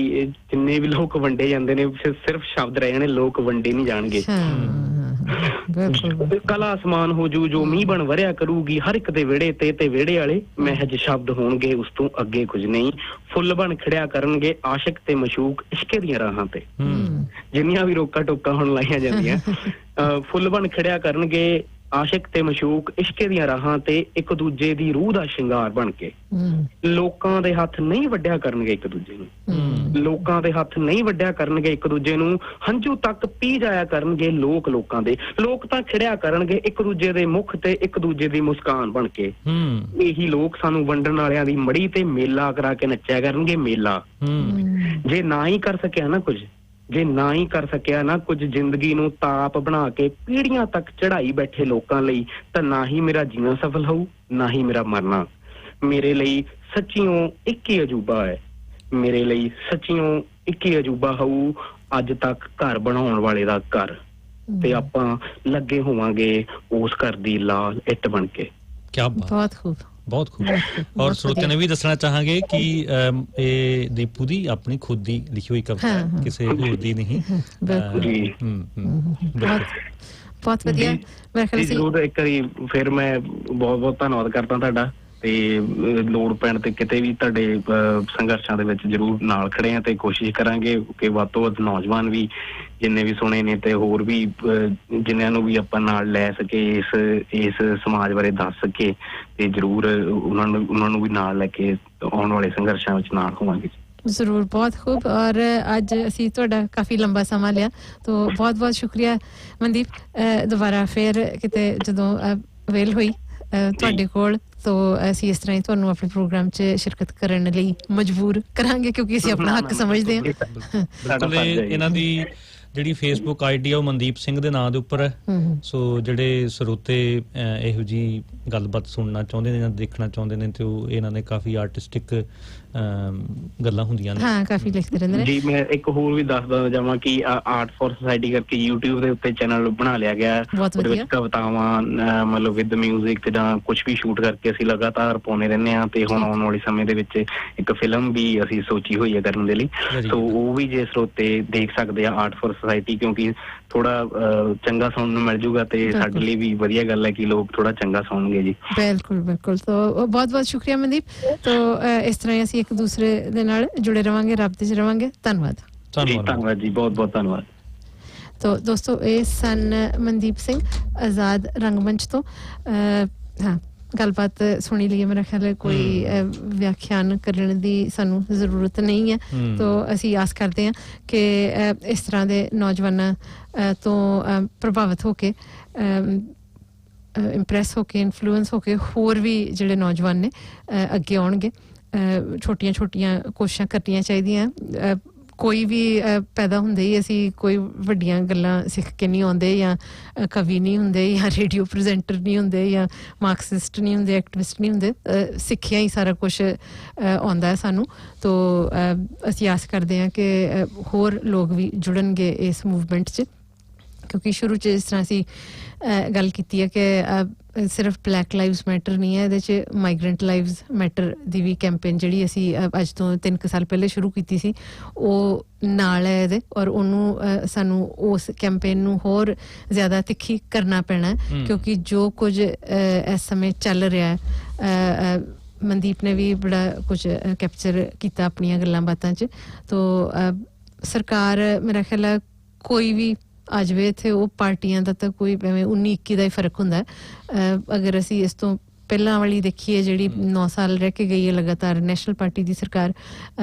ਜਿੰਨੇ ਵੀ ਲੋਕ ਵੰਡੇ ਜਾਂਦੇ ਨੇ ਸਿਰਫ ਸ਼ਬਦ ਰਹਿ ਜਾਣੇ, ਲੋਕ ਵੰਡੇ ਨਹੀਂ ਜਾਣਗੇ। ਕਲਾ ਅਸਮਾਨ ਹੋ ਜੂ ਜੋ ਮੀਂਹ ਬਣ ਵਰਿਆ ਕਰੂਗੀ ਹਰ ਇੱਕ ਦੇ ਵਿਹੜੇ ਤੇ ਵਿਹੜੇ ਵਾਲੇ ਮਹਿਜ ਸ਼ਬਦ ਹੋਣਗੇ, ਉਸ ਤੋਂ ਅੱਗੇ ਕੁਝ ਨਹੀਂ। ਫੁੱਲ ਬਣ ਖੜਿਆ ਕਰਨਗੇ ਆਸ਼ਿਕ ਤੇ ਮਸ਼ੂਕ ਇਸ਼ਕੇ ਦੀਆਂ ਰਾਹਾਂ ਤੇ। ਜਿੰਨੀਆਂ ਵੀ ਰੋਕਾ ਟੋਕਾ ਹੁਣ ਲਾਈਆਂ ਜਾਂਦੀਆਂ, ਫੁੱਲ ਬਣ ਖੜਿਆ ਕਰਨਗੇ ਆਸ਼ਿਕ ਤੇ ਮਸ਼ੂਕ ਇਸ਼ਕੇ ਦੀਆਂ ਰਾਹਾਂ ਤੇ, ਇੱਕ ਦੂਜੇ ਦੀ ਰੂਹ ਦਾ ਸ਼ਿੰਗਾਰ ਬਣ ਕੇ। ਲੋਕਾਂ ਦੇ ਹੱਥ ਨਹੀਂ ਵੱਢਿਆ ਕਰਨਗੇ ਇੱਕ ਦੂਜੇ ਨੂੰ, ਲੋਕਾਂ ਦੇ ਹੱਥ ਨਹੀਂ ਵੱਢਿਆ ਕਰਨਗੇ ਇੱਕ ਦੂਜੇ ਨੂੰ। ਹੰਝੂ ਤੱਕ ਪੀ ਜਾਇਆ ਕਰਨਗੇ ਲੋਕਾਂ ਦੇ। ਲੋਕ ਤਾਂ ਖਿੜਿਆ ਕਰਨਗੇ ਇੱਕ ਦੂਜੇ ਦੇ ਮੁਖ ਤੇ, ਇੱਕ ਦੂਜੇ ਦੀ ਮੁਸਕਾਨ ਬਣ ਕੇ। ਇਹੀ ਲੋਕ ਸਾਨੂੰ ਵੰਡਣ ਵਾਲਿਆਂ ਦੀ ਮੜੀ ਤੇ ਮੇਲਾ ਕਰਾ ਕੇ ਨੱਚਿਆ ਕਰਨਗੇ ਮੇਲਾ। ਜੇ ਨਾ ਹੀ ਕਰ ਸਕਿਆ ਨਾ ਕੁਝ ਜ਼ਿੰਦਗੀ ਨੂੰ ਤਾਪ ਬਣਾ ਕੇ ਪੀੜ੍ਹੀਆਂ ਤੱਕ ਚੜਾਈ ਬੈਠੇ ਲੋਕਾਂ ਲਈ, ਤਾਂ ਨਾ ਹੀ ਮੇਰਾ ਜੀਣਾ ਸਫਲ ਹੋਊ ਨਾ ਹੀ ਮੇਰਾ ਮਰਨਾ। ਮੇਰੇ ਲਈ ਸੱਚੀਓ ਇੱਕ ਹੀ ਅਜੂਬਾ ਹੈ, ਮੇਰੇ ਲਈ ਸੱਚੀਓ ਇੱਕ ਹੀ ਅਜੂਬਾ ਹੋਊ ਅੱਜ ਤੱਕ ਘਰ ਬਣਾਉਣ ਵਾਲੇ ਦਾ ਘਰ। ਤੇ ਆਪਾਂ ਲੱਗੇ ਹੋਵਾਂਗੇ ਉਸ ਘਰ ਦੀ ਲਾਲ ਇੱਟ ਬਣ ਕੇ।
ਕਿਆ ਬਾਤ, ਬਹੁਤ ਖੂਬ। ਔਰ ਸਰੋਤਿਆਂ ਨੇ ਵੀ ਦੱਸਣਾ ਚਾਹਾਂਗੇ ਕਿ ਇਹ ਦੀਪੂ ਦੀ ਆਪਣੀ ਖੁਦ ਦੀ ਲਿਖੀ ਹੋਈ ਕਵਿਤਾ, ਕਿਸੇ ਹੋਰ ਦੀ ਨਹੀਂ।
ਬਹੁਤ ਵਧੀਆ।
ਜ਼ਰੂਰ ਇੱਕ ਵਾਰੀ ਫਿਰ ਮੈਂ ਬਹੁਤ ਧੰਨਵਾਦ ਕਰਦਾ ਤੁਹਾਡਾ, ਤੇ ਲੋੜ ਪੈਣ ਤੇ ਕਿਤੇ ਵੀ ਤੁਹਾਡੇ ਸੰਘਰਸ਼ਾਂ ਦੇ ਵਿੱਚ ਜ਼ਰੂਰ ਨਾਲ ਖੜੇ ਆ, ਤੇ ਕੋਸ਼ਿਸ਼ ਕਰਾਂਗੇ ਕਿ ਵੱਧ ਤੋਂ ਵੱਧ ਨੌਜਵਾਨ ਵੀ ਜਿੰਨੇ ਵੀ ਸੁਣੇ ਨੇ ਤੇ ਹੋਰ ਵੀ ਜਿਨ੍ਹਾਂ ਨੂੰ ਵੀ ਆਪਾਂ ਨਾਲ ਲੈ ਸਕੇ, ਇਸ ਸਮਾਜ ਬਾਰੇ ਦੱਸ ਸਕੇ, ਤੇ ਜ਼ਰੂਰ ਉਹਨਾਂ ਨੂੰ ਵੀ ਨਾਲ ਲੈ ਕੇ ਆਉਣ ਵਾਲੇ ਸੰਘਰਸ਼ਾਂ ਵਿੱਚ ਨਾਲ ਹੋਵਾਂਗੇ।
ਜ਼ਰੂਰ, ਬਹੁਤ ਖੂਬ। ਔਰ ਅੱਜ ਅਸੀਂ ਤੁਹਾਡਾ ਕਾਫੀ ਲੰਬਾ ਸਮਾਂ ਲਿਆ, ਤਾਂ ਬਹੁਤ ਬਹੁਤ ਸ਼ੁਕਰੀਆ ਮਨਦੀਪ। ਦੁਬਾਰਾ ਫਿਰ ਕਿਤੇ ਜਦੋਂ ਵੇਲ ਹੋਈ ਤੁਹਾਡੇ ਕੋਲ, ਤਾਂ ਅਸੀਂ ਇਸ ਤਰ੍ਹਾਂ ਹੀ ਤੁਹਾਨੂੰ ਆਪਣੇ ਪ੍ਰੋਗਰਾਮ 'ਚ ਸ਼ਿਰਕਤ ਕਰਨ ਲਈ ਮਜਬੂਰ ਕਰਾਂਗੇ, ਕਿਉਂਕਿ ਅਸੀਂ ਆਪਣਾ ਹੱਕ ਸਮਝਦੇ ਹਾਂ।
ਬਿਲਕੁਲ, ਇਹਨਾਂ ਦੀ ਜਿਹੜੀ ਫੇਸਬੁੱਕ ਆਈਡੀ ਆ ਉਹ ਮਨਦੀਪ ਸਿੰਘ ਦੇ ਨਾਂ ਦੇ ਉੱਪਰ ਹੈ। ਸੋ ਜਿਹੜੇ ਸਰੋਤੇ ਇਹੋ ਜਿਹੀ ਗੱਲਬਾਤ ਸੁਣਨਾ ਚਾਹੁੰਦੇ ਨੇ ਜਾਂ ਦੇਖਣਾ ਚਾਹੁੰਦੇ ਨੇ, ਤੇ ਉਹ ਇਹਨਾਂ ਨੇ ਕਾਫੀ ਆਰਟਿਸਟਿਕ ਗੱਲਾਂ ਹੁੰਦੀਆਂ ਨੇ।
ਹਾਂ, ਕਾਫੀ ਲਿਖਦੇ ਰਹਿੰਦੇ ਨੇ
ਜੀ। ਮੈਂ ਇੱਕ ਹੋਰ ਵੀ ਦੱਸਦਾ ਜਾਵਾਂ ਕਿ ਆਰਟ ਫॉर ਸੁਸਾਇਟੀ ਕਰਕੇ YouTube ਦੇ ਉੱਤੇ ਚੈਨਲ ਬਣਾ ਲਿਆ ਗਿਆ। ਉਹਦੇ ਵਿੱਚ ਕਵਿਤਾਵਾਂ ਮਤਲਬ ਵਿਦ ਮਿਊਜ਼ਿਕ ਜਾਂ ਕੁਝ ਵੀ ਸ਼ੂਟ ਕਰਕੇ ਅਸੀਂ ਲਗਾਤਾਰ ਪਾਉਂਦੇ ਰਹਿੰਦੇ ਹਾਂ, ਤੇ ਹੁਣ ਆਉਣ ਵਾਲੇ ਸਮੇਂ ਦੇ ਵਿੱਚ ਇੱਕ ਫਿਲਮ ਵੀ ਅਸੀਂ ਸੋਚੀ ਹੋਈ ਹੈ ਕਰਨ ਦੇ ਲਈ। ਸੋ ਉਹ ਵੀ ਜੇ ਸਰੋਤੇ ਦੇਖ ਸਕਦੇ ਆ ਆਰਟ ਫॉर ਸੁਸਾਇਟੀ, ਕਿਉਂਕਿ ਥੋੜਾ ਚੰਗਾ ਸੁਣਨ ਨੂੰ ਮਿਲ ਜੂਗਾ ਤੇ ਸਾਡੇ ਲਈ ਵੀ ਵਧੀਆ ਗੱਲ ਹੈ ਕਿ ਲੋਕ ਥੋੜਾ ਚੰਗਾ ਸੁਣਨਗੇ ਜੀ।
ਬਿਲਕੁਲ ਬਿਲकुल। तो बहुत बहुत शुक्रिया मनदीप। तो इस तरह ਅਸੀਂ ਇੱਕ ਦੂਸਰੇ ਦੇ ਨਾਲ ਜੁੜੇ ਰਵਾਂਗੇ, ਰਾਬਤੇ 'ਚ ਰਵਾਂਗੇ। ਧੰਨਵਾਦ
ਜੀ, ਬਹੁਤ ਬਹੁਤ ਧੰਨਵਾਦ।
तो दोस्तों ਇਹ ਸਨ ਮਨਦੀਪ ਸਿੰਘ ਆਜ਼ਾਦ ਰੰਗਮੰਚ ਤੋਂ। ਹਾਂ, ਗੱਲਬਾਤ ਸੁਣੀ ਲਈ ਮੇਰਾ ਖਿਆਲ ਹੈ ਕੋਈ ਵਿਆਖਿਆਨ ਕਰਨ ਦੀ ਸਾਨੂੰ ਜ਼ਰੂਰਤ ਨਹੀਂ ਹੈ। ਤਾਂ ਅਸੀਂ ਆਸ ਕਰਦੇ ਹਾਂ ਕਿ ਇਸ ਤਰ੍ਹਾਂ ਦੇ ਨੌਜਵਾਨਾਂ ਤੋਂ ਪ੍ਰਭਾਵਿਤ ਹੋ ਕੇ, ਇੰਪ੍ਰੈਸ ਹੋ ਕੇ, ਇਨਫਲੂਐਂਸ ਹੋ ਕੇ ਹੋਰ ਵੀ ਜਿਹੜੇ ਨੌਜਵਾਨ ਨੇ ਅੱਗੇ ਆਉਣਗੇ। ਛੋਟੀਆਂ ਛੋਟੀਆਂ ਕੋਸ਼ਿਸ਼ਾਂ ਕਰਨੀਆਂ ਚਾਹੀਦੀਆਂ। ਕੋਈ ਵੀ ਪੈਦਾ ਹੁੰਦੇ ਹੀ ਅਸੀਂ ਕੋਈ ਵੱਡੀਆਂ ਗੱਲਾਂ ਸਿੱਖ ਕੇ ਨਹੀਂ ਆਉਂਦੇ, ਜਾਂ ਕਵੀ ਨਹੀਂ ਹੁੰਦੇ, ਜਾਂ ਰੇਡੀਓ ਪ੍ਰੈਜ਼ੈਂਟਰ ਨਹੀਂ ਹੁੰਦੇ, ਜਾਂ ਮਾਰਕਸਿਸਟ ਨਹੀਂ ਹੁੰਦੇ, ਐਕਟਿਵਿਸਟ ਨਹੀਂ ਹੁੰਦੇ। ਸਿੱਖਿਆ ਹੀ ਸਾਰਾ ਕੁਛ ਆਉਂਦਾ ਹੈ ਸਾਨੂੰ। ਤੋ ਅਸੀਂ ਆਸ ਕਰਦੇ ਹਾਂ ਕਿ ਹੋਰ ਲੋਕ ਵੀ ਜੁੜਨਗੇ ਇਸ ਮੂਵਮੈਂਟ 'ਚ, ਕਿਉਂਕਿ ਸ਼ੁਰੂ 'ਚ ਇਸ ਤਰ੍ਹਾਂ ਅਸੀਂ ਗੱਲ ਕੀਤੀ ਹੈ ਕਿ ਸਿਰਫ ਬਲੈਕ ਲਾਈਵਸ ਮੈਟਰ ਨਹੀਂ ਹੈ, ਇਹਦੇ 'ਚ ਮਾਈਗਰੈਂਟ ਲਾਈਵਸ ਮੈਟਰ ਦੀ ਵੀ ਕੈਂਪੇਨ ਜਿਹੜੀ ਅਸੀਂ ਅੱਜ ਤੋਂ 3 ਸਾਲ ਪਹਿਲੇ ਸ਼ੁਰੂ ਕੀਤੀ ਸੀ, ਉਹ ਨਾਲ ਹੈ ਇਹਦੇ। ਔਰ ਉਹਨੂੰ ਸਾਨੂੰ ਉਸ ਕੈਂਪੇਨ ਨੂੰ ਹੋਰ ਜ਼ਿਆਦਾ ਤਿੱਖੀ ਕਰਨਾ ਪੈਣਾ, ਕਿਉਂਕਿ ਜੋ ਕੁਝ ਇਸ ਸਮੇਂ ਚੱਲ ਰਿਹਾ ਹੈ, ਮਨਦੀਪ ਨੇ ਵੀ ਬੜਾ ਕੁਝ ਕੈਪਚਰ ਕੀਤਾ ਆਪਣੀਆਂ ਗੱਲਾਂ ਬਾਤਾਂ 'ਚ। ਤੋ ਸਰਕਾਰ ਮੇਰਾ ਖਿਆਲ ਹੈ ਕੋਈ ਵੀ ਆ ਜਾਵੇ ਇੱਥੇ, ਉਹ ਪਾਰਟੀਆਂ ਦਾ ਤਾਂ ਕੋਈ 19-21 ਦਾ ਹੀ ਫਰਕ ਹੁੰਦਾ। ਅਗਰ ਅਸੀਂ ਇਸ ਤੋਂ ਪਹਿਲਾਂ ਵਾਲੀ ਦੇਖੀਏ ਜਿਹੜੀ 9 ਸਾਲ ਰਹਿ ਕੇ ਗਈ ਹੈ ਲਗਾਤਾਰ ਨੈਸ਼ਨਲ ਪਾਰਟੀ ਦੀ ਸਰਕਾਰ,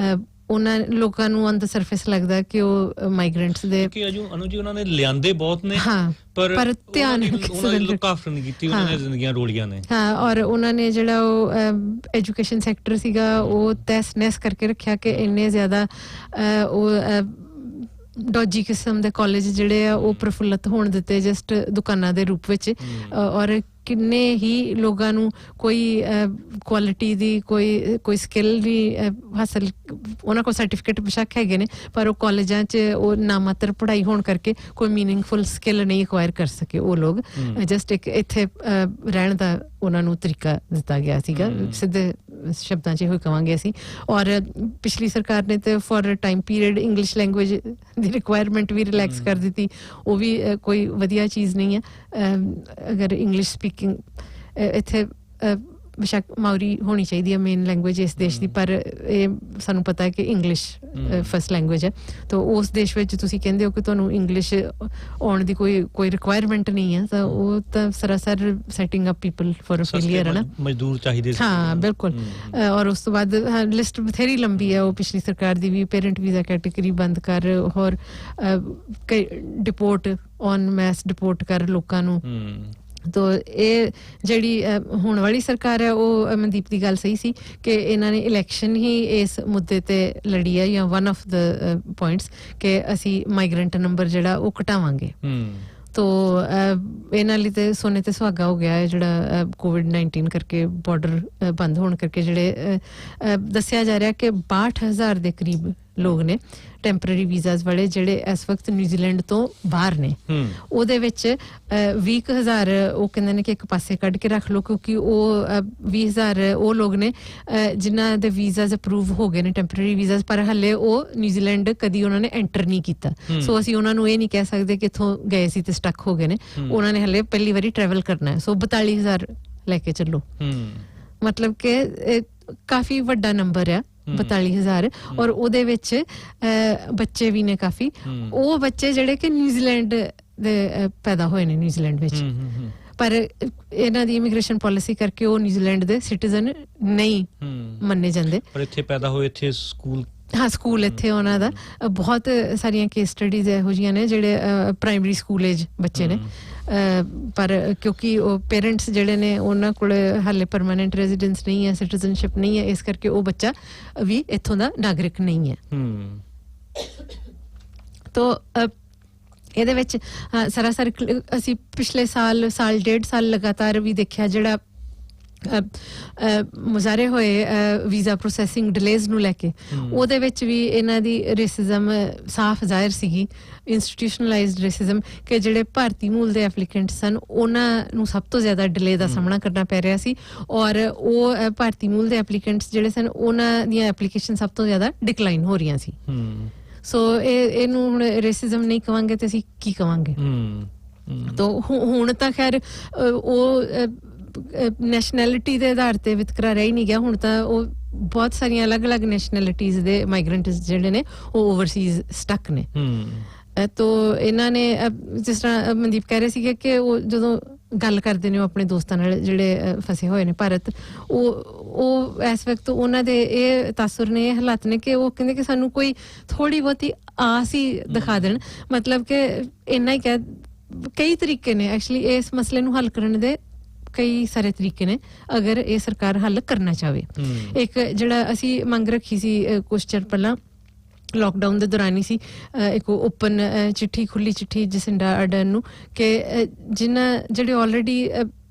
ਉਹਨਾਂ ਲੋਕਾਂ ਨੂੰ ਔਨ ਦ ਸਰਫੇਸ ਲੱਗਦਾ ਕਿ ਉਹ ਮਾਈਗ੍ਰੈਂਟਸ ਦੇ
ਅਨੂ ਜੀ ਉਹਨਾਂ ਨੇ ਲਿਆਂਦੇ ਬਹੁਤ ਨੇ,
ਪਰ ਧਿਆਨ
ਲੁਕਾਫਟ ਨਹੀਂ ਕੀਤੀ, ਉਹਨਾਂ ਦੀਆਂ ਜ਼ਿੰਦਗੀਆਂ ਰੋਲੀਆਂ ਨੇ।
ਹਾਂ, ਔਰ ਉਹਨਾਂ ਨੇ ਜਿਹੜਾ ਉਹ ਐਜੂਕੇਸ਼ਨ ਸੈਕਟਰ ਸੀਗਾ ਉਹ ਤਹਿਸ ਨਹਿਸ ਕਰਕੇ ਰੱਖਿਆ ਕਿ ਇੰਨੇ ਜ਼ਿਆਦਾ ਉਹ ਡੋਜੀ ਕਿਸਮ ਦੇ ਕਾਲਜ ਜਿਹੜੇ ਆ ਉਹ ਪ੍ਰਫੁੱਲਤ ਹੋਣ ਦਿੱਤੇ ਜਸਟ ਦੁਕਾਨਾਂ ਦੇ ਰੂਪ ਵਿੱਚ। ਔਰ ਕਿੰਨੇ ਹੀ ਲੋਕਾਂ ਨੂੰ ਕੋਈ ਕੁਆਲਿਟੀ ਦੀ ਕੋਈ ਸਕਿੱਲ ਵੀ ਹਾਸਲ, ਉਹਨਾਂ ਕੋਲ ਸਰਟੀਫਿਕੇਟ ਬੇਸ਼ੱਕ ਹੈਗੇ ਨੇ, ਪਰ ਉਹ ਕਾਲਜਾਂ 'ਚ ਉਹ ਨਾਮਾਤਰ ਪੜ੍ਹਾਈ ਹੋਣ ਕਰਕੇ ਕੋਈ ਮੀਨਿੰਗਫੁਲ ਸਕਿੱਲ ਨਹੀਂ ਅਕਵਾਇਰ ਕਰ ਸਕੇ ਉਹ ਲੋਕ। ਜਸਟ ਇੱਕ ਇੱਥੇ ਰਹਿਣ ਦਾ ਉਹਨਾਂ ਨੂੰ ਤਰੀਕਾ ਦਿੱਤਾ ਗਿਆ ਸੀਗਾ, ਸਿੱਧੇ ਸ਼ਬਦਾਂ 'ਚ ਇਹੋ ਕਹਾਂਗੇ ਅਸੀਂ। ਔਰ ਪਿਛਲੀ ਸਰਕਾਰ ਨੇ ਤੇ for time period English language the requirement we relax ਕਰ ਦਿੱਤੀ, ਉਹ ਵੀ ਕੋਈ ਵਧੀਆ ਚੀਜ਼ ਨਹੀਂ ਹੈ। ਅਗਰ ਇੰਗਲਿਸ਼ ਸਪੀਕਿੰਗ ਇੱਥੇ ਬੇਸ਼ੱਕ ਮਾਉਰੀ ਹੋਣੀ ਚਾਹੀਦੀ ਹੈ ਮੇਨ ਲੈਂਗੁਏਜ ਇਸ ਦੇਸ਼ ਦੀ, ਪਰ ਇਹ ਸਾਨੂੰ ਪਤਾ ਹੈ ਕਿ ਇੰਗਲਿਸ਼ ਫਸਟ ਲੈਂਗੁਏਜ ਹੈ। ਤਾਂ ਉਸ ਦੇਸ਼ ਵਿੱਚ ਤੁਸੀਂ ਕਹਿੰਦੇ ਹੋ ਕਿ ਤੁਹਾਨੂੰ ਇੰਗਲਿਸ਼ ਆਉਣ ਦੀ ਕੋਈ ਰਿਕੁਆਇਰਮੈਂਟ ਨਹੀਂ ਹੈ, ਤਾਂ ਉਹ ਤਾਂ ਸਰਾਸਰ setting up people for failure ਹੈ ਨਾ।
ਮਜ਼ਦੂਰ ਚਾਹੀਦੇ ਸੀ।
ਹਾਂ, ਬਿਲਕੁਲ। ਔਰ ਉਸ ਤੋਂ ਬਾਅਦ ਲਿਸਟ ਬਥੇਰੀ ਲੰਬੀ ਹੈ ਉਹ ਪਿਛਲੀ ਸਰਕਾਰ ਦੀ ਵੀ, ਪੇਰੈਂਟ ਵੀਜ਼ਾ ਕੈਟੇਗਰੀ ਬੰਦ ਕਰ, ਹੋਰ ਡਿਪੋਰਟ ਔਨ ਮੈਸ ਡਿਪੋਰਟ ਕਰ ਲੋਕਾਂ ਨੂੰ। ਤੋ ਇਹ ਜਿਹੜੀ ਹੁਣ ਵਾਲੀ ਸਰਕਾਰ ਹੈ, ਉਹ ਮਨਦੀਪ ਦੀ ਗੱਲ ਸਹੀ ਸੀ ਕਿ ਇਹਨਾਂ ਨੇ ਇਲੈਕਸ਼ਨ ਹੀ ਇਸ ਮੁੱਦੇ ਤੇ ਲੜੀ ਹੈ, ਜਾਂ ਵਨ ਆਫ ਦ ਪੁਆਇੰਟਸ ਕਿ ਅਸੀਂ ਮਾਈਗ੍ਰੈਂਟ ਨੰਬਰ ਜਿਹੜਾ ਉਹ ਘਟਾਵਾਂਗੇ। ਤੋ ਇਹਨਾਂ ਲਈ ਤੇ ਸੋਨੇ ਤੇ ਸੁਹਾਗਾ ਹੋ ਗਿਆ ਹੈ ਜਿਹੜਾ COVID-19 ਕਰਕੇ ਬਾਰਡਰ ਬੰਦ ਹੋਣ ਕਰਕੇ ਜਿਹੜੇ ਦੱਸਿਆ ਜਾ ਰਿਹਾ ਕਿ 62,000 ਦੇ ਕਰੀਬ ਲੋਕ ਨੇ ਟੈਂਪਰੇਰੀ ਵੀਜ਼ਾਸ ਵਾਲੇ ਜਿਹੜੇ ਇਸ ਵਕਤ ਨਿਊਜ਼ੀਲੈਂਡ ਤੋਂ ਬਾਹਰ ਨੇ। ਉਹਦੇ ਵਿੱਚ 20,000 ਉਹ ਕਹਿੰਦੇ ਨੇ ਕਿ ਇੱਕ ਪਾਸੇ ਕੱਢ ਕੇ ਰੱਖ ਲਓ, ਕਿਉਂਕਿ ਉਹ 20,000 ਉਹ ਲੋਕ ਨੇ ਜਿਨ੍ਹਾਂ ਦੇ ਵੀਜ਼ਾਸ ਅਪਰੂਵ ਹੋ ਗਏ ਨੇ, ਟੈਂਪਰੇਰੀ ਵੀਜ਼ਾਸ, ਪਰ ਹਲੇ ਉਹ ਨਿਊਜ਼ੀਲੈਂਡ ਕਦੀ ਉਹਨਾਂ ਨੇ ਐਂਟਰ ਨਹੀਂ ਕੀਤਾ। ਸੋ ਅਸੀਂ ਉਹਨਾਂ ਨੂੰ ਇਹ ਨਹੀਂ ਕਹਿ ਸਕਦੇ ਕਿ ਇੱਥੋਂ ਗਏ ਸੀ ਤੇ ਸਟਕ ਹੋ ਗਏ ਨੇ, ਉਹਨਾਂ ਨੇ ਹਲੇ ਪਹਿਲੀ ਵਾਰੀ ਟਰੈਵਲ ਕਰਨਾ ਹੈ। ਸੋ 42,000 ਲੈ ਕੇ ਚੱਲੋ, ਮਤਲਬ ਕਿ ਕਾਫੀ ਵੱਡਾ ਨੰਬਰ ਆ 42,000। ਔਰ ਉਹਦੇ ਵਿੱਚ ਬੱਚੇ ਵੀ ਨੇ ਕਾਫੀ, ਉਹ ਬੱਚੇ ਜਿਹੜੇ ਕਿ ਨਿਊਜ਼ੀਲੈਂਡ ਦੇ ਪੈਦਾ ਹੋਏ ਨੇ ਨਿਊਜ਼ੀਲੈਂਡ ਵਿੱਚ, ਪਰ ਇਹਨਾਂ ਦੀ ਇਮੀਗ੍ਰੇਸ਼ਨ ਪਾਲਿਸੀ ਕਰਕੇ ਉਹ ਨਿਊਜ਼ੀਲੈਂਡ ਦੇ ਸਿਟੀਜ਼ਨ ਨਹੀਂ ਮੰਨੇ ਜਾਂਦੇ।
ਪਰ ਇੱਥੇ ਪੈਦਾ ਹੋਏ, ਇੱਥੇ ਸਕੂਲ,
ਹਾਂ ਸਕੂਲ ਇੱਥੇ ਉਹਨਾਂ ਦਾ ਬਹੁਤ ਸਾਰੀਆਂ ਕੇਸ ਸਟੱਡੀਜ਼ ਇਹੋ ਜਿਹੀਆਂ ਨੇ ਜਿਹੜੇ ਪ੍ਰਾਇਮਰੀ ਸਕੂਲ ਏਜ ਬੱਚੇ ਨੇ, ਪਰ ਕਿਉਂਕਿ ਉਹ ਪੇਰੈਂਟਸ ਜਿਹੜੇ ਨੇ ਉਹਨਾਂ ਕੋਲ ਹਾਲੇ ਪਰਮਾਨੈਂਟ ਰੈਜ਼ੀਡੈਂਸ ਨਹੀਂ ਹੈ, ਸਿਟੀਜ਼ਨਸ਼ਿਪ ਨਹੀਂ ਹੈ, ਇਸ ਕਰਕੇ ਉਹ ਬੱਚਾ ਵੀ ਇੱਥੋਂ ਦਾ ਨਾਗਰਿਕ ਨਹੀਂ ਹੈ। ਤੋ ਇਹਦੇ ਵਿੱਚ ਸਰਾਸਰ ਅਸੀਂ ਪਿਛਲੇ ਸਾਲ 1.5 ਸਾਲ ਲਗਾਤਾਰ ਵੀ ਦੇਖਿਆ ਜਿਹੜਾ ਮੁਜ਼ਾਹਰੇ ਹੋਏ ਵੀਜ਼ਾ ਪ੍ਰੋਸੈਸਿੰਗ ਡਿਲੇਜ਼ ਨੂੰ ਲੈ ਕੇ, ਉਹਦੇ ਵਿੱਚ ਵੀ ਇਹਨਾਂ ਦੀ ਰੇਸਿਜ਼ਮ ਸਾਫ਼ ਜ਼ਾਹਿਰ ਸੀਗੀ, ਇੰਸਟੀਟਿਊਸ਼ਨਲਾਈਜ਼ਡ ਰੇਸਿਜ਼ਮ, ਕਿ ਜਿਹੜੇ ਭਾਰਤੀ ਮੂਲ ਦੇ ਐਪਲੀਕੈਂਟ ਸਨ ਉਹਨਾਂ ਨੂੰ ਸਭ ਤੋਂ ਜ਼ਿਆਦਾ ਡਿਲੇ ਦਾ ਸਾਹਮਣਾ ਕਰਨਾ ਪੈ ਰਿਹਾ ਸੀ, ਔਰ ਉਹ ਭਾਰਤੀ ਮੂਲ ਦੇ ਐਪਲੀਕੈਂਟਸ ਜਿਹੜੇ ਸਨ ਉਹਨਾਂ ਦੀਆਂ ਐਪਲੀਕੇਸ਼ਨ ਸਭ ਤੋਂ ਜ਼ਿਆਦਾ ਡਿਕਲਾਈਨ ਹੋ ਰਹੀਆਂ ਸੀ। ਸੋ ਇਹਨੂੰ ਹੁਣ ਰੇਸਿਜ਼ਮ ਨਹੀਂ ਕਵਾਂਗੇ ਤੇ ਅਸੀਂ ਕੀ ਕਵਾਂਗੇ? ਤਾਂ ਹੁਣ ਤਾਂ ਖੈਰ ਉਹ ਨੈਸ਼ਨੈਲਿਟੀ ਦੇ ਆਧਾਰ ਤੇ ਵਿਤਕਰਾ ਰਹਿ ਹੀ ਨਹੀਂ ਗਿਆ, ਹੁਣ ਤਾਂ ਉਹ ਬਹੁਤ ਸਾਰੀਆਂ ਅਲੱਗ-ਅਲੱਗ ਨੈਸ਼ਨੈਲਿਟੀਜ਼ ਦੇ ਮਾਈਗ੍ਰੈਂਟਸ ਜਿਹੜੇ ਨੇ ਉਹ ਓਵਰਸੀਜ਼ ਸਟਕ ਨੇ। ਤੋ ਇਹਨਾਂ ਨੇ ਜਿਸ ਤਰ੍ਹਾਂ ਮਨਦੀਪ ਕਹਿ ਰਹੇ ਸੀਗੇ ਕਿ ਉਹ ਜਦੋਂ ਗੱਲ ਕਰਦੇ ਨੇ ਉਹ ਆਪਣੇ ਦੋਸਤਾਂ ਨਾਲ ਜਿਹੜੇ ਫਸੇ ਹੋਏ ਨੇ ਭਾਰਤ, ਉਹ ਇਸ ਵਕਤ ਉਹਨਾਂ ਦੇ ਇਹ ਤਾਸੁਰ ਨੇ, ਇਹ ਹਾਲਾਤ ਨੇ ਕਿ ਉਹ ਕਹਿੰਦੇ ਕਿ ਸਾਨੂੰ ਕੋਈ ਥੋੜੀ ਬਹੁਤੀ ਆਸ ਹੀ ਦਿਖਾ ਦੇਣ, ਮਤਲਬ ਕਿ ਇੰਨਾ ਹੀ ਕਹਿ, ਕਈ ਤਰੀਕੇ ਨੇ ਐਕਚੁਅਲੀ ਇਸ ਮਸਲੇ ਨੂੰ ਹੱਲ ਕਰਨ ਦੇ, ਕਈ ਸਾਰੇ ਤਰੀਕੇ ਨੇ ਅਗਰ ਇਹ ਸਰਕਾਰ ਹੱਲ ਕਰਨਾ ਚਾਹਵੇ। ਇੱਕ ਜਿਹੜਾ ਅਸੀਂ ਮੰਗ ਰੱਖੀ ਸੀ ਕੁਛ ਚਿਰ ਪਹਿਲਾਂ ਲੋਕਡਾਊਨ ਦੇ ਦੌਰਾਨ ਹੀ ਸੀ, ਇੱਕ ਓਪਨ ਚਿੱਠੀ, ਖੁੱਲੀ ਚਿੱਠੀ ਜਸਿੰਡਾ ਅਰਡਰਨ ਨੂੰ, ਕਿ ਜਿਹੜੇ ਆਲਰੇਡੀ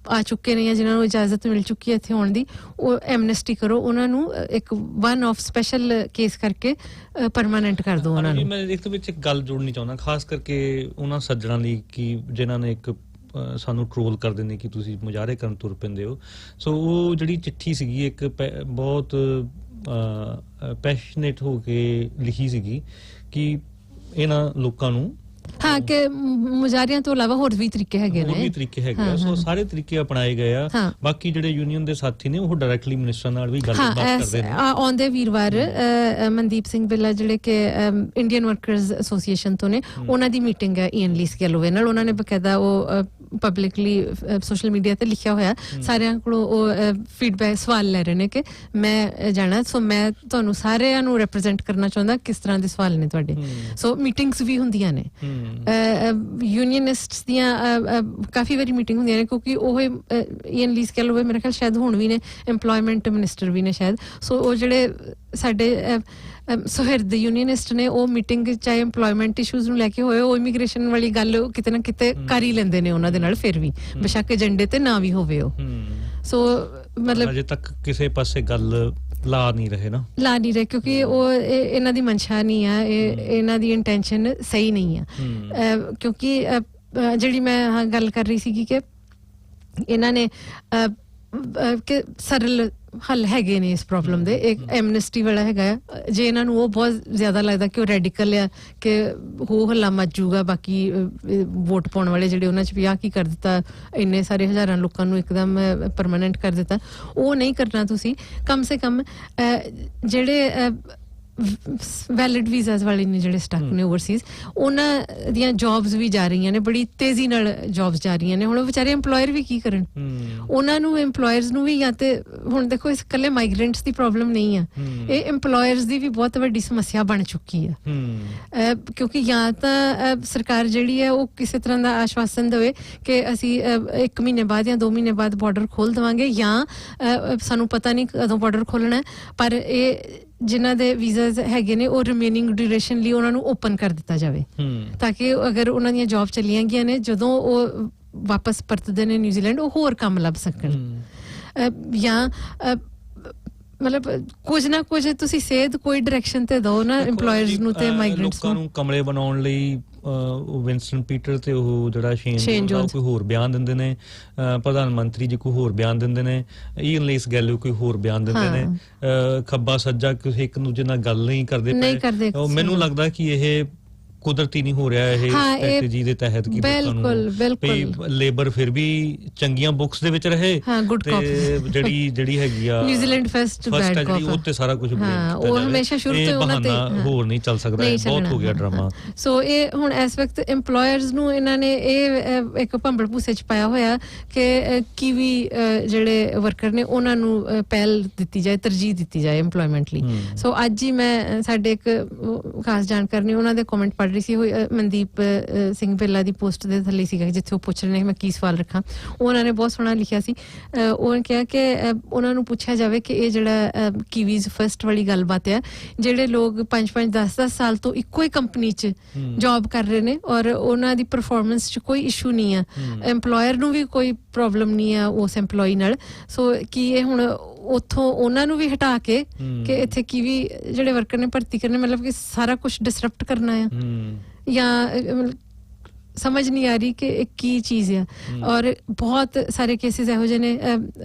ਆ ਚੁੱਕੇ ਨੇ ਜਾਂ ਜਿਨ੍ਹਾਂ ਨੂੰ ਇਜਾਜ਼ਤ ਮਿਲ ਚੁੱਕੀ ਹੈ ਇੱਥੇ ਆਉਣ ਦੀ, ਉਹ ਐਮਨੈਸਟੀ ਕਰੋ, ਉਹਨਾਂ ਨੂੰ ਇੱਕ ਵਨ ਆਫ ਸਪੈਸ਼ਲ ਕੇਸ ਕਰਕੇ ਪਰਮਾਨੈਂਟ ਕਰ ਦਿਓ ਉਹਨਾਂ ਨੂੰ।
ਮੈਂ ਇੱਕ ਵਿੱਚ ਇੱਕ ਗੱਲ ਜੋੜਨੀ ਚਾਹੁੰਦਾ, ਖਾਸ ਕਰਕੇ ਉਹਨਾਂ ਸੱਜਣਾਂ ਲਈ ਕਿ ਜਿਨ੍ਹਾਂ ਨੇ ਇੱਕ ਸਾਨੂੰ ਟਰੋਲ ਕਰਦੇ ਨੇ ਕਿ ਤੁਸੀਂ ਮੁਜ਼ਾਹਰੇ ਕਰਨ ਤੁਰ ਪੈਂਦੇ ਹੋ। ਸੋ ਉਹ ਜਿਹੜੀ ਚਿੱਠੀ ਸੀਗੀ ਇੱਕ ਬਹੁਤ ਪੈਸ਼ਨੇਟ ਹੋ ਕੇ ਲਿਖੀ ਸੀਗੀ ਕਿ ਇਹਨਾਂ ਲੋਕਾਂ ਨੂੰ,
ਹਾਂ, ਕਿ ਮੁਜ਼ਾਹਰਿਆਂ ਤੋਂ ਇਲਾਵਾ ਹੋਰ ਵੀ ਤਰੀਕੇ ਹੈਗੇ ਨੇ,
ਸੋ ਸਾਰੇ ਤਰੀਕੇ ਅਪਣਾਏ ਗਏ ਆ। ਬਾਕੀ ਜਿਹੜੇ ਯੂਨੀਅਨ ਦੇ ਸਾਥੀ ਨੇ ਉਹ ਡਾਇਰੈਕਟਲੀ ਮਿਨਿਸਟਰ ਨਾਲ ਵੀ ਗੱਲਬਾਤ ਕਰਦੇ ਨੇ।
ਆਉਂਦੇ ਵੀਰਵਾਰ ਮਨਦੀਪ ਸਿੰਘ ਬਿੱਲਾ ਜਿਹੜੇ ਕਿ ਇੰਡੀਅਨ ਵਰਕਰਸ ਐਸੋਸੀਏਸ਼ਨ ਤੋਂ ਨੇ, ਉਹਨਾਂ ਦੀ ਮੀਟਿੰਗ ਹੈ ਈਐਨ ਲੀਸ ਗੈਲੋਵੇ ਨਾਲ। ਉਹਨਾਂ ਨੇ ਬਕਾਇਦਾ ਉਹ ਪਬਲਿਕਲੀ ਸੋਸ਼ਲ ਮੀਡੀਆ ਤੇ ਲਿਖਿਆ ਹੋਇਆ, ਸਾਰਿਆਂ ਕੋਲੋਂ ਉਹ ਫੀਡਬੈਕ ਸਵਾਲ ਲੈ ਰਹੇ ਨੇ ਕਿ ਮੈਂ ਜਾਣਾ, ਸੋ ਮੈਂ ਤੁਹਾਨੂੰ ਸਾਰਿਆਂ ਨੂੰ ਰਿਪਰੈਜ਼ੈਂਟ ਕਰਨਾ ਚਾਹੁੰਦਾ, ਕਿਸ ਤਰ੍ਹਾਂ ਦੇ ਸਵਾਲ ਨੇ ਤੁਹਾਡੇ। ਸੋ ਮੀਟਿੰਗਸ ਵੀ ਹੁੰਦੀਆਂ ਨੇ, ਯੂਨੀਅਨਿਸਟਸ ਦੀਆਂ ਕਾਫੀ ਵਾਰੀ ਮੀਟਿੰਗ ਹੁੰਦੀਆਂ ਨੇ, ਕਿਉਂਕਿ ਉਹ ਈਐਨ ਲੀਸ ਗੈਲੋਵੇ ਮੇਰੇ ਖਿਆਲ ਸ਼ਾਇਦ ਹੁਣ ਵੀ ਨੇ, ਇੰਪਲੋਇਮੈਂਟ ਮਿਨਿਸਟਰ ਵੀ ਨੇ ਸ਼ਾਇਦ। ਸੋ ਉਹ ਜਿਹੜੇ ਸਾਡੇ ਸੁਹਿਰਦ ਯੂਨੀਅਨਿਸਟ ਨੇ, ਉਹ ਮੀਟਿੰਗ ਚਾਹੇ ਇੰਪਲੋਇਮੈਂਟ ਇਸ਼ੂਜ਼ ਨੂੰ ਲੈ ਕੇ ਹੋਏ, ਉਹ ਇਮੀਗ੍ਰੇਸ਼ਨ ਵਾਲੀ ਗੱਲ ਕਿਤੇ ਨਾ ਕਿਤੇ ਕਰ ਹੀ ਲੈਂਦੇ ਨੇ ਉਹਨਾਂ ਦੇ ਨਾਲ, ਫਿਰ ਵੀ ਬੇਸ਼ੱਕ ਏਜੰਡੇ ਤੇ ਨਾ ਵੀ ਹੋਵੇ ਉਹ। ਸੋ ਮਤਲਬ
ਅਜੇ ਤੱਕ ਕਿਸੇ ਪਾਸੇ ਗੱਲ ਲਾ ਨਹੀਂ ਰਹੇ,
ਕਿਉਂਕਿ ਉਹ ਇਹਨਾਂ ਦੀ ਮਨਸ਼ਾ ਨਹੀਂ ਆ, ਇਹਨਾਂ ਦੀ ਇੰਟੈਂਸ਼ਨ ਸਹੀ ਨਹੀਂ ਆ। ਕਿਉਂਕਿ ਜਿਹੜੀ ਮੈਂ ਗੱਲ ਕਰ ਰਹੀ ਸੀਗੀ ਕਿ ਇਹਨਾਂ ਨੇ ਕਿ ਸਰਲ ਹੱਲ ਹੈਗੇ ਨੇ ਇਸ ਪ੍ਰੋਬਲਮ ਦੇ। ਇੱਕ ਐਮਨੈਸਟੀ ਵਾਲਾ ਹੈਗਾ, ਜੇ ਇਹਨਾਂ ਨੂੰ ਉਹ ਬਹੁਤ ਜ਼ਿਆਦਾ ਲੱਗਦਾ ਕਿ ਉਹ ਰੈਡੀਕਲ ਆ, ਕਿ ਉਹ ਹੱਲਾ ਮੱਚ ਜੂਗਾ ਬਾਕੀ ਵੋਟ ਪਾਉਣ ਵਾਲੇ ਜਿਹੜੇ, ਉਹਨਾਂ 'ਚ ਵੀ ਆਹ ਕੀ ਕਰ ਦਿੱਤਾ, ਇੰਨੇ ਸਾਰੇ ਹਜ਼ਾਰਾਂ ਲੋਕਾਂ ਨੂੰ ਇੱਕਦਮ ਪਰਮਾਨੈਂਟ ਕਰ ਦਿੱਤਾ, ਉਹ ਨਹੀਂ ਕਰਨਾ ਤੁਸੀਂ। ਕਮ ਸੇ ਕਮ ਜਿਹੜੇ ਵੈਲਿਡ ਵੀਜ਼ਾਸ ਵਾਲੇ ਨੇ, ਜਿਹੜੇ ਸਟਕ ਨੇ ਓਵਰਸੀਜ਼, ਉਹਨਾਂ ਦੀਆਂ ਜੌਬਸ ਵੀ ਜਾ ਰਹੀਆਂ ਨੇ, ਬੜੀ ਤੇਜ਼ੀ ਨਾਲ ਜੌਬਸ ਜਾ ਰਹੀਆਂ ਨੇ। ਹੁਣ ਉਹ ਵਿਚਾਰੇ ਇੰਪਲੋਇਰ ਵੀ ਕੀ ਕਰਨ, ਉਹਨਾਂ ਨੂੰ, ਇੰਪਲੋਇਰਸ ਨੂੰ ਵੀ। ਜਾਂ ਤੇ ਹੁਣ ਦੇਖੋ, ਇਸ ਇਕੱਲੇ ਮਾਈਗ੍ਰੈਂਟਸ ਦੀ ਪ੍ਰੋਬਲਮ ਨਹੀਂ ਆ, ਇਹ ਇੰਪਲੋਇਰਸ ਦੀ ਵੀ ਬਹੁਤ ਵੱਡੀ ਸਮੱਸਿਆ ਬਣ ਚੁੱਕੀ ਆ। ਕਿਉਂਕਿ ਜਾਂ ਤਾਂ ਸਰਕਾਰ ਜਿਹੜੀ ਹੈ ਉਹ ਕਿਸੇ ਤਰ੍ਹਾਂ ਦਾ ਆਸ਼ਵਾਸਨ ਦੇਵੇ ਕਿ ਅਸੀਂ 1 ਮਹੀਨੇ ਬਾਅਦ ਜਾਂ 2 ਮਹੀਨੇ ਬਾਅਦ ਬਾਰਡਰ ਖੋਲ ਦੇਵਾਂਗੇ, ਜਾਂ ਸਾਨੂੰ ਪਤਾ ਨਹੀਂ ਕਦੋਂ ਬਾਰਡਰ ਖੋਲਣਾ, ਪਰ ਇਹ ਜਿਨ੍ਹਾਂ ਦੇ ਵੀਜ਼ਾਸ ਹੈਗੇ ਨੇ ਉਹ ਰਿਮੇਨਿੰਗ ਡਿਊਰੇਸ਼ਨ ਲਈ ਉਹਨਾਂ ਨੂੰ ਓਪਨ ਕਰ ਦਿੱਤਾ ਜਾਵੇ, ਤਾਂ ਕਿ ਅਗਰ ਉਹਨਾਂ ਦੀਆਂ ਜੌਬ ਚੱਲੀਆਂ ਗਈਆਂ ਨੇ, ਜਦੋਂ ਉਹ ਵਾਪਸ ਪਰਤਦੇ ਨੇ ਨਿਊਜ਼ੀਲੈਂਡ, ਉਹ ਹੋਰ ਕੰਮ ਲੱਭ ਸਕਣ। ਜਾਂ ਮਤਲਬ ਕੁਝ ਨਾ ਕੁਝ ਤੁਸੀਂ ਸੇਧ ਕੋਈ ਡਾਇਰੈਕਸ਼ਨ ਤੇ ਦਿਓ ਨਾ ਇੰਪਲੋਇਰਸ ਨੂੰ ਤੇ ਮਾਈਗ੍ਰੈਂਟਸ ਨੂੰ।
ਲੋਕਾਂ ਨੂੰ ਕਮਰੇ ਬਣਾਉਣ ਲਈ ਵਿੰਸਟਨ ਪੀਟਰ ਤੇ ਉਹ ਜਿਹੜਾ ਸ਼ੇਨ ਜੋਨਸ ਕੋਈ ਹੋਰ ਬਿਆਨ ਦਿੰਦੇ ਨੇ, ਪ੍ਰਧਾਨ ਮੰਤਰੀ ਜੀ ਕੋਈ ਹੋਰ ਬਿਆਨ ਦਿੰਦੇ ਨੇ, ਈਐਨ ਲੀਸ ਗੈਲੋਵੇ ਕੋਈ ਹੋਰ ਬਿਆਨ ਦਿੰਦੇ ਨੇ, ਖੱਬਾ ਸੱਜਾ ਕਿਸੇ ਇੱਕ ਦੂਜੇ ਨਾਲ ਗੱਲ ਨਹੀਂ ਕਰਦੇ ਪਏ। ਮੈਨੂੰ ਲੱਗਦਾ ਕਿ ਇਹ ਕੁਦਰਤੀ ਨਹੀਂ ਹੋ ਰਿਹਾ ਇਹ ਸਟ੍ਰੈਟਜੀ ਦੇ ਤਹਿਤ, ਕਿ ਬਿਲਕੁਲ ਲੇਬਰ ਫਿਰ ਵੀ ਚੰਗੀਆਂ ਬੁੱਕਸ ਦੇ ਵਿੱਚ ਰਹੇ, ਤੇ ਜਿਹੜੀ ਹੈਗੀ ਆ ਨਿਊਜ਼ੀਲੈਂਡ ਫਸਟ ਜਿਹੜੀ ਉਹ ਤੇ ਸਾਰਾ ਕੁਝ
ਉਹ ਹਮੇਸ਼ਾ ਸ਼ੁਰੂ ਤੋਂ ਉਹਨਾਂ ਤੇ
ਹੋਰ ਨਹੀਂ ਚੱਲ ਸਕਦਾ, ਬਹੁਤ ਹੋ ਗਿਆ ਡਰਾਮਾ।
ਸੋ ਇਹ ਹੁਣ ਇਸ ਵਕਤ ਇੰਪਲੋਇਰਸ ਨੂੰ ਇਹਨਾਂ ਨੇ ਇਹ ਇੱਕ ਭੰਬਲ ਭੂਸੇ ਚ ਪਾਇਆ ਹੋਇਆ ਕਿ ਕੀਵੀ ਜਿਹੜੇ ਵਰਕਰ ਨੇ ਉਹਨਾਂ ਨੂੰ ਪਹਿਲ ਦਿੱਤੀ ਜਾਏ, ਤਰਜੀਹ ਦਿੱਤੀ ਜਾਏ ਇੰਪਲੋਇਮੈਂਟ ਲਈ। ਸੋ ਅੱਜ ਹੀ ਮੈਂ ਸਾਡੇ ਇੱਕ ਖਾਸ ਜਾਣਕਾਰ ਨੇ ਉਹਨਾਂ ਦੇ ਕਮੈਂਟ ਪੜ੍ਹ ਰਹੀ ਸੀ, ਮਨਦੀਪ ਸਿੰਘ ਬਿੱਲਾ ਦੀ ਪੋਸਟ ਦੇ ਥੱਲੇ ਸੀਗਾ, ਜਿੱਥੇ ਉਹ ਪੁੱਛ ਰਹੇ ਨੇ ਮੈਂ ਕੀ ਸਵਾਲ ਰੱਖਾਂ। ਉਹਨਾਂ ਨੇ ਬਹੁਤ ਸੋਹਣਾ ਲਿਖਿਆ ਸੀ, ਉਹਨੇ ਕਿਹਾ ਕਿ ਉਹਨਾਂ ਨੂੰ ਪੁੱਛਿਆ ਜਾਵੇ ਕਿ ਇਹ ਜਿਹੜਾ ਕੀਵੀਜ਼ ਫਸਟ ਵਾਲੀ ਗੱਲਬਾਤ ਹੈ, ਜਿਹੜੇ ਲੋਕ 5-5, 10-10 ਸਾਲ ਤੋਂ ਇੱਕੋ ਹੀ ਕੰਪਨੀ 'ਚ ਜੌਬ ਕਰ ਰਹੇ ਨੇ ਔਰ ਉਹਨਾਂ ਦੀ ਪਰਫਾਰਮੈਂਸ 'ਚ ਕੋਈ ਇਸ਼ੂ ਨਹੀਂ ਆ, ਇੰਪਲੋਇਰ ਨੂੰ ਵੀ ਕੋਈ ਪ੍ਰੋਬਲਮ ਨਹੀਂ ਆ ਉਸ EMPLOYEE ਨਾਲ। ਸੋ ਕੀ ਇਹ ਹੁਣ ਉੱਥੋਂ ਉਹਨਾਂ ਨੂੰ ਵੀ ਹਟਾ ਕੇ ਕਿ ਇੱਥੇ ਕੀ ਵੀ ਜਿਹੜੇ ਵਰਕਰ ਨੇ ਭਰਤੀ ਕਰਨੇ, ਮਤਲਬ ਕਿ ਸਾਰਾ ਕੁਝ ਡਿਸਰਪਟ ਕਰਨਾ ਆ ਜਾਂ समझ नहीं आ रही कि की चीज़ है। और बहुत सारे केसेस ਇਹੋ ਜਿਹੇ ਨੇ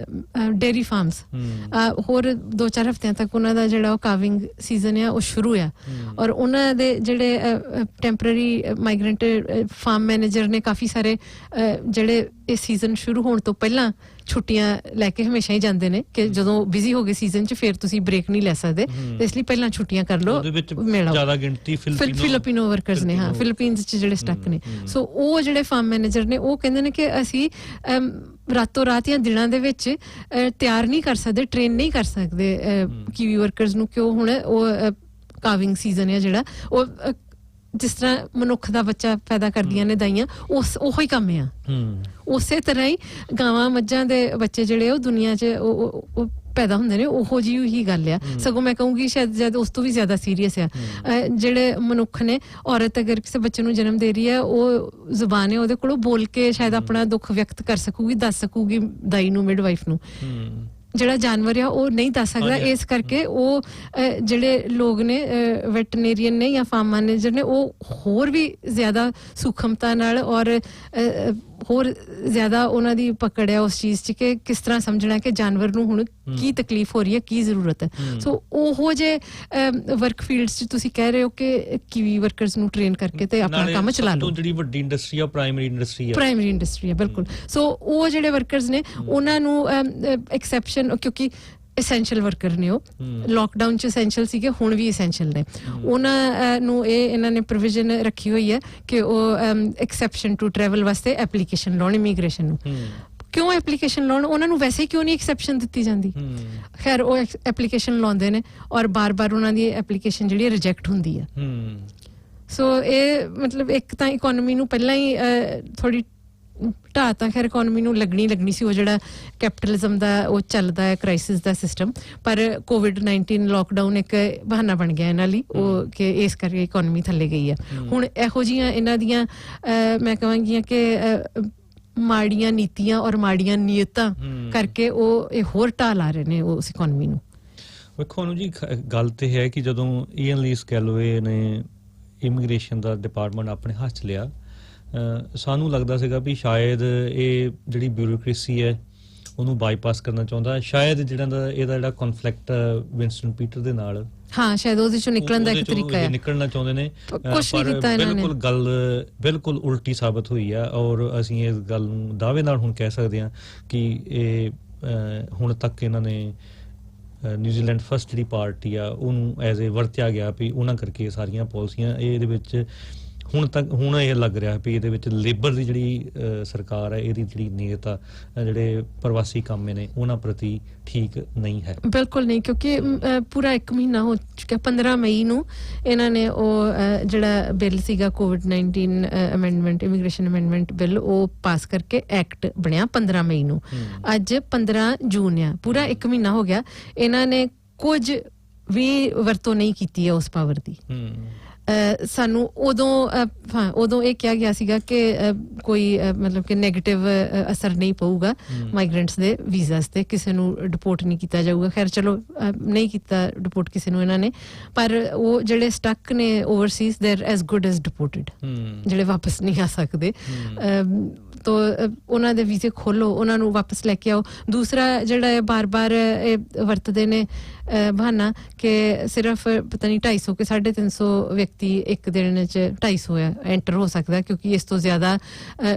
ਡੇਅਰੀ ਫਾਰਮਸ ਹੋਰ 2-4 ਹਫ਼ਤਿਆਂ ਤੱਕ ਉਹਨਾਂ ਦਾ ਜਿਹੜਾ ਉਹ ਕਾਵਿੰਗ ਸੀਜ਼ਨ ਆ ਉਹ ਸ਼ੁਰੂ ਆ ਔਰ ਉਹਨਾਂ ਦੇ ਜਿਹੜੇ ਟੈਂਪਰੇਰੀ ਮਾਈਗ੍ਰੈਂਟ ਫਾਰਮ ਮੈਨੇਜਰ ਨੇ ਕਾਫੀ ਸਾਰੇ ਜਿਹੜੇ ਇਹ ਸੀਜ਼ਨ ਸ਼ੁਰੂ ਹੋਣ ਤੋਂ ਪਹਿਲਾਂ ਛੁੱਟੀਆਂ ਲੈ ਕੇ ਹਮੇਸ਼ਾ ਹੀ ਜਾਂਦੇ ਨੇ ਕਿ ਜਦੋਂ ਬਿਜ਼ੀ ਹੋ ਗਏ ਸੀਜ਼ਨ 'ਚ ਫਿਰ ਤੁਸੀਂ ਬ੍ਰੇਕ ਨਹੀਂ ਲੈ ਸਕਦੇ, ਇਸ ਲਈ ਪਹਿਲਾਂ ਛੁੱਟੀਆਂ ਕਰ ਲਓ।
ਜ਼ਿਆਦਾ ਗਿਣਤੀ
ਫਿਲੀਪੀਨੋ ਵਰਕਰਸ ਨੇ, ਹਾਂ ਫਿਲੀਪੀਨਸ 'ਚ ਜਿਹੜੇ ਸਟਕ ਨੇ। ਸੋ ਉਹ ਜਿਹੜੇ ਫਾਰਮ ਮੈਨੇਜਰ ਨੇ ਉਹ ਕਹਿੰਦੇ ਨੇ ਕਿ ਅਸੀਂ ਰਾਤੋਂ ਰਾਤ ਜਾਂ ਦਿਨਾਂ ਦੇ ਵਿੱਚ ਤਿਆਰ ਨਹੀਂ ਕਰ ਸਕਦੇ, ਟ੍ਰੇਨ ਨਹੀਂ ਕਰ ਸਕਦੇ ਕੀਵੀ ਵਰਕਰਸ ਨੂੰ, ਕਿ ਉਹ ਹੁਣ ਉਹ ਕਾਵਿੰਗ ਸੀਜ਼ਨ ਹੈ ਜਿਹੜਾ ਉਹ ਜਿਸ ਤਰ੍ਹਾਂ ਮਨੁੱਖ ਦਾ ਬੱਚਾ ਪੈਦਾ ਕਰਦੀਆਂ ਨੇ ਦਾਈਆਂ, ਉਹੋ ਹੀ ਕੰਮ ਆ। ਉਸੇ ਤਰ੍ਹਾਂ ਹੀ ਗਾਵਾਂ ਮੱਝਾਂ ਦੇ ਬੱਚੇ ਜਿਹੜੇ ਉਹ ਦੁਨੀਆ 'ਚ ਉਹ ਪੈਦਾ ਹੁੰਦੇ ਨੇ, ਉਹੋ ਜਿਹੀ ਹੀ ਗੱਲ ਆ। ਸਗੋਂ ਮੈਂ ਕਹੂੰਗੀ ਸ਼ਾਇਦ ਉਸ ਤੋਂ ਵੀ ਜ਼ਿਆਦਾ ਸੀਰੀਅਸ ਆ। ਜਿਹੜੇ ਮਨੁੱਖ ਨੇ, ਔਰਤ ਅਗਰ ਕਿਸੇ ਬੱਚੇ ਨੂੰ ਜਨਮ ਦੇ ਰਹੀ ਹੈ, ਉਹ ਜ਼ੁਬਾਨ ਹੈ ਉਹਦੇ ਕੋਲੋਂ, ਬੋਲ ਕੇ ਸ਼ਾਇਦ ਆਪਣਾ ਦੁੱਖ ਵਿਅਕਤ ਕਰ ਸਕੂਗੀ, ਦੱਸ ਸਕੂਗੀ ਦਾਈ ਨੂੰ, ਮਿਡਵਾਈਫ ਨੂੰ। ਜਿਹੜਾ ਜਾਨਵਰ ਆ ਉਹ ਨਹੀਂ ਦੱਸ ਸਕਦਾ। ਇਸ ਕਰਕੇ ਉਹ ਜਿਹੜੇ ਲੋਕ ਨੇ ਵੈਟਰਨੇਰੀਅਨ ਨੇ ਜਾਂ ਫਾਰਮ ਮੈਨੇਜਰ ਨੇ, ਉਹ ਹੋਰ ਵੀ ਜ਼ਿਆਦਾ ਸੂਖਮਤਾ ਨਾਲ ਔਰ ਹੋਰ ਜ਼ਿਆਦਾ ਉਹਨਾਂ ਦੀ ਪਕੜ ਹੈ ਉਸ ਚੀਜ਼ 'ਚ ਕਿ ਕਿਸ ਤਰ੍ਹਾਂ ਸਮਝਣਾ ਕਿ ਜਾਨਵਰ ਨੂੰ ਹੁਣ ਕੀ ਤਕਲੀਫ ਹੋ ਰਹੀ ਹੈ, ਕੀ ਜ਼ਰੂਰਤ ਹੈ। ਸੋ ਉਹੋ ਜੇ ਵਰਕ ਫੀਲਡਸ 'ਚ ਤੁਸੀਂ ਕਹਿ ਰਹੇ ਹੋ ਕਿ ਕੀਵੀ ਵਰਕਰਸ ਨੂੰ ਟ੍ਰੇਨ ਕਰਕੇ ਤੇ ਆਪਣਾ ਕੰਮ ਚਲਾ ਲਓ।
ਜਿਹੜੀ ਵੱਡੀ ਇੰਡਸਟਰੀ ਆ ਪ੍ਰਾਇਮਰੀ ਇੰਡਸਟਰੀ ਹੈ ਬਿਲਕੁਲ। ਸੋ ਉਹ ਜਿਹੜੇ ਵਰਕਰਸ ਨੇ ਉਹਨਾਂ ਨੂੰ ਐਕਸੈਪਸ਼ਨ, ਕਿਉਂਕਿ ਐਸੈਂਸ਼ੀਅਲ ਵਰਕਰ ਨੇ, ਉਹ ਲੋਕਡਾਊਨ 'ਚ ਐਸੈਂਸ਼ੀਅਲ ਸੀਗੇ, ਹੁਣ ਵੀ ਐਸੈਂਸ਼ੀਅਲ ਨੇ। ਉਹਨਾਂ ਨੂੰ ਇਹਨਾਂ ਨੇ ਪ੍ਰੋਵੀਜ਼ਨ ਰੱਖੀ ਹੋਈ ਹੈ ਕਿ ਉਹ ਐਕਸੈਪਸ਼ਨ ਟੂ ਟਰੈਵਲ ਵਾਸਤੇ ਐਪਲੀਕੇਸ਼ਨ ਲਾਉਣ ਇਮੀਗ੍ਰੇਸ਼ਨ ਨੂੰ। ਕਿਉਂ ਐਪਲੀਕੇਸ਼ਨ ਲਾਉਣ? ਉਹਨਾਂ ਨੂੰ ਵੈਸੇ ਹੀ ਕਿਉਂ ਨਹੀਂ ਐਕਸੈਪਸ਼ਨ ਦਿੱਤੀ ਜਾਂਦੀ? ਖੈਰ ਉਹ ਐਪਲੀਕੇਸ਼ਨ ਲਾਉਂਦੇ ਨੇ ਔਰ ਬਾਰ-ਬਾਰ ਉਹਨਾਂ ਦੀ ਐਪਲੀਕੇਸ਼ਨ ਜਿਹੜੀ ਹੈ ਰਿਜੈਕਟ ਹੁੰਦੀ ਹੈ। ਸੋ ਇਹ ਮਤਲਬ ਇੱਕ ਤਾਂ ਇਕੋਨਮੀ ਨੂੰ ਪਹਿਲਾਂ ਹੀ ਥੋੜੀ ਢਾਹ ਤਾਂ ਖੈਰ ਇਕੋਨਮੀ ਨੂੰ ਲੱਗਣੀ ਸੀ, ਉਹ ਜਿਹੜਾ ਕੈਪੀਟਲਿਜ਼ਮ ਦਾ ਉਹ ਚੱਲਦਾ ਹੈ ਕ੍ਰਾਈਸਿਸ ਦਾ ਸਿਸਟਮ। ਪਰ COVID-19 ਲੋਕਡਾਊਨ ਇੱਕ ਬਹਾਨਾ ਬਣ ਗਿਆ ਇਹਨਾਂ ਲਈ, ਉਹ ਕਿ ਇਸ ਕਰਕੇ ਇਕੋਨਮੀ ਥੱਲੇ ਗਈ ਹੈ। ਹੁਣ ਇਹੋ ਜਿਹੀਆਂ ਇਹਨਾਂ ਦੀਆਂ ਮੈਂ ਕਹਾਂਗੀ ਕਿ ਮਾੜੀਆਂ ਨੀਤੀਆਂ ਔਰ ਮਾੜੀਆਂ ਨੀਅਤਾਂ ਕਰਕੇ ਉਹ ਇਹ ਹੋਰ ਢਾਹ ਲਾ ਰਹੇ ਨੇ ਉਸ ਇਕੋਨਮੀ ਨੂੰ। ਵੇਖੋ ਨੂੰ ਜੀ, ਗੱਲ ਤੇ ਹੈ ਕਿ ਜਦੋਂ ਈਅਨ ਲੀਸ ਕੈਲੋਵੇ ਨੇ ਇਮੀਗ੍ਰੇਸ਼ਨ ਦਾ ਡਿਪਾਰਟਮੈਂਟ ਆਪਣੇ ਹੱਥ 'ਚ ਲਿਆ, ਸਾਨੂੰ ਲੱਗਦਾ ਸੀਗਾ ਵੀ ਸ਼ਾਇਦ ਇਹ ਜਿਹੜੀ ਬਿਊਰੋਕ੍ਰੇਸੀ ਹੈ ਉਹਨੂੰ ਬਾਈਪਾਸ ਕਰਨਾ ਚਾਹੁੰਦਾ, ਸ਼ਾਇਦ ਇਹਦਾ ਜਿਹੜਾ ਕਨਫਲਿਕਟ ਵਿੰਸਟਨ ਪੀਟਰ ਦੇ ਨਾਲ,
ਹਾਂ ਸ਼ਾਇਦ ਉਹਦੇ ਚੋਂ ਨਿਕਲਣ ਦਾ ਇੱਕ ਤਰੀਕਾ ਹੈ,
ਨਿਕਲਣਾ ਚਾਹੁੰਦੇ ਨੇ।
ਪਰ
ਬਿਲਕੁਲ ਗੱਲ ਬਿਲਕੁਲ ਉਲਟੀ ਸਾਬਤ ਹੋਈ ਆ ਔਰ ਅਸੀਂ ਇਸ ਗੱਲ ਨੂੰ ਦਾਅਵੇ ਨਾਲ ਹੁਣ ਕਹਿ ਸਕਦੇ ਹਾਂ ਕਿ ਇਹ ਹੁਣ ਤੱਕ ਇਹਨਾਂ ਨੇ ਨਿਊਜ਼ੀਲੈਂਡ ਫਸਟ ਜਿਹੜੀ ਪਾਰਟੀ ਆ ਉਹਨੂੰ ਐਜ਼ ਏ ਵਰਤਿਆ ਗਿਆ ਵੀ ਉਹਨਾਂ ਕਰਕੇ ਸਾਰੀਆਂ ਪਾਲਿਸੀਆਂ ਇਹਦੇ ਵਿੱਚ ਹੁਣ ਇਹ ਲੱਗ ਰਿਹਾ ਵੀ ਇਹਦੇ ਵਿੱਚ ਲੇਬਰ ਦੀ ਜਿਹੜੀ ਸਰਕਾਰ ਹੈ, ਇਹਦੀ ਜਿਹੜੀ ਨੀਅਤ ਆ ਜਿਹੜੇ ਪ੍ਰਵਾਸੀ ਕਾਮੇ ਨੇ ਉਹਨਾਂ ਪ੍ਰਤੀ ਠੀਕ ਨਹੀਂ ਹੈ।
ਬਿਲਕੁਲ ਨਹੀਂ, ਕਿਉਂਕਿ ਪੂਰਾ 1 ਮਹੀਨਾ ਹੋ ਚੁੱਕਿਆ। 15 ਮਈ ਨੂੰ ਇਹਨਾਂ ਨੇ ਉਹ ਜਿਹੜਾ ਬਿੱਲ ਸੀਗਾ COVID-19 amendment, immigration amendment bill, ਉਹ ਪਾਸ ਕਰਕੇ ਐਕਟ ਬਣਿਆ 15 ਮਈ ਨੂੰ। ਅੱਜ 15 ਜੂਨ ਆ, ਪੂਰਾ 1 ਮਹੀਨਾ ਹੋ ਗਿਆ। ਇਹਨਾਂ ਨੇ ਕੁਝ ਵੀ ਵਰਤੋਂ ਨਹੀਂ ਕੀਤੀ ਹੈ ਉਸ ਪਾਵਰ ਦੀ। ਸਾਨੂੰ ਉਦੋਂ ਇਹ ਕਿਹਾ ਗਿਆ ਸੀਗਾ ਕਿ ਕੋਈ ਮਤਲਬ ਕਿ ਨੈਗੇਟਿਵ ਅਸਰ ਨਹੀਂ ਪਊਗਾ ਮਾਈਗ੍ਰੈਂਟਸ ਦੇ ਵੀਜ਼ਾਸ ਤੇ, ਕਿਸੇ ਨੂੰ ਡਿਪੋਰਟ ਨਹੀਂ ਕੀਤਾ ਜਾਊਗਾ। ਖੈਰ ਚਲੋ ਨਹੀਂ ਕੀਤਾ ਡਿਪੋਰਟ ਕਿਸੇ ਨੂੰ ਇਹਨਾਂ ਨੇ, ਪਰ ਉਹ ਜਿਹੜੇ ਸਟਕ ਨੇ ਓਵਰਸੀਜ਼ ਦੇਰ ਐਜ਼ ਗੁੱਡ ਐਜ਼ ਡਿਪੋਰਟਡ, ਜਿਹੜੇ ਵਾਪਸ ਨਹੀਂ ਆ ਸਕਦੇ। ਤੋ ਉਹਨਾਂ ਦੇ ਵੀਜ਼ੇ ਖੋਲੋ, ਉਹਨਾਂ ਨੂੰ ਵਾਪਸ ਲੈ ਕੇ ਆਓ। ਦੂਸਰਾ ਜਿਹੜਾ ਬਾਰ-ਬਾਰ ਵਰਤਦੇ ਨੇ ਬਹਾਨਾ ਕਿ ਸਿਰਫ ਪਤਾ ਨਹੀਂ 250 ਕਿ 350 ਵਿਅਕਤੀ ਇੱਕ ਦਿਨ 'ਚ 250 ਐਂਟਰ ਹੋ ਸਕਦਾ, ਕਿਉਂਕਿ ਇਸ ਤੋਂ ਜ਼ਿਆਦਾ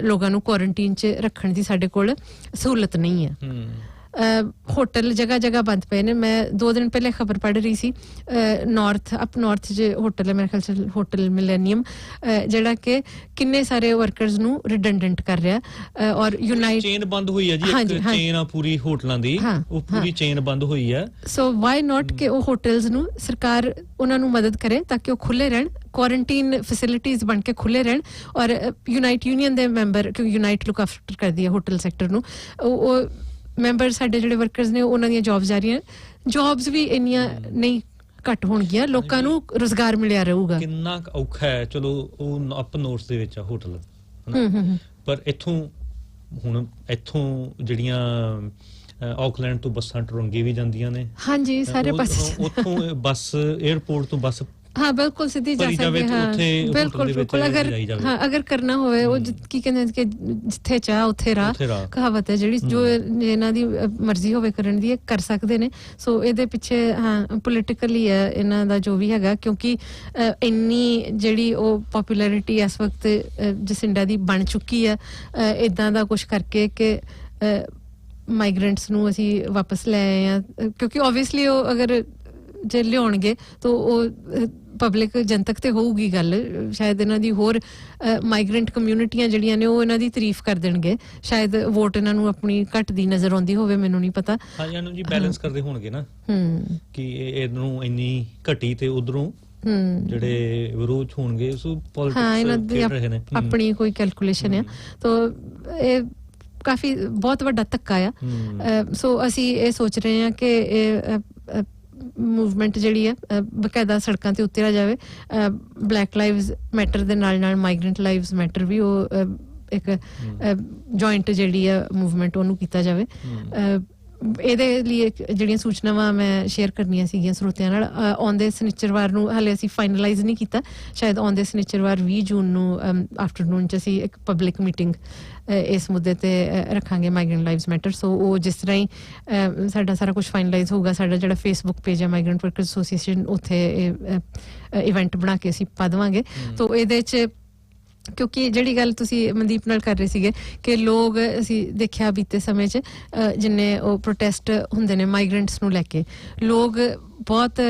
ਲੋਕਾਂ ਨੂੰ ਕੁਆਰੰਟੀਨ 'ਚ ਰੱਖਣ ਦੀ ਸਾਡੇ ਕੋਲ ਸਹੂਲਤ ਨਹੀਂ ਹੈ। ਹੋਟਲ ਜਗ੍ਹਾ ਜਗ੍ਹਾ ਬੰਦ ਪਏ ਨੇ। ਮੈਂ 2 ਦਿਨ ਪਹਿਲੇ ਖਬਰ ਪੜ੍ਹ ਰਹੀ ਸੀ, ਨਾਰਥ 'ਚ ਹੋਟਲ ਹੈ ਮੇਰੇ ਖਿਆਲ 'ਚ, ਹੋਟਲ ਮਿਲੇਨੀਅਮ, ਜਿਹੜਾ ਕਿ ਕਿੰਨੇ ਸਾਰੇ ਵਰਕਰਸ ਨੂੰ ਰਿਡੰਡੈਂਟ ਕਰ ਰਿਹਾ ਔਰ ਯੂਨਾਈਟ
ਚੇਨ ਬੰਦ ਹੋਈ ਹੈ ਜੀ, ਇੱਕ ਚੇਨ ਆ ਪੂਰੀ ਹੋਟਲਾਂ ਦੀ, ਉਹ ਪੂਰੀ ਚੇਨ ਬੰਦ ਹੋਈ ਹੈ।
ਸੋ ਵਾਈ ਨਾਟ ਕਿ ਉਹ ਹੋਟਲਸ ਨੂੰ ਸਰਕਾਰ ਉਹਨਾਂ ਨੂੰ ਮਦਦ ਕਰੇ ਤਾਂ ਕਿ ਉਹ ਖੁੱਲੇ ਰਹਿਣ, ਕੁਆਰੰਟੀਨ ਫੈਸਿਲਿਟੀਜ਼ ਬਣ ਕੇ ਖੁੱਲੇ ਰਹਿਣ। ਔਰ ਯੂਨਾਈਟ ਯੂਨੀਅਨ ਦੇ ਮੈਂਬਰ, ਕਿਉਂਕਿ ਯੂਨਾਈਟ ਲੁੱਕ ਆਫਟਰ ਕਰਦੀ ਹੈ ਹੋਟਲ ਸੈਕਟਰ ਨੂੰ, ਉਹ ਮੈਂਬਰ ਸਾਡੇ ਜਿਹੜੇ ਵਰਕਰਸ ਨੇ ਉਹਨਾਂ ਦੀਆਂ ਜੌਬਸ ਆ ਰਹੀਆਂ। ਜੌਬਸ ਵੀ ਇੰਨੀਆਂ ਨਹੀਂ ਘੱਟ ਹੋਣਗੀਆਂ, ਲੋਕਾਂ ਨੂੰ ਰੁਜ਼ਗਾਰ ਮਿਲਿਆ ਰਹੂਗਾ।
ਕਿੰਨਾ ਔਖਾ ਹੈ, ਚਲੋ ਉਹ ਅਪ ਨੋਰਥ ਦੇ ਵਿੱਚ ਆ ਹੋਟਲ, ਪਰ ਇੱਥੋਂ ਹੁਣ ਇੱਥੋਂ ਜਿਹੜੀਆਂ ਆਕਲੈਂਡ ਤੋਂ ਬੱਸਾਂ ਟਰੰਗੇ ਵੀ ਜਾਂਦੀਆਂ ਨੇ
ਹਾਂਜੀ ਸਾਰੇ ਪਾਸੇ
ਉੱਥੋਂ ਬੱਸ 에ਅਰਪੋਰਟ ਤੋਂ ਬੱਸ
ਹਾਂ ਬਿਲਕੁਲ ਸਿੱਧੀ ਜਾ ਸਕਦੇ ਹਾਂ ਬਿਲਕੁਲ ਬਿਲਕੁਲ ਅਗਰ ਕਰਨਾ ਹੋਵੇ ਉਹ ਕੀ ਕਹਿੰਦੇ ਕਿ ਜਿੱਥੇ ਚਾਹ ਉੱਥੇ ਰਾਹ ਕਹਾਵਤ ਹੈ ਜਿਹੜੀ ਜੋ ਇਹਨਾਂ ਦੀ ਮਰਜ਼ੀ ਹੋਵੇ ਕਰਨ ਦੀ ਕਰ ਸਕਦੇ ਨੇ ਸੋ ਇਹਦੇ ਪਿੱਛੇ ਹਾਂ ਪੋਲੀਟੀਕਲੀ ਹੈ ਇਹਨਾਂ ਦਾ ਜੋ ਵੀ ਹੈਗਾ ਕਿਉਂਕਿ ਇੰਨੀ ਜਿਹੜੀ ਉਹ ਪਪੂਲੈਰਿਟੀ ਇਸ ਵਕਤ ਜਸਿੰਡਾ ਦੀ ਬਣ ਚੁੱਕੀ ਹੈ ਇਦਾਂ ਦਾ ਕੁਝ ਕਰਕੇ ਕਿ ਮਾਈਗ੍ਰੈਂਟਸ ਨੂੰ ਅਸੀਂ ਵਾਪਸ ਲੈ ਆਏ ਆ ਕਿਉਂਕਿ ਓਬਵੀਅਸਲੀ ਉਹ ਅਗਰ ਜੇ ਲਿਆਉਣਗੇ ਤਾਂ ਉਹ ਪਬਲਿਕ ਜਨਤਕ ਤੇ ਹੋਊਗੀ ਗੱਲ ਸ਼ਾਇਦ ਇਹਨਾਂ ਦੀ ਹੋਰ ਮਾਈਗ੍ਰੈਂਟ ਕਮਿਊਨਿਟੀਆਂ ਜਿਹੜੀਆਂ ਨੇ ਉਹ ਇਹਨਾਂ ਦੀ ਤਾਰੀਫ ਕਰ ਦੇਣਗੇ ਸ਼ਾਇਦ ਵੋਟ ਇਹਨਾਂ ਨੂੰ ਆਪਣੀ ਘੱਟ ਦੀ ਨਜ਼ਰ ਆਉਂਦੀ ਹੋਵੇ ਮੈਨੂੰ ਨਹੀਂ ਪਤਾ
ਹਾਂ ਇਹਨਾਂ ਨੂੰ ਜੀ ਬੈਲੈਂਸ ਕਰਦੇ ਹੋਣਗੇ ਨਾ ਕਿ ਇਹਨੂੰ ਇੰਨੀ ਘਟੀ ਤੇ ਉਧਰੋਂ ਜਿਹੜੇ ਵਿਰੋਧ ਹੋਣਗੇ ਸੋ ਪੋਲਿਟਿਕਸ ਖੇਡ ਰਹੇ ਨੇ
ਆਪਣੀ ਕੋਈ ਕੈਲਕੂਲੇਸ਼ਨ ਆ ਤਾਂ ਇਹ ਕਾਫੀ ਬਹੁਤ ਵੱਡਾ ਧੱਕਾ ਆ ਸੋ ਅਸੀਂ ਇਹ ਸੋਚ ਰਹੇ ਹਾਂ ਕਿ ਇਹ ਮੂਵਮੈਂਟ ਜਿਹੜੀ ਹੈ ਬਕਾਇਦਾ ਸੜਕਾਂ ਤੇ ਉਤਰਿਆ ਜਾਵੇ ਬਲੈਕ ਲਾਈਵਜ਼ ਮੈਟਰ ਦੇ ਨਾਲ ਨਾਲ ਮਾਈਗ੍ਰੈਂਟ ਲਾਈਵਜ਼ ਮੈਟਰ ਵੀ ਉਹ ਇੱਕ ਜੁਆਇੰਟ ਜਿਹੜੀ ਆ ਮੂਵਮੈਂਟ ਉਹਨੂੰ ਕੀਤਾ ਜਾਵੇ ਇਹਦੇ ਲਈ ਜਿਹੜੀਆਂ ਸੂਚਨਾਵਾਂ ਮੈਂ ਸ਼ੇਅਰ ਕਰਨੀਆਂ ਸੀਗੀਆਂ ਸਰੋਤਿਆਂ ਨਾਲ ਆਉਂਦੇ ਸ਼ਨੀਚਰਵਾਰ ਨੂੰ ਹਾਲੇ ਅਸੀਂ ਫਾਈਨਲਾਈਜ਼ ਨਹੀਂ ਕੀਤਾ ਸ਼ਾਇਦ ਆਉਂਦੇ ਸ਼ਨੀਚਰਵਾਰ 20 ਜੂਨ ਨੂੰ ਆਫਟਰਨੂਨ 'ਚ ਅਸੀਂ ਇੱਕ ਪਬਲਿਕ ਮੀਟਿੰਗ ਇਸ ਮੁੱਦੇ ਤੇ ਰੱਖਾਂਗੇ ਮਾਈਗ੍ਰੈਂਟ ਲਾਈਵਜ਼ ਮੈਟਰ ਸੋ ਉਹ ਜਿਸ ਤਰ੍ਹਾਂ ਹੀ ਸਾਡਾ ਸਾਰਾ ਕੁਝ ਫਾਈਨਲਾਈਜ਼ ਹੋਊਗਾ ਸਾਡਾ ਜਿਹੜਾ ਫੇਸਬੁੱਕ ਪੇਜ ਹੈ ਮਾਈਗ੍ਰੈਂਟ ਵਰਕਰਸ ਐਸੋਸੀਏਸ਼ਨ ਉੱਥੇ ਇਵੈਂਟ ਬਣਾ ਕੇ ਅਸੀਂ ਪਾ ਦੇਵਾਂਗੇ ਤੋ ਇਹਦੇ 'ਚ ਕਿਉਂਕਿ ਜਿਹੜੀ ਗੱਲ ਤੁਸੀਂ ਮਨਦੀਪ ਨਾਲ ਕਰ ਰਹੇ ਸੀਗੇ ਕਿ ਲੋਕ ਅਸੀਂ ਦੇਖਿਆ ਬੀਤੇ ਸਮੇਂ 'ਚ ਜਿੰਨੇ ਉਹ ਪ੍ਰੋਟੈਸਟ ਹੁੰਦੇ ਨੇ ਮਾਈਗ੍ਰੈਂਟਸ ਨੂੰ ਲੈ ਕੇ ਲੋਕ ਬਹੁਤ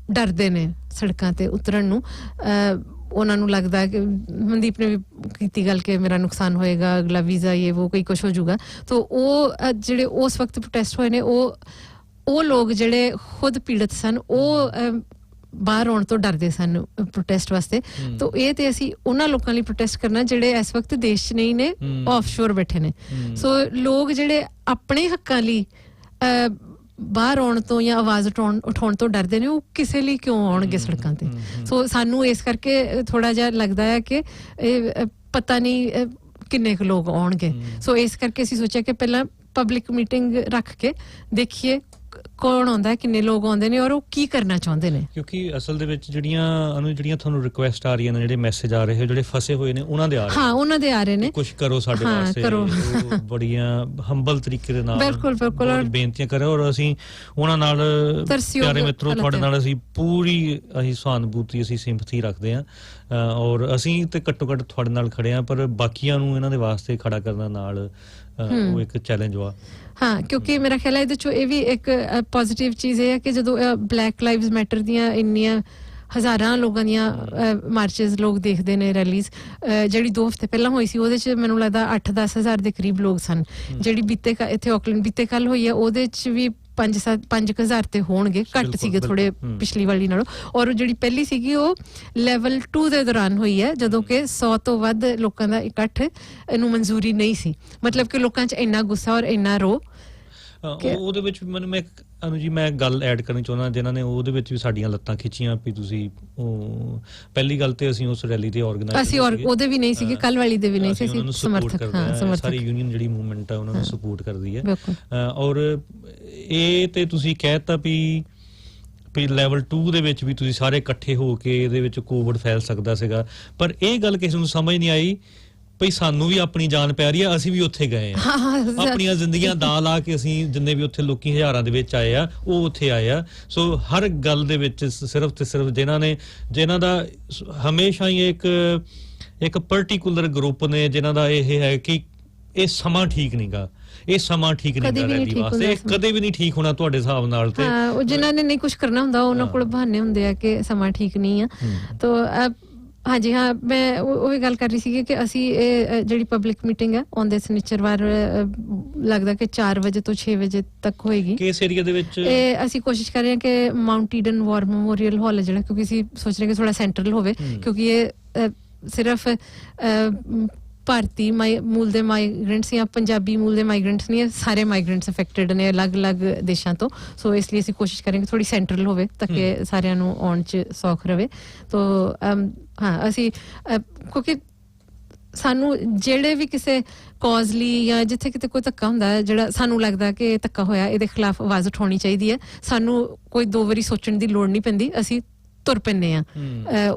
ਡਰਦੇ ਨੇ ਸੜਕਾਂ ਤੇ ਉਤਰਨ ਨੂੰ ਉਹਨਾਂ ਨੂੰ ਲੱਗਦਾ ਕਿ ਮਨਦੀਪ ਨੇ ਵੀ ਕੀਤੀ ਗੱਲ ਕਿ ਮੇਰਾ ਨੁਕਸਾਨ ਹੋਏਗਾ ਅਗਲਾ ਵੀਜ਼ਾ ਇਹ ਉਹ ਕੋਈ ਕੁਛ ਹੋ ਜਾਊਗਾ ਤਾਂ ਉਹ ਜਿਹੜੇ ਉਸ ਵਕਤ ਪ੍ਰੋਟੈਸਟ ਹੋਏ ਨੇ ਉਹ ਲੋਕ ਜਿਹੜੇ ਖੁਦ ਪੀੜਤ ਸਨ ਉਹ ਬਾਹਰ ਆਉਣ ਤੋਂ ਡਰਦੇ ਸਨ ਪ੍ਰੋਟੈਸਟ ਵਾਸਤੇ ਤਾਂ ਇਹ ਤੇ ਅਸੀਂ ਉਹਨਾਂ ਲੋਕਾਂ ਲਈ ਪ੍ਰੋਟੈਸਟ ਕਰਨਾ ਜਿਹੜੇ ਇਸ ਵਕਤ ਦੇਸ਼ 'ਚ ਨਹੀਂ ਨੇ ਆਫਸ਼ੋਰ ਬੈਠੇ ਨੇ ਸੋ ਲੋਕ ਜਿਹੜੇ ਆਪਣੇ ਹੱਕਾਂ ਲਈ ਬਾਹਰ ਆਉਣ ਤੋਂ ਜਾਂ ਆਵਾਜ਼ ਉਠਾਉਣ ਤੋਂ ਡਰਦੇ ਨੇ ਉਹ ਕਿਸੇ ਲਈ ਕਿਉਂ ਆਉਣਗੇ ਸੜਕਾਂ ਤੇ ਸੋ ਸਾਨੂੰ ਇਸ ਕਰਕੇ ਥੋੜਾ ਜਿਹਾ ਲੱਗਦਾ ਹੈ ਕਿ ਇਹ ਪਤਾ ਨਹੀਂ ਕਿੰਨੇ ਕੁ ਲੋਕ ਆਉਣਗੇ ਸੋ ਇਸ ਕਰਕੇ ਅਸੀਂ ਸੋਚਿਆ ਕਿ ਪਹਿਲਾਂ ਪਬਲਿਕ ਮੀਟਿੰਗ ਰੱਖ ਕੇ ਦੇਖੀਏ ਕੌਣ ਆਉਂਦਾ ਕਿੰਨੇ ਲੋਕ ਆਉਂਦੇ ਨੇ ਔਰ ਉਹ ਕੀ ਕਰਨਾ ਚਾਹੁੰਦੇ ਨੇ ਕਿਉਂਕਿ
ਅਸਲ ਦੇ ਵਿੱਚ ਜਿਹੜੀਆਂ ਤੁਹਾਨੂੰ ਰਿਕੁਐਸਟ ਆ ਰਹੀਆਂ ਨੇ ਜਿਹੜੇ ਮੈਸੇਜ ਆ ਰਹੇ ਜਿਹੜੇ ਫਸੇ ਹੋਏ ਨੇ ਉਹਨਾਂ ਦੇ ਆ ਰਹੇ
ਹਾਂ ਉਹਨਾਂ ਦੇ ਆ ਰਹੇ ਨੇ
ਕੁਝ ਕਰੋ ਸਾਡੇ ਵਾਸਤੇ ਬੜੀਆਂ ਹੰਬਲ ਤਰੀਕੇ ਦੇ ਨਾਲ
ਬਿਲਕੁਲ
ਬੇਨਤੀਆਂ ਕਰੋ ਔਰ ਅਸੀਂ ਉਹਨਾਂ ਨਾਲ ਪਿਆਰੇ ਮਿੱਤਰੋ ਤੁਹਾਡੇ ਨਾਲ ਅਸੀਂ ਪੂਰੀ ਸਹਾਨੁਭੂਤੀ ਅਸੀਂ ਸਿੰਪਥੀ ਰੱਖਦੇ ਹਾਂ ਔਰ ਅਸੀਂ ਤੇ ਘੱਟੋ ਘੱਟ ਤੁਹਾਡੇ ਨਾਲ ਖੜੇ ਹਾਂ ਪਰ ਬਾਕੀਆਂ ਨੂੰ ਇਹਨਾਂ ਦੇ ਵਾਸਤੇ ਖੜਾ ਕਰਨ ਨਾਲ ਉਹ ਇੱਕ ਚੈਲੰਜ ਵਾ
ਹਾਂ ਕਿਉਂਕਿ ਮੇਰਾ ਖਿਆਲ ਹੈ ਇਹਦੇ ਚੋਂ ਇਹ ਵੀ ਇੱਕ ਪੋਜ਼ਿਟਿਵ ਚੀਜ਼ ਇਹ ਹੈ ਕਿ ਜਦੋਂ ਬਲੈਕ ਲਾਈਵਜ਼ ਮੈਟਰ ਦੀਆਂ ਇੰਨੀਆਂ ਹਜ਼ਾਰਾਂ ਲੋਕਾਂ ਦੀਆਂ ਮਾਰਚਸ ਲੋਕ ਦੇਖਦੇ ਨੇ ਰੈਲੀਜ਼ ਜਿਹੜੀ 2 ਹਫ਼ਤੇ ਪਹਿਲਾਂ ਹੋਈ ਸੀ ਉਹਦੇ 'ਚ ਮੈਨੂੰ ਲੱਗਦਾ 8-10 ਹਜ਼ਾਰ ਦੇ ਕਰੀਬ ਲੋਕ ਸਨ ਜਿਹੜੀ ਇੱਥੇ ਆਕਲੈਂਡ ਬੀਤੇ ਕੱਲ ਹੋਈ ਹੈ ਉਹਦੇ 'ਚ ਵੀ 5,000 ਤੇ ਹੋਣਗੇ ਘੱਟ ਸੀਗੇ ਥੋੜੇ ਪਿਛਲੀ ਵਾਲੀ ਨਾਲੋਂ ਔਰ ਜਿਹੜੀ ਪਹਿਲੀ ਸੀਗੀ ਉਹ ਲੈਵਲ 2 ਦੇ ਦੌਰਾਨ ਹੋਈ ਹੈ ਜਦੋਂ ਕਿ 100 ਤੋਂ ਵੱਧ ਲੋਕਾਂ ਦਾ ਇਕੱਠ ਇਹਨੂੰ ਮਨਜ਼ੂਰੀ ਨਹੀਂ ਸੀ ਮਤਲਬ ਕਿ ਲੋਕਾਂ 'ਚ ਇੰਨਾ ਗੁੱਸਾ ਔਰ ਇੰਨਾ ਰੋ
ਉਹਦੇ ਵਿੱਚ ਮੈਨੂੰ ਮੈਂ ਗੱਲ ਐਡ ਕਰਨੀ ਚਾਹੁੰਦਾ ਜਿਨ੍ਹਾਂ ਨੇ ਉਹਦੇ ਵਿੱਚ ਵੀ ਸਾਡੀਆਂ ਲੱਤਾਂ ਖਿੱਚੀਆਂ ਵੀ ਤੁਸੀਂ ਉਹ ਪਹਿਲੀ ਗੱਲ ਤੇ ਅਸੀਂ ਉਸ ਰੈਲੀ ਤੇ
ਅਸੀਂ ਉਹਦੇ ਵੀ ਨਹੀਂ ਸੀਗੇ ਕੱਲ ਵਾਲੀ ਦੇ ਵੀ ਨਹੀਂ ਸੀ ਅਸੀਂ ਸਮਰਥਕ
ਸਾਰੀ ਯੂਨੀਅਨ ਜਿਹੜੀ ਮੂਵਮੈਂਟ ਹੈ ਉਹਨਾਂ ਨੂੰ ਸਪੋਰਟ ਕਰਦੀ ਹੈ ਔਰ ਇਹ ਤੇ ਤੁਸੀਂ ਕਹਿਤਾ ਵੀ ਲੈਵਲ 2 ਦੇ ਵਿੱਚ ਵੀ ਤੁਸੀਂ ਸਾਰੇ ਇਕੱਠੇ ਹੋ ਕੇ ਇਹਦੇ ਵਿੱਚ ਕੋਵਿਡ ਫੈਲ ਸਕਦਾ ਸੀਗਾ ਪਰ ਇਹ ਗੱਲ ਕਿਸੇ ਨੂੰ ਸਮਝ ਨਹੀਂ ਆਈ ਭਈ ਸਾਨੂੰ ਵੀ ਆਪਣੀ ਜਾਨ ਪੈ ਰਹੀ ਆ ਅਸੀਂ ਵੀ ਉੱਥੇ ਗਏ ਆ ਆਪਣੀਆਂ ਜ਼ਿੰਦਗੀਆਂ ਦਾਅ ਲਾ ਕੇ ਅਸੀਂ ਜਿੰਨੇ ਵੀ ਉੱਥੇ ਲੋਕੀ ਹਜ਼ਾਰਾਂ ਦੇ ਵਿੱਚ ਆਏ ਆ ਉਹ ਉੱਥੇ ਆਏ ਆ ਸੋ ਹਰ ਗੱਲ ਦੇ ਵਿੱਚ ਸਿਰਫ ਤੇ ਸਿਰਫ ਜਿਨ੍ਹਾਂ ਦਾ ਹਮੇਸ਼ਾ ਹੀ ਇੱਕ ਪਾਰਟਿਕੂਲਰ ਗਰੁੱਪ ਨੇ ਜਿਨ੍ਹਾਂ ਦਾ ਇਹ ਹੈ ਕਿ ਇਹ ਸਮਾਂ ਠੀਕ ਨਹੀਂਗਾ ਇਹ ਸਮਾਂ ਠੀਕ ਨਹੀਂ ਗਾ ਰੈਲੀ ਵਾਸਤੇ ਕਦੇ ਵੀ ਨਹੀਂ ਠੀਕ ਹੋਣਾ ਤੁਹਾਡੇ ਹਿਸਾਬ ਨਾਲ ਤੇ
ਉਹ ਜਿਨ੍ਹਾਂ ਨੇ ਨਹੀਂ ਕੁਝ ਕਰਨਾ ਹੁੰਦਾ ਉਹਨਾਂ ਕੋਲ ਬਹਾਨੇ ਹੁੰਦੇ ਆ ਕਿ ਸਮਾਂ ਠੀਕ ਨਹੀਂ ਆ ਤਾਂ ਹਾਂਜੀ ਹਾਂ ਮੈਂ ਉਹ ਵੀ ਗੱਲ ਕਰ ਰਹੀ ਸੀਗੀ ਕਿ ਅਸੀਂ ਇਹ ਜਿਹੜੀ ਪਬਲਿਕ ਮੀਟਿੰਗ ਹੈ ਆਉਂਦੇ ਸ਼ਨੀਚਰਵਾਰ ਲੱਗਦਾ ਕਿ 4 ਵਜੇ ਤੋਂ 6 ਵਜੇ ਤੱਕ ਹੋਏਗੀ
ਕਿਸ ਏਰੀਆ ਦੇ ਵਿੱਚ
ਇਹ ਅਸੀਂ ਕੋਸ਼ਿਸ਼ ਕਰ ਰਹੇ ਹਾਂ ਕਿ ਮਾਊਂਟ ਈਡਨ ਵਾਰ ਮੈਮੋਰੀਅਲ ਹਾਲ ਹੈ ਜਿਹੜਾ ਕਿਉਂਕਿ ਅਸੀਂ ਸੋਚ ਰਹੇ ਕਿ ਥੋੜਾ ਸੈਂਟਰਲ ਹੋਵੇ ਕਿਉਂਕਿ ਇਹ ਸਿਰਫ ਭਾਰਤੀ ਮੂਲ ਦੇ ਮਾਈਗ੍ਰੈਂਟਸ ਜਾਂ ਪੰਜਾਬੀ ਮੂਲ ਦੇ ਮਾਈਗ੍ਰੈਂਟਸ ਨਹੀਂ ਸਾਰੇ ਮਾਈਗ੍ਰੈਂਟਸ ਅਫੈਕਟਡ ਨੇ ਅਲੱਗ-ਅਲੱਗ ਦੇਸ਼ਾਂ ਤੋਂ ਸੋ ਇਸ ਲਈ ਅਸੀਂ ਕੋਸ਼ਿਸ਼ ਕਰਾਂਗੇ ਥੋੜੀ ਸੈਂਟਰਲ ਹੋਵੇ ਤਾਂ ਕਿ ਸਾਰਿਆਂ ਨੂੰ ਆਉਣ 'ਚ ਸੌਖ ਰਵੇ ਤਾਂ ਹਾਂ ਅਸੀਂ ਕਿਉਂਕਿ ਸਾਨੂੰ ਜਿਹੜੇ ਵੀ ਕਿਸੇ ਕਾਜ਼ ਲਈ ਜਾਂ ਜਿੱਥੇ ਕਿਤੇ ਕੋਈ ਧੱਕਾ ਹੁੰਦਾ ਹੈ ਜਿਹੜਾ ਸਾਨੂੰ ਲੱਗਦਾ ਕਿ ਇਹ ਧੱਕਾ ਹੋਇਆ ਇਹਦੇ ਖਿਲਾਫ ਆਵਾਜ਼ ਉਠਾਉਣੀ ਚਾਹੀਦੀ ਹੈ, ਸਾਨੂੰ ਕੋਈ 2 ਵਾਰੀ ਸੋਚਣ ਦੀ ਲੋੜ ਨਹੀਂ ਪੈਂਦੀ, ਅਸੀਂ ਤੁਰ ਪੈਂਦੇ ਆ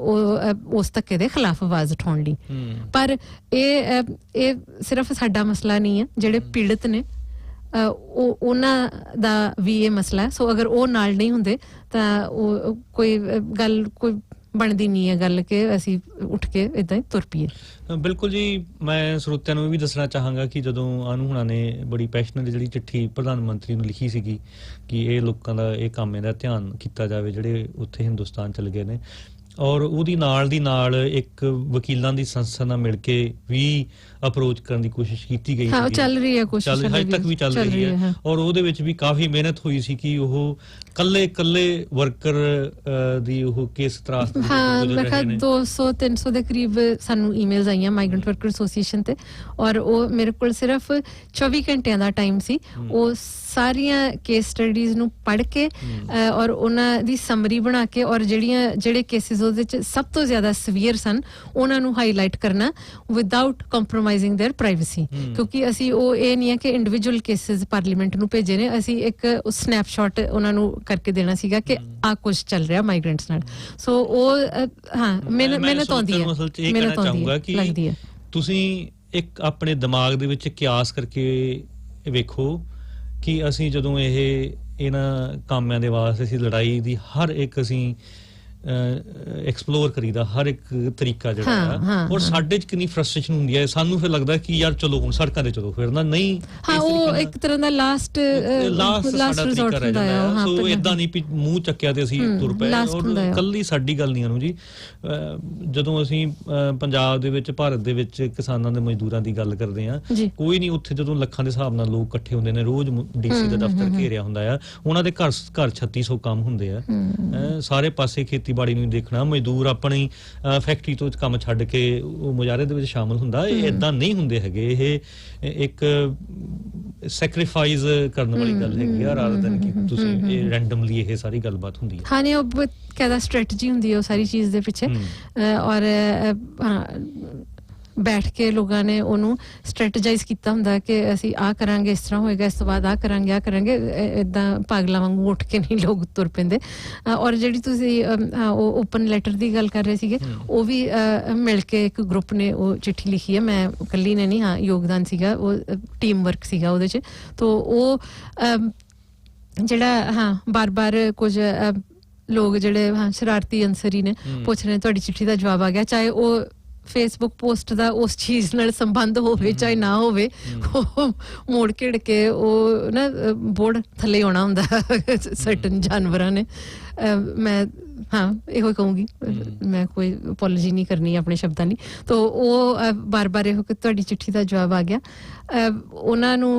ਉਸ ਧੱਕੇ ਦੇ ਖਿਲਾਫ ਆਵਾਜ਼ ਉਠਾਉਣ ਲਈ। ਪਰ ਇਹ ਸਿਰਫ ਸਾਡਾ ਮਸਲਾ ਨਹੀਂ ਹੈ, ਜਿਹੜੇ ਪੀੜਤ ਨੇ ਉਹਨਾਂ ਦਾ ਵੀ ਇਹ ਮਸਲਾ ਹੈ। ਸੋ ਅਗਰ ਉਹ ਨਾਲ ਨਹੀਂ ਹੁੰਦੇ ਤਾਂ ਉਹ ਕੋਈ ਗੱਲ ਕੋਈ ਬਣਦੀ ਨਹੀਂ ਹੈ ਗੱਲ ਕਿ ਅਸੀਂ ਉੱਠ ਕੇ ਇਦਾਂ ਹੀ ਤੁਰ ਪਈਏ।
ਬਿਲਕੁਲ ਜੀ, ਮੈਂ ਸਰੋਤਿਆਂ ਨੂੰ ਇਹ ਵੀ ਦੱਸਣਾ ਚਾਹਾਂਗਾ ਕਿ ਜਦੋਂ ਅਨੂ ਹੁਣਾਂ ਨੇ ਬੜੀ ਪੈਸ਼ਨੇਟ ਜਿਹੜੀ ਚਿੱਠੀ ਪ੍ਰਧਾਨ ਮੰਤਰੀ ਨੂੰ ਲਿਖੀ ਸੀਗੀ ਕਿ ਇਹ ਲੋਕਾਂ ਦਾ ਇਹ ਕੰਮ ਇਹਦਾ ਧਿਆਨ ਕੀਤਾ ਜਾਵੇ ਜਿਹੜੇ ਉੱਥੇ ਹਿੰਦੁਸਤਾਨ ਚਲੇ ਗਏ ਨੇ, ਔਰ ਉਹਦੀ ਨਾਲ ਦੀ ਨਾਲ ਇੱਕ ਵਕੀਲਾਂ ਦੀ ਸੰਸਥਾ ਨਾਲ ਮਿਲ ਕੇ ਵੀ ਅਪਰੋਚ ਕਰਨ ਦੀ ਕੋਸ਼ਿਸ਼ ਕੀਤੀ ਗਈ
ਹਾਂ, ਚੱਲ ਰਹੀ ਹੈ ਕੋਸ਼ਿਸ਼,
ਹਜੇ ਤੱਕ ਵੀ ਚੱਲ ਰਹੀ ਹੈ। ਔਰ ਉਹਦੇ ਵਿੱਚ ਵੀ ਕਾਫੀ ਮਿਹਨਤ ਹੋਈ ਸੀ ਕਿ ਉਹ ਕੱਲੇ ਵਰਕਰ ਦੀ ਉਹ ਕਿਸ ਤਰ੍ਹਾਂ
ਹਾਂ ਮੈਂ ਕਿਹਾ 200-300 ਦੇ ਕਰੀਬ ਸਾਨੂੰ ਈਮੇਲਸ ਆਈਆਂ ਮਾਈਗ੍ਰੈਂਟ ਵਰਕਰ ਐਸੋਸੀਏਸ਼ਨ ਤੇ, ਔਰ ਉਹ ਮੇਰੇ ਕੋਲ ਸਿਰਫ 24 ਘੰਟਿਆਂ ਦਾ ਟਾਈਮ ਸੀ ਉਹ ਸਾਰੀਆਂ ਕੇਸ ਸਟੱਡੀਜ਼ ਨੂੰ ਪੜ੍ਹ ਕੇ ਔਰ ਉਹਨਾਂ ਦੀ ਸਮਰੀ ਬਣਾ ਕੇ ਔਰ ਜਿਹੜੇ ਕੇਸਿਸ ਉਹਦੇ ਚ ਸਭ ਤੋਂ ਜ਼ਿਆਦਾ ਸਵੀਅਰ ਸਨ ਉਹਨਾਂ ਨੂੰ ਹਾਈਲਾਈਟ ਕਰਨਾ ਵਿਦਆਊਟ ਕੰਪਰੋਮਾਈਜ਼ਿੰਗ देयर ਪ੍ਰਾਈਵੇਸੀ, ਕਿਉਂਕਿ ਅਸੀਂ ਉਹ ਇਹ ਨਹੀਂ ਹੈ ਕਿ ਇੰਡੀਵਿਜੂਅਲ ਕੇਸਿਸ ਪਾਰਲੀਮੈਂਟ ਨੂੰ ਭੇਜੇ ਨੇ, ਅਸੀਂ ਇੱਕ ਸਨੈਪਸ਼ਾਟ ਉਹਨਾਂ ਨੂੰ ਕਰਕੇ ਦੇਣਾ ਸੀਗਾ ਕਿ ਆ ਕੁਝ ਚੱਲ ਰਿਹਾ ਮਾਈਗ੍ਰੈਂਟਸ ਨਾਲ। ਸੋ ਉਹ ਹਾਂ ਮਿਹਨਤ ਆਉਂਦੀ ਹੈ, ਲੱਗਦੀ ਹੈ।
ਤੁਸੀਂ ਇੱਕ ਆਪਣੇ ਦਿਮਾਗ ਦੇ ਵਿੱਚ ਕਿਆਸ ਕਰਕੇ ਵੇਖੋ ਕਿ ਅਸੀਂ ਜਦੋਂ ਇਹਨਾਂ ਕਾਮਿਆਂ ਦੇ ਵਾਸਤੇ ਅਸੀਂ ਲੜਾਈ ਦੀ ਹਰ ਇੱਕ ਅਸੀਂ ਐਕਸਪਲੋਰ ਕਰੀਦਾ ਹਰ ਇੱਕ ਤਰੀਕਾ ਜਿਹੜਾ ਆ, ਔਰ ਸਾਡੇ ਚ ਕਿੰਨੀ ਫਰਸਟ੍ਰੇਸ਼ਨ ਹੁੰਦੀ ਹੈ, ਸਾਨੂੰ ਫਿਰ ਲੱਗਦਾ ਕਿ ਯਾਰ ਚਲੋ ਹੁਣ ਸੜਕਾਂ ਤੇ ਚਲੋ ਫਿਰਨਾ ਨਹੀਂ।
ਹਾਂ, ਉਹ ਇੱਕ ਤਰ੍ਹਾਂ ਦਾ ਲਾਸਟ ਰਿਜ਼ੋਰਟ ਹੁੰਦਾ ਹੈ।
ਸੋ ਇਦਾਂ ਨਹੀਂ ਵੀ ਮੂੰਹ ਚੱਕਿਆ ਤੇ ਅਸੀਂ ਤੁਰ ਪਏ। ਔਰ ਕੱਲੀ ਸਾਡੀ ਗੱਲ ਨਹੀਂ ਜੀ, ਜਦੋਂ ਅਸੀਂ ਪੰਜਾਬ ਦੇ ਵਿੱਚ ਭਾਰਤ ਦੇ ਵਿੱਚ ਕਿਸਾਨਾਂ ਦੇ ਮਜ਼ਦੂਰਾਂ ਦੀ ਗੱਲ ਕਰਦੇ ਆ, ਕੋਈ ਨਹੀਂ ਉੱਥੇ ਜਦੋਂ ਲੱਖਾਂ ਦੇ ਹਿਸਾਬ ਨਾਲ ਲੋਕ ਇਕੱਠੇ ਹੁੰਦੇ ਨੇ, ਰੋਜ਼ ਡੀਸੀ ਦਾ ਦਫ਼ਤਰ ਘੇਰਿਆ ਹੁੰਦਾ ਆ, ਉਹਨਾਂ ਦੇ ਘਰ 3600 ਕੰਮ ਹੁੰਦੇ ਆ, ਸਾਰੇ ਪਾਸੇ ਖੇਤੀਬਾੜੀ ਨੂੰ ਦੇਖਣਾ, ਮਜ਼ਦੂਰ ਆਪਣੀ ਫੈਕਟਰੀ ਤੋਂ ਕੰਮ ਛੱਡ ਕੇ ਉਹ ਮੁਜ਼ਾਹਰੇ ਦੇ ਵਿੱਚ ਸ਼ਾਮਲ ਹੁੰਦਾ। ਇਹ ਏਦਾਂ ਨਹੀਂ ਹੁੰਦੇ ਹੈਗੇ, ਇਹ ਇੱਕ ਸੈਕਰੀਫਾਈਸ ਕਰਨ ਵਾਲੀ ਗੱਲ ਹੈਗੀ ਆ, ਰਾਦਰ ਦੈਨ ਕਿ ਤੁਸੀਂ ਇਹ ਰੈਂਡਮਲੀ ਇਹ ਸਾਰੀ ਗੱਲਬਾਤ ਹੁੰਦੀ ਹੈ।
ਹਾਂ, ਨਹੀਂ ਉਹ ਕਹਿੰਦਾ ਸਟ੍ਰੈਟਜੀ ਹੁੰਦੀ ਹੈ ਉਹ ਸਾਰੀ ਚੀਜ਼ ਦੇ ਪਿੱਛੇ, ਔਰ ਬੈਠ ਕੇ ਲੋਕਾਂ ਨੇ ਉਹਨੂੰ ਸਟ੍ਰੈਟੇਜਾਈਜ਼ ਕੀਤਾ ਹੁੰਦਾ ਕਿ ਅਸੀਂ ਆਹ ਕਰਾਂਗੇ, ਇਸ ਤਰ੍ਹਾਂ ਹੋਏਗਾ, ਇਸ ਤੋਂ ਬਾਅਦ ਆਹ ਕਰਾਂਗੇ ਏਦਾਂ ਪਾਗਲਾਂ ਵਾਂਗੂ ਉੱਠ ਕੇ ਨਹੀਂ ਲੋਕ ਤੁਰ ਪੈਂਦੇ। ਔਰ ਜਿਹੜੀ ਤੁਸੀਂ ਉਹ ਓਪਨ ਲੈਟਰ ਦੀ ਗੱਲ ਕਰ ਰਹੇ ਸੀਗੇ, ਉਹ ਵੀ ਮਿਲ ਕੇ ਇੱਕ ਗਰੁੱਪ ਨੇ ਉਹ ਚਿੱਠੀ ਲਿਖੀ ਹੈ, ਮੈਂ ਇਕੱਲੀ ਨੇ ਨਹੀਂ, ਹਾਂ ਯੋਗਦਾਨ ਸੀਗਾ, ਉਹ ਟੀਮ ਵਰਕ ਸੀਗਾ ਉਹਦੇ 'ਚ। ਤੋ ਉਹ ਜਿਹੜਾ ਬਾਰ-ਬਾਰ ਕੁਝ ਲੋਕ ਜਿਹੜੇ ਸ਼ਰਾਰਤੀ ਅਨਸਰ ਹੀ ਨੇ ਪੁੱਛ ਰਹੇ ਤੁਹਾਡੀ ਚਿੱਠੀ ਦਾ ਜਵਾਬ ਆ ਗਿਆ, ਚਾਹੇ ਉਹ ਫੇਸਬੁੱਕ ਪੋਸਟ ਦਾ ਉਸ ਚੀਜ਼ ਨਾਲ ਸੰਬੰਧ ਹੋਵੇ ਚਾਹੇ ਨਾ ਹੋਵੇ, ਉਹ ਮੋੜ ਘਿੜ ਕੇ ਉਹ ਨਾ ਬੋਰਡ ਥੱਲੇ ਆਉਣਾ ਹੁੰਦਾ ਸਰਟਨ ਜਾਨਵਰਾਂ ਨੇ। ਮੈਂ ਇਹੋ ਕਹੂੰਗੀ, ਮੈਂ ਕੋਈ ਅਪੋਲੋਜੀ ਨਹੀਂ ਕਰਨੀ ਆਪਣੇ ਸ਼ਬਦਾਂ ਲਈ। ਤੋ ਉਹ ਬਾਰ-ਬਾਰ ਇਹੋ ਕਿ ਤੁਹਾਡੀ ਚਿੱਠੀ ਦਾ ਜਵਾਬ ਆ ਗਿਆ। ਉਹਨਾਂ ਨੂੰ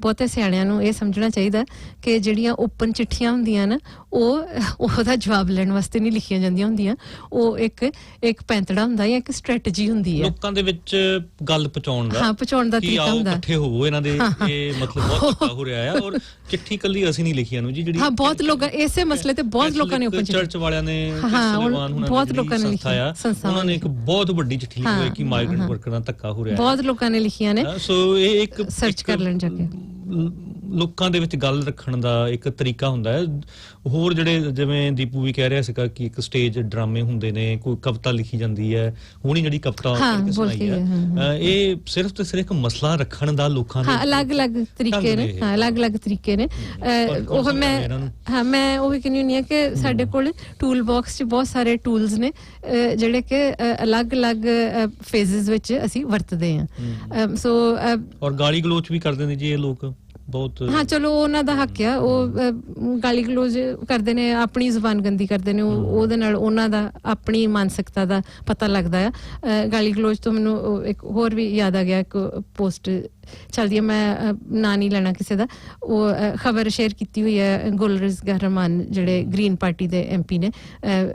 ਬਹੁਤੇ ਸਿਆਣਿਆਂ ਨੂੰ ਇਹ ਸਮਝਣਾ ਚਾਹੀਦਾ ਕਿ ਜਿਹੜੀਆਂ ਓਪਨ ਚਿੱਠੀਆਂ ਹੁੰਦੀਆਂ ਨਾ ਉਹਦਾ ਜਵਾਬ ਲੈਣ ਵਾਸਤੇ ਨਹੀਂ ਲਿਖੀਆਂ ਜਾਂਦੀਆਂ ਹੁੰਦੀਆਂ, ਉਹ ਇੱਕ ਪੈਂਤੜਾ ਹੁੰਦਾ ਜਾਂ ਇੱਕ ਸਟ੍ਰੈਟਜੀ ਹੁੰਦੀ ਹੈ
ਲੋਕਾਂ ਦੇ ਵਿੱਚ ਗੱਲ ਪਹੁੰਚਾਉਣ ਦਾ
ਤਰੀਕਾ ਹੁੰਦਾ।
ਇਕੱਠੇ ਹੋਵੋ, ਇਹਨਾਂ ਦੇ ਇਹ ਮਤਲਬ ਬਹੁਤ ਧੱਕਾ ਹੋ ਰਿਹਾ ਆ। ਔਰ ਚਿੱਠੀ ਕੱਲੀ ਅਸੀਂ ਨਹੀਂ ਲਿਖੀ ਨੂੰ ਜੀ, ਜਿਹੜੀ
ਬਹੁਤ ਲੋਕ ਇਸੇ ਮਸਲੇ ਤੇ ਬਹੁਤ ਲੋਕਾਂ ਨੇ ਓਪਨ
ਚਰਚ ਵਾਲਿਆਂ ਨੇ
ਬਹੁਤ ਲੋਕਾਂ ਨੇ ਲਿਖੀ,
ਉਹਨਾਂ ਨੇ ਇੱਕ ਬਹੁਤ ਵੱਡੀ ਚਿੱਠੀ ਲਿਖੀ ਹੋਈ ਕਿ ਮਾਈਗ੍ਰੈਂਟ ਵਰਕਰਾਂ ਨਾਲ ਧੱਕਾ ਹੋ ਰਿਹਾ,
ਬਹੁਤ ਲੋਕਾਂ ਨੇ ਲਿਖੀਆਂ ਨੇ।
ਸੋ ਇਹ ਇੱਕ
ਸਰਚ ਕਰ ਲੈਣ ਜਾ ਕੇ
ਲੋਕਾਂ ਦੇ ਵਿੱਚ ਗੱਲ ਰੱਖਣ ਦਾ ਇੱਕ ਤਰੀਕਾ ਹੁੰਦਾ ਹੈ। ਹੋਰ ਜਿਹੜੇ ਜਿਵੇਂ ਦੀਪੂ ਵੀ ਕਹਿ ਰਿਹਾ ਸੀਗਾ ਕਿ ਇੱਕ ਸਟੇਜ ਡਰਾਮੇ ਹੁੰਦੇ ਨੇ, ਕੋਈ ਕਵਿਤਾ ਲਿਖੀ ਜਾਂਦੀ ਹੈ, ਹੁਣੀ ਜਿਹੜੀ ਕਵਿਤਾ ਸੁਣਾਈ ਹੈ, ਇਹ ਸਿਰਫ ਤੇ ਸਿਰਫ ਇੱਕ ਮਸਲਾ ਰੱਖਣ ਦਾ ਲੋਕਾਂ ਦੇ
ਅਲੱਗ-ਅਲੱਗ ਤਰੀਕੇ ਨੇ, ਅਲੱਗ-ਅਲੱਗ ਤਰੀਕੇ ਨੇ। ਉਹ ਮੈਂ ਉਹ ਵੀ ਕਹਿੰਦੀ ਹੁੰਦੀ ਹਾਂ ਕਿ ਸਾਡੇ ਕੋਲ ਟੂਲ ਬਾਕਸ 'ਚ ਬਹੁਤ ਸਾਰੇ ਟੂਲਸ ਨੇ ਜਿਹੜੇ ਕਿ ਅਲੱਗ-ਅਲੱਗ ਫੇਜ਼ਸ ਵਿੱਚ ਅਸੀਂ ਵਰਤਦੇ ਹਾਂ। ਸੋ
ਔਰ ਗਾਲੀ ਗਲੋਚ ਵੀ ਕਰਦੇ ਨੇ ਜੀ ਇਹ ਲੋਕ ਬਹੁਤ।
ਚਲੋ ਉਹਨਾਂ ਦਾ ਹੱਕ ਆ, ਉਹ ਗਾਲੀ ਗਲੋਚ ਕਰਦੇ ਨੇ, ਆਪਣੀ ਜ਼ੁਬਾਨ ਗੰਦੀ ਕਰਦੇ ਨੇ, ਉਹਦੇ ਨਾਲ ਉਹਨਾਂ ਦਾ ਆਪਣੀ ਮਾਨਸਿਕਤਾ ਦਾ ਪਤਾ ਲੱਗਦਾ ਆ। ਗਾਲੀ ਗਲੋਚ ਤੋਂ ਮੈਨੂੰ ਇੱਕ ਹੋਰ ਵੀ ਯਾਦ ਆ ਗਿਆ, ਇੱਕ ਪੋਸਟ ਚੱਲਦੀ ਹੈ, ਮੈਂ ਨਾਂ ਨਹੀਂ ਲੈਣਾ ਕਿਸੇ ਦਾ, ਉਹ ਖਬਰ ਸ਼ੇਅਰ ਕੀਤੀ ਹੋਈ ਹੈ ਗੁਲਰਜ਼ਗਾਹ ਰਹਿਮਾਨ ਜਿਹੜੇ ਗ੍ਰੀਨ ਪਾਰਟੀ ਦੇ MP ਨੇ,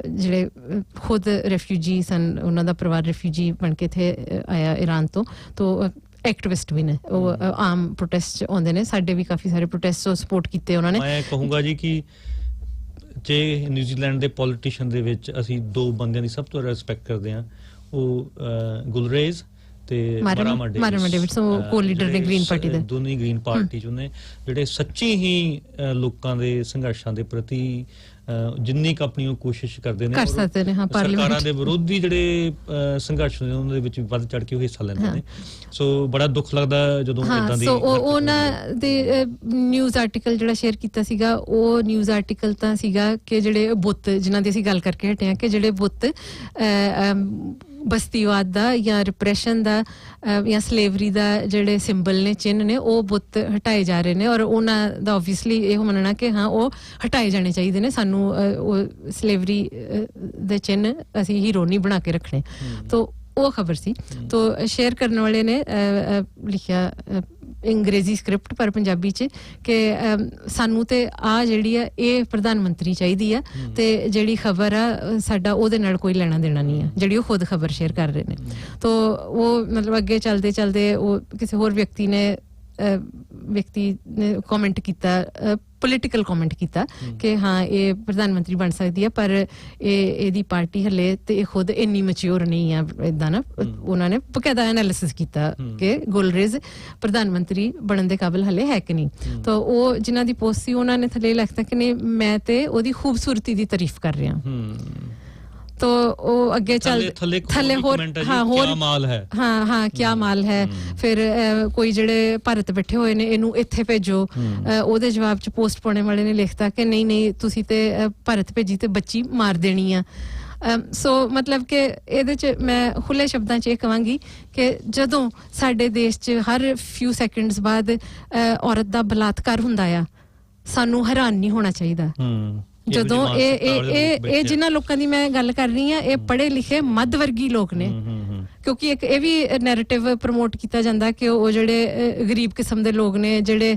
ਜਿਹੜੇ ਖੁਦ ਰੈਫਿਊਜੀ ਸਨ, ਉਹਨਾਂ ਦਾ ਪਰਿਵਾਰ ਰੈਫਿਊਜੀ ਬਣ ਕੇ ਇੱਥੇ ਆਇਆ ਈਰਾਨ ਤੋਂ ਐਕਟਿਵਿਸਟ ਵੀ ਨੇ, ਉਹ ਆਮ ਪ੍ਰੋਟੈਸਟ 'ਚ ਆਉਂਦੇ ਨੇ, ਸਾਡੇ ਵੀ ਕਾਫੀ ਸਾਰੇ ਪ੍ਰੋਟੈਸਟ ਸਪੋਰਟ ਕੀਤੇ ਉਹਨਾਂ ਨੇ।
ਮੈਂ ਕਹੂੰਗਾ ਜੀ ਕਿ ਜੇ ਨਿਊਜ਼ੀਲੈਂਡ ਦੇ ਪੋਲੀਟੀਸ਼ੀਅਨ ਦੇ ਵਿੱਚ ਅਸੀਂ ਦੋ ਬੰਦਿਆਂ ਦੀ ਸਭ ਤੋਂ ਰਿਸਪੈਕਟ ਕਰਦੇ ਹਾਂ, ਉਹ ਗੁਲਰੇਜ਼ ਤੇ
ਮਾਰਾਮਾ ਡੇਵਿਡਸਨ ਕੋ-ਲੀਡਰ ਨੇ ਗ੍ਰੀਨ ਪਾਰਟੀ ਦੇ,
ਦੋਨੀ ਗ੍ਰੀਨ ਪਾਰਟੀ ਚ ਨੇ, ਜਿਹੜੇ ਸੱਚੀ ਹੀ ਲੋਕਾਂ ਦੇ ਸੰਘਰਸ਼ਾਂ ਦੇ ਪ੍ਰਤੀ ਜਿੰਨੀ ਕੁ ਆਪਣੀ ਉਹ ਕੋਸ਼ਿਸ਼ ਕਰਦੇ ਨੇ,
ਕਰ ਸਕਦੇ ਨੇ, ਹਾਂ,
ਸਰਕਾਰਾਂ ਦੇ ਵਿਰੋਧੀ ਜਿਹੜੇ ਸੰਘਰਸ਼ ਨੇ ਉਹਨਾਂ ਦੇ ਵਿੱਚ ਵੱਧ ਚੜ ਕੇ ਉਹ ਹਿੱਸਾ ਲੈਂਦੇ ਨੇ। ਸੋ ਬੜਾ ਦੁੱਖ ਲੱਗਦਾ ਜਦੋਂ ਇਦਾਂ ਦੀ
ਉਹਨਾਂ ਦੇ ਨਿਊਜ਼ ਆਰਟੀਕਲ ਜਿਹੜਾ ਸ਼ੇਅਰ ਕੀਤਾ ਸੀਗਾ, ਉਹ ਨਿਊਜ਼ ਆਰਟੀਕਲ ਤਾਂ ਸੀਗਾ ਕਿ ਜਿਹੜੇ ਬੁੱਤ ਜਿਨ੍ਹਾਂ ਦੀ ਅਸੀਂ ਗੱਲ ਕਰਕੇ ਹਟੇ ਹਾਂ, ਕਿ ਜਿਹੜੇ ਬੁੱਤ ਬਸਤੀਵਾਦ ਦਾ ਜਾਂ ਰਿਪਰੈਸ਼ਨ ਦਾ ਜਾਂ ਸਲੇਵਰੀ ਦਾ ਜਿਹੜੇ ਸਿੰਬਲ ਨੇ, ਚਿੰਨ੍ਹ ਨੇ, ਉਹ ਬੁੱਤ ਹਟਾਏ ਜਾ ਰਹੇ ਨੇ। ਔਰ ਉਹਨਾਂ ਦਾ ਓਬਵੀਅਸਲੀ ਇਹ ਮੰਨਣਾ ਕਿ ਹਾਂ ਉਹ ਹਟਾਏ ਜਾਣੇ ਚਾਹੀਦੇ ਨੇ, ਸਾਨੂੰ ਉਹ ਸਲੇਵਰੀ ਦੇ ਚਿੰਨ੍ਹ ਅਸੀਂ ਹੀਰੋ ਨਹੀਂ ਬਣਾ ਕੇ ਰੱਖਣੇ। ਤੋ ਉਹ ਖਬਰ ਸੀ। ਤੋ ਸ਼ੇਅਰ ਕਰਨ ਵਾਲੇ ਨੇ ਲਿਖਿਆ ਅੰਗਰੇਜ਼ੀ ਸਕ੍ਰਿਪਟ ਪਰ ਪੰਜਾਬੀ ਚ ਕਿ ਸਾਨੂੰ ਤੇ ਆ ਜਿਹੜੀ ਆ ਇਹ ਪ੍ਰਧਾਨ ਮੰਤਰੀ ਚਾਹੀਦੀ ਆ, ਤੇ ਜਿਹੜੀ ਖਬਰ ਆ ਸਾਡਾ ਉਹਦੇ ਨਾਲ ਕੋਈ ਲੈਣਾ ਦੇਣਾ ਨਹੀਂ ਆ, ਜਿਹੜੀ ਉਹ ਖੁਦ ਖਬਰ ਸ਼ੇਅਰ ਕਰ ਰਹੇ ਨੇ। ਤੋ ਉਹ ਮਤਲਬ ਅੱਗੇ ਚੱਲਦੇ ਚੱਲਦੇ ਉਹ ਕਿਸੇ ਹੋਰ ਵਿਅਕਤੀ ਨੇ ਕਮੈਂਟ ਕੀਤਾ, ਪੋਲੀਟੀਕਲ ਕਮੈਂਟ ਕੀਤਾ ਕਿ ਹਾਂ ਇਹ ਪ੍ਰਧਾਨ ਮੰਤਰੀ ਬਣ ਸਕਦੀ ਹੈ, ਪਰ ਇਹਦੀ ਪਾਰਟੀ ਹਲੇ ਤੇ ਇਹ ਖੁਦ ਇੰਨੀ ਮੈਚਿਓਰ ਨਹੀਂ ਆ ਏਦਾਂ ਨਾ। ਉਹਨਾਂ ਨੇ ਬਕਾਇਦਾ ਐਨਾਲਿਸਿਸ ਕੀਤਾ ਕਿ ਗੁਲਰੇਜ਼ ਪ੍ਰਧਾਨ ਮੰਤਰੀ ਬਣਨ ਦੇ ਕਾਬਿਲ ਹਲੇ ਹੈ ਕਿ ਨਹੀਂ। ਤਾਂ ਉਹ ਜਿਨ੍ਹਾਂ ਦੀ ਪੋਸਟ ਸੀ ਉਹਨਾਂ ਨੇ ਥੱਲੇ ਲਿਖਤਾ ਕਿ ਨਹੀਂ, ਮੈਂ ਤੇ ਉਹਦੀ ਖੂਬਸੂਰਤੀ ਦੀ ਤਾਰੀਫ ਕਰ ਰਿਹਾ। तो वो अगे चल थले होर क्या माल है, हाँ क्या माल है। फिर कोई जेड़े भारत बैठे हुए ने इनू इत्थे भेजो, ओदे जवाब च पोस्ट पाने वाले ने लिखता कि नहीं नहीं तुसी ते भारत भेजी ते बच्ची मार देनी आ। सो मतलब कि ਇਹਦੇ ਚ ਮੈਂ ਖੁੱਲੇ ਸ਼ਬਦਾਂ ਚ ਇਹ ਕਹਾਂਗੀ ਕਿ ਜਦੋਂ ਸਾਡੇ ਦੇਸ਼ ਚ ਹਰ ਫਿਊ ਸੈਕਿੰਡਸ ਬਾਅਦ ਔਰਤ ਦਾ ਬਲਾਤਕਾਰ ਹੁੰਦਾ ਆ, ਸਾਨੂੰ ਹੈਰਾਨ ਨਹੀਂ ਹੋਣਾ ਚਾਹੀਦਾ। ਜਦੋਂ ਇਹ ਜਿਨ੍ਹਾਂ ਲੋਕਾਂ ਦੀ ਮੈਂ ਗੱਲ ਕਰ ਰਹੀ ਹਾਂ, ਇਹ ਪੜ੍ਹੇ ਲਿਖੇ ਮੱਧ ਵਰਗੀ ਲੋਕ ਨੇ, ਕਿਉਂਕਿ ਇੱਕ ਇਹ ਵੀ ਨੈਰੇਟਿਵ ਪ੍ਰਮੋਟ ਕੀਤਾ ਜਾਂਦਾ ਕਿ ਉਹ ਜਿਹੜੇ ਗਰੀਬ ਕਿਸਮ ਦੇ ਲੋਕ ਨੇ, ਜਿਹੜੇ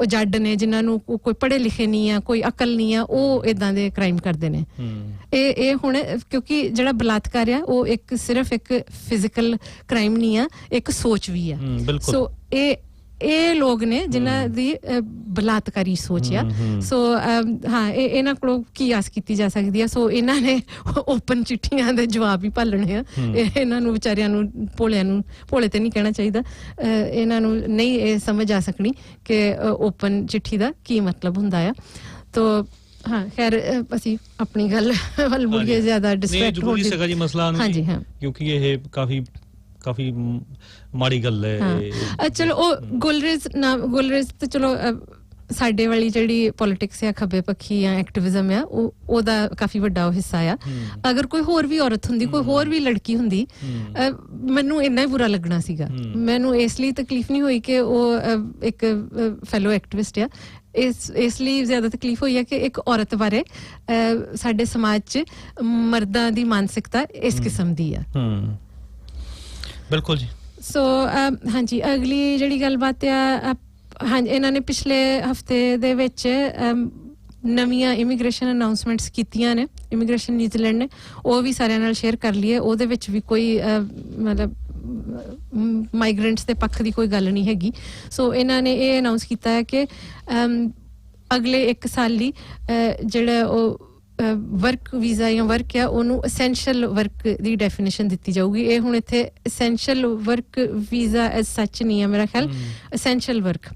ਜੱਡ ਨੇ, ਜਿਨ੍ਹਾਂ ਨੂੰ ਕੋਈ ਪੜ੍ਹੇ ਲਿਖੇ ਨਹੀਂ ਆ, ਕੋਈ ਅਕਲ ਨਹੀਂ ਆ, ਉਹ ਇਦਾਂ ਦੇ ਕ੍ਰਾਈਮ ਕਰਦੇ ਨੇ। ਇਹ ਹੁਣ ਕਿਉਂਕਿ ਜਿਹੜਾ ਬਲਾਤਕਾਰ ਆ ਉਹ ਇੱਕ ਸਿਰਫ ਇੱਕ ਫਿਜ਼ੀਕਲ ਕ੍ਰਾਈਮ ਨਹੀਂ ਆ, ਇੱਕ ਸੋਚ ਵੀ ਆ। ਸੋ ਇਹ ਲੋਕ ਨੇ ਜਿਨ੍ਹਾਂ ਦੀ ਬਲਾਤਕਾਰੀ ਸੋਚ ਆ। ਸੋ ਹਾਂ ਇਹਨਾਂ ਕੋਲੋਂ ਕੀ ਆਸ ਕੀਤੀ ਜਾ ਸਕਦੀ ਆ। ਸੋ ਇਹਨਾਂ ਨੇ ਓਪਨ ਚਿੱਠੀਆਂ ਦੇ ਜਵਾਬ ਹੀ ਭਾਲਣੇ ਆ। ਇਹਨਾਂ ਨੂੰ ਵਿਚਾਰਿਆਂ ਨੂੰ ਭੋਲੇ ਤੇ ਨਹੀਂ ਕਹਿਣਾ ਚਾਹੀਦਾ, ਇਹਨਾਂ ਨੂੰ ਨਹੀਂ ਇਹ ਸਮਝ ਆ ਸਕਣੀ ਕਿ ਓਪਨ ਚਿੱਠੀ ਦਾ ਕੀ ਮਤਲਬ ਹੁੰਦਾ ਆ। ਤੋ ਹਾਂ ਖੈਰ ਅਸੀਂ ਆਪਣੀ ਗੱਲ ਵੱਲ ਮੁੜੀਏ, ਜ਼ਿਆਦਾ ਡਿਸਟਰੈਕਟ ਹੋ
ਜੀ ਮਸਲਾ। ਹਾਂਜੀ ਹਾਂ, ਕਿਉਂਕਿ ਇਹ ਕਾਫੀ ਮਾੜੀ ਗੱਲ ਹੈ। ਚਲੋ ਉਹ
ਗੁਲਰੇਜ਼ ਤੇ ਚਲੋ ਸਾਡੇ ਵਾਲੀ ਜਿਹੜੀ ਪੋਲਿਟਿਕਸ ਆ, ਖੱਬੇ ਪੱਖੀ ਆ, ਐਕਟਿਵਿਜ਼ਮ ਆ, ਉਹਦਾ ਕਾਫੀ ਵੱਡਾ ਹਿੱਸਾ ਆ। ਅਗਰ ਕੋਈ ਹੋਰ ਵੀ ਔਰਤ ਹੁੰਦੀ, ਕੋਈ ਹੋਰ ਵੀ ਲੜਕੀ ਹੁੰਦੀ, ਮੈਨੂੰ ਇੰਨਾ ਹੀ ਬੁਰਾ ਲੱਗਣਾ ਸੀਗਾ। ਮੈਨੂੰ ਇਸ ਲਈ ਤਕਲੀਫ ਨਹੀਂ ਹੋਈ ਕਿ ਉਹ ਇੱਕ ਫੈਲੋ ਐਕਟਿਵਿਸਟ ਆ, ਇਸ ਲਈ ਜ਼ਿਆਦਾ ਤਕਲੀਫ ਹੋਈ ਹੈ ਕਿ ਇੱਕ ਔਰਤ ਬਾਰੇ ਸਾਡੇ ਸਮਾਜ 'ਚ ਮਰਦਾਂ ਦੀ ਮਾਨਸਿਕਤਾ ਇਸ ਕਿਸਮ ਦੀ ਆ।
ਬਿਲਕੁਲ ਜੀ।
ਸੋ ਹਾਂਜੀ, ਅਗਲੀ ਜਿਹੜੀ ਗੱਲਬਾਤ ਆ, ਹਾਂਜੀ ਇਹਨਾਂ ਨੇ ਪਿਛਲੇ ਹਫਤੇ ਦੇ ਵਿੱਚ ਨਵੀਆਂ ਇਮੀਗ੍ਰੇਸ਼ਨ ਅਨਾਉਂਸਮੈਂਟਸ ਕੀਤੀਆਂ ਨੇ, ਇਮੀਗ੍ਰੇਸ਼ਨ ਨਿਊਜ਼ੀਲੈਂਡ ਨੇ, ਉਹ ਵੀ ਸਾਰਿਆਂ ਨਾਲ ਸ਼ੇਅਰ ਕਰ ਲਈਏ। ਉਹਦੇ ਵਿੱਚ ਵੀ ਕੋਈ ਮਤਲਬ ਮਾਈਗ੍ਰੈਂਟਸ ਦੇ ਪੱਖ ਦੀ ਕੋਈ ਗੱਲ ਨਹੀਂ ਹੈਗੀ। ਸੋ ਇਹਨਾਂ ਨੇ ਇਹ ਅਨਾਉਂਸ ਕੀਤਾ ਹੈ ਕਿ ਅਗਲੇ 1 ਸਾਲ ਲਈ ਜਿਹੜਾ ਉਹ ਵਰਕ ਵੀਜ਼ਾ ਜਾਂ ਵਰਕ ਆ, ਉਹਨੂੰ ਅਸੈਂਸ਼ੀਅਲ ਵਰਕ ਦੀ ਡੈਫੀਨੇਸ਼ਨ ਦਿੱਤੀ ਜਾਊਗੀ। ਇਹ ਹੁਣ ਇੱਥੇ ਅਸੈਂਸ਼ੀਅਲ ਵਰਕ ਵੀਜ਼ਾ ਐਜ਼ ਸੱਚ ਨਹੀਂ ਹੈ ਮੇਰਾ ਖਿਆਲ, ਅਸੈਂਸ਼ੀਅਲ ਵਰਕ।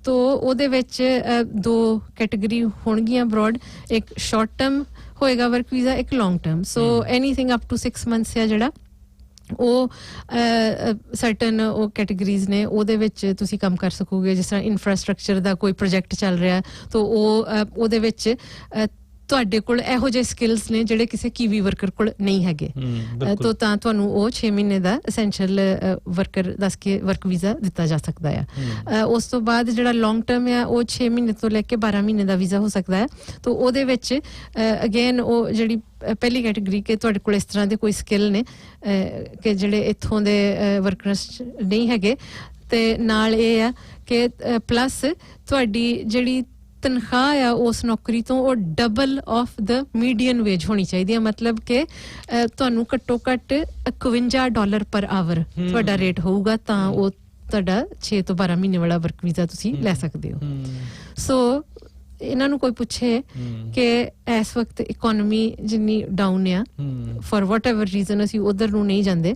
ਤੋ ਉਹਦੇ ਵਿੱਚ 2 ਕੈਟੇਗਰੀ ਹੋਣਗੀਆਂ ਬਰੋਡ, ਇੱਕ ਸ਼ਾਰਟ ਟਰਮ ਹੋਏਗਾ ਵਰਕ ਵੀਜ਼ਾ, ਇੱਕ long term. So anything up to 6 months ਆ ਜਿਹੜਾ ਉਹ ਸਰਟਨ ਉਹ ਕੈਟੇਗਰੀਜ਼ ਨੇ, ਉਹਦੇ ਵਿੱਚ ਤੁਸੀਂ ਕੰਮ ਕਰ ਸਕੋਗੇ। ਜਿਸ ਤਰ੍ਹਾਂ ਇਨਫਰਾਸਟ੍ਰਕਚਰ ਦਾ ਕੋਈ ਪ੍ਰੋਜੈਕਟ ਚੱਲ ਰਿਹਾ, ਤਾਂ ਉਹਦੇ ਵਿੱਚ ਤੁਹਾਡੇ ਕੋਲ ਇਹੋ ਜਿਹੇ ਸਕਿੱਲਸ ਨੇ ਜਿਹੜੇ ਕਿਸੇ ਕੀਵੀ ਵਰਕਰ ਕੋਲ ਨਹੀਂ ਹੈਗੇ, ਤਾਂ ਤੁਹਾਨੂੰ ਉਹ 6 ਮਹੀਨੇ ਦਾ ਐਸੈਂਸ਼ੀਅਲ ਵਰਕਰ ਦੱਸ ਕੇ ਵਰਕ ਵੀਜ਼ਾ ਦਿੱਤਾ ਜਾ ਸਕਦਾ ਆ। ਉਸ ਤੋਂ ਬਾਅਦ ਜਿਹੜਾ ਲੌਂਗ ਟਰਮ ਆ, ਉਹ 6 ਮਹੀਨੇ ਤੋਂ ਲੈ ਕੇ 12 ਮਹੀਨੇ ਦਾ ਵੀਜ਼ਾ ਹੋ ਸਕਦਾ ਹੈ। ਤਾਂ ਉਹਦੇ ਵਿੱਚ ਅਗੇਨ ਉਹ ਜਿਹੜੀ ਪਹਿਲੀ ਕੈਟੇਗਰੀ ਕਿ ਤੁਹਾਡੇ ਕੋਲ ਇਸ ਤਰ੍ਹਾਂ ਦੇ ਕੋਈ ਸਕਿੱਲ ਨੇ ਕਿ ਜਿਹੜੇ ਇੱਥੋਂ ਦੇ ਵਰਕਰਸ ਨਹੀਂ ਹੈਗੇ, ਤੇ ਨਾਲ ਇਹ ਆ ਕਿ ਪਲੱਸ ਤੁਹਾਡੀ ਜਿਹੜੀ ਤਨਖਾਹ ਆ ਉਸ ਨੌਕਰੀ ਤੋਂ ਉਹ double of the median wage ਹੋਣੀ ਚਾਹੀਦੀ ਹੈ। ਮਤਲਬ ਕਿ ਤੁਹਾਨੂੰ ਘੱਟੋ ਘੱਟ $51 ਪਰ ਆਵਰ ਤੁਹਾਡਾ ਰੇਟ ਹੋਊਗਾ, ਤਾਂ ਉਹ ਤੁਹਾਡਾ 6 ਤੋਂ 12 ਮਹੀਨੇ ਵਾਲਾ ਵਰਕ ਵੀਜ਼ਾ ਤੁਸੀਂ ਲੈ ਸਕਦੇ ਹੋ। ਸੋ ਇਹਨਾਂ ਨੂੰ ਕੋਈ ਪੁੱਛੇ ਕਿ ਇਸ ਵਕਤ ਇਕਨੋਮੀ ਜਿੰਨੀ ਡਾਊਨ ਆ ਫॉर ਵਟਐਵਰ ਰੀਜ਼ਨ ਅਸੀਂ ਉਧਰ ਨੂੰ ਨਹੀਂ ਜਾਂਦੇ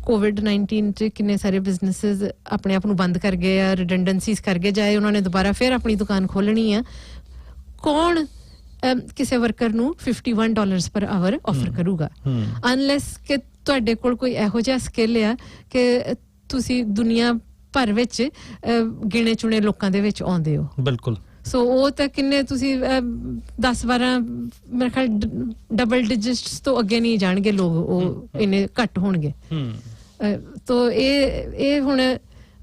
COVID-19 ਚ ਕਿੰਨੇ ਸਾਰੇ ਬਿਜ਼ਨੈਸਸ ਆਪਣੇ ਆਪ ਨੂੰ ਬੰਦ ਕਰ ਗਏ ਆ ਰਿਡੰਡੈਂਸੀਜ਼ ਕਰ ਗਏ ਜਾਏ ਉਹਨਾਂ ਨੇ ਦੁਬਾਰਾ ਫਿਰ ਆਪਣੀ ਦੁਕਾਨ ਖੋਲਣੀ ਆ ਕੌਣ ਕਿਸੇ ਵਰਕਰ ਨੂੰ $51 ਪਰ ਆਵਰ ਆਫਰ ਕਰੂਗਾ ਅਨਲੈਸ ਕਿ ਤੁਹਾਡੇ ਕੋਲ ਕੋਈ ਇਹੋ ਜਿਹਾ ਸਕਿੱਲ ਆ ਕਿ ਤੁਸੀਂ ਦੁਨੀਆ ਭਰ ਵਿੱਚ ਗਿਣੇ ਚੁਣੇ ਲੋਕਾਂ ਦੇ ਵਿੱਚ ਆਉਂਦੇ ਹੋ ਬਿਲਕੁਲ ਸੋ ਉਹ ਤਾਂ ਕਿੰਨੇ ਤੁਸੀਂ 10-12 ਮੇਰੇ ਖਿਆਲ ਡਬਲ ਡਿਜਿਟਸ ਤੋਂ ਅੱਗੇ ਨਹੀਂ ਜਾਣਗੇ ਲੋਕ ਉਹ ਇੰਨੇ ਘੱਟ ਹੋਣਗੇ ਤੋ ਇਹ ਹੁਣ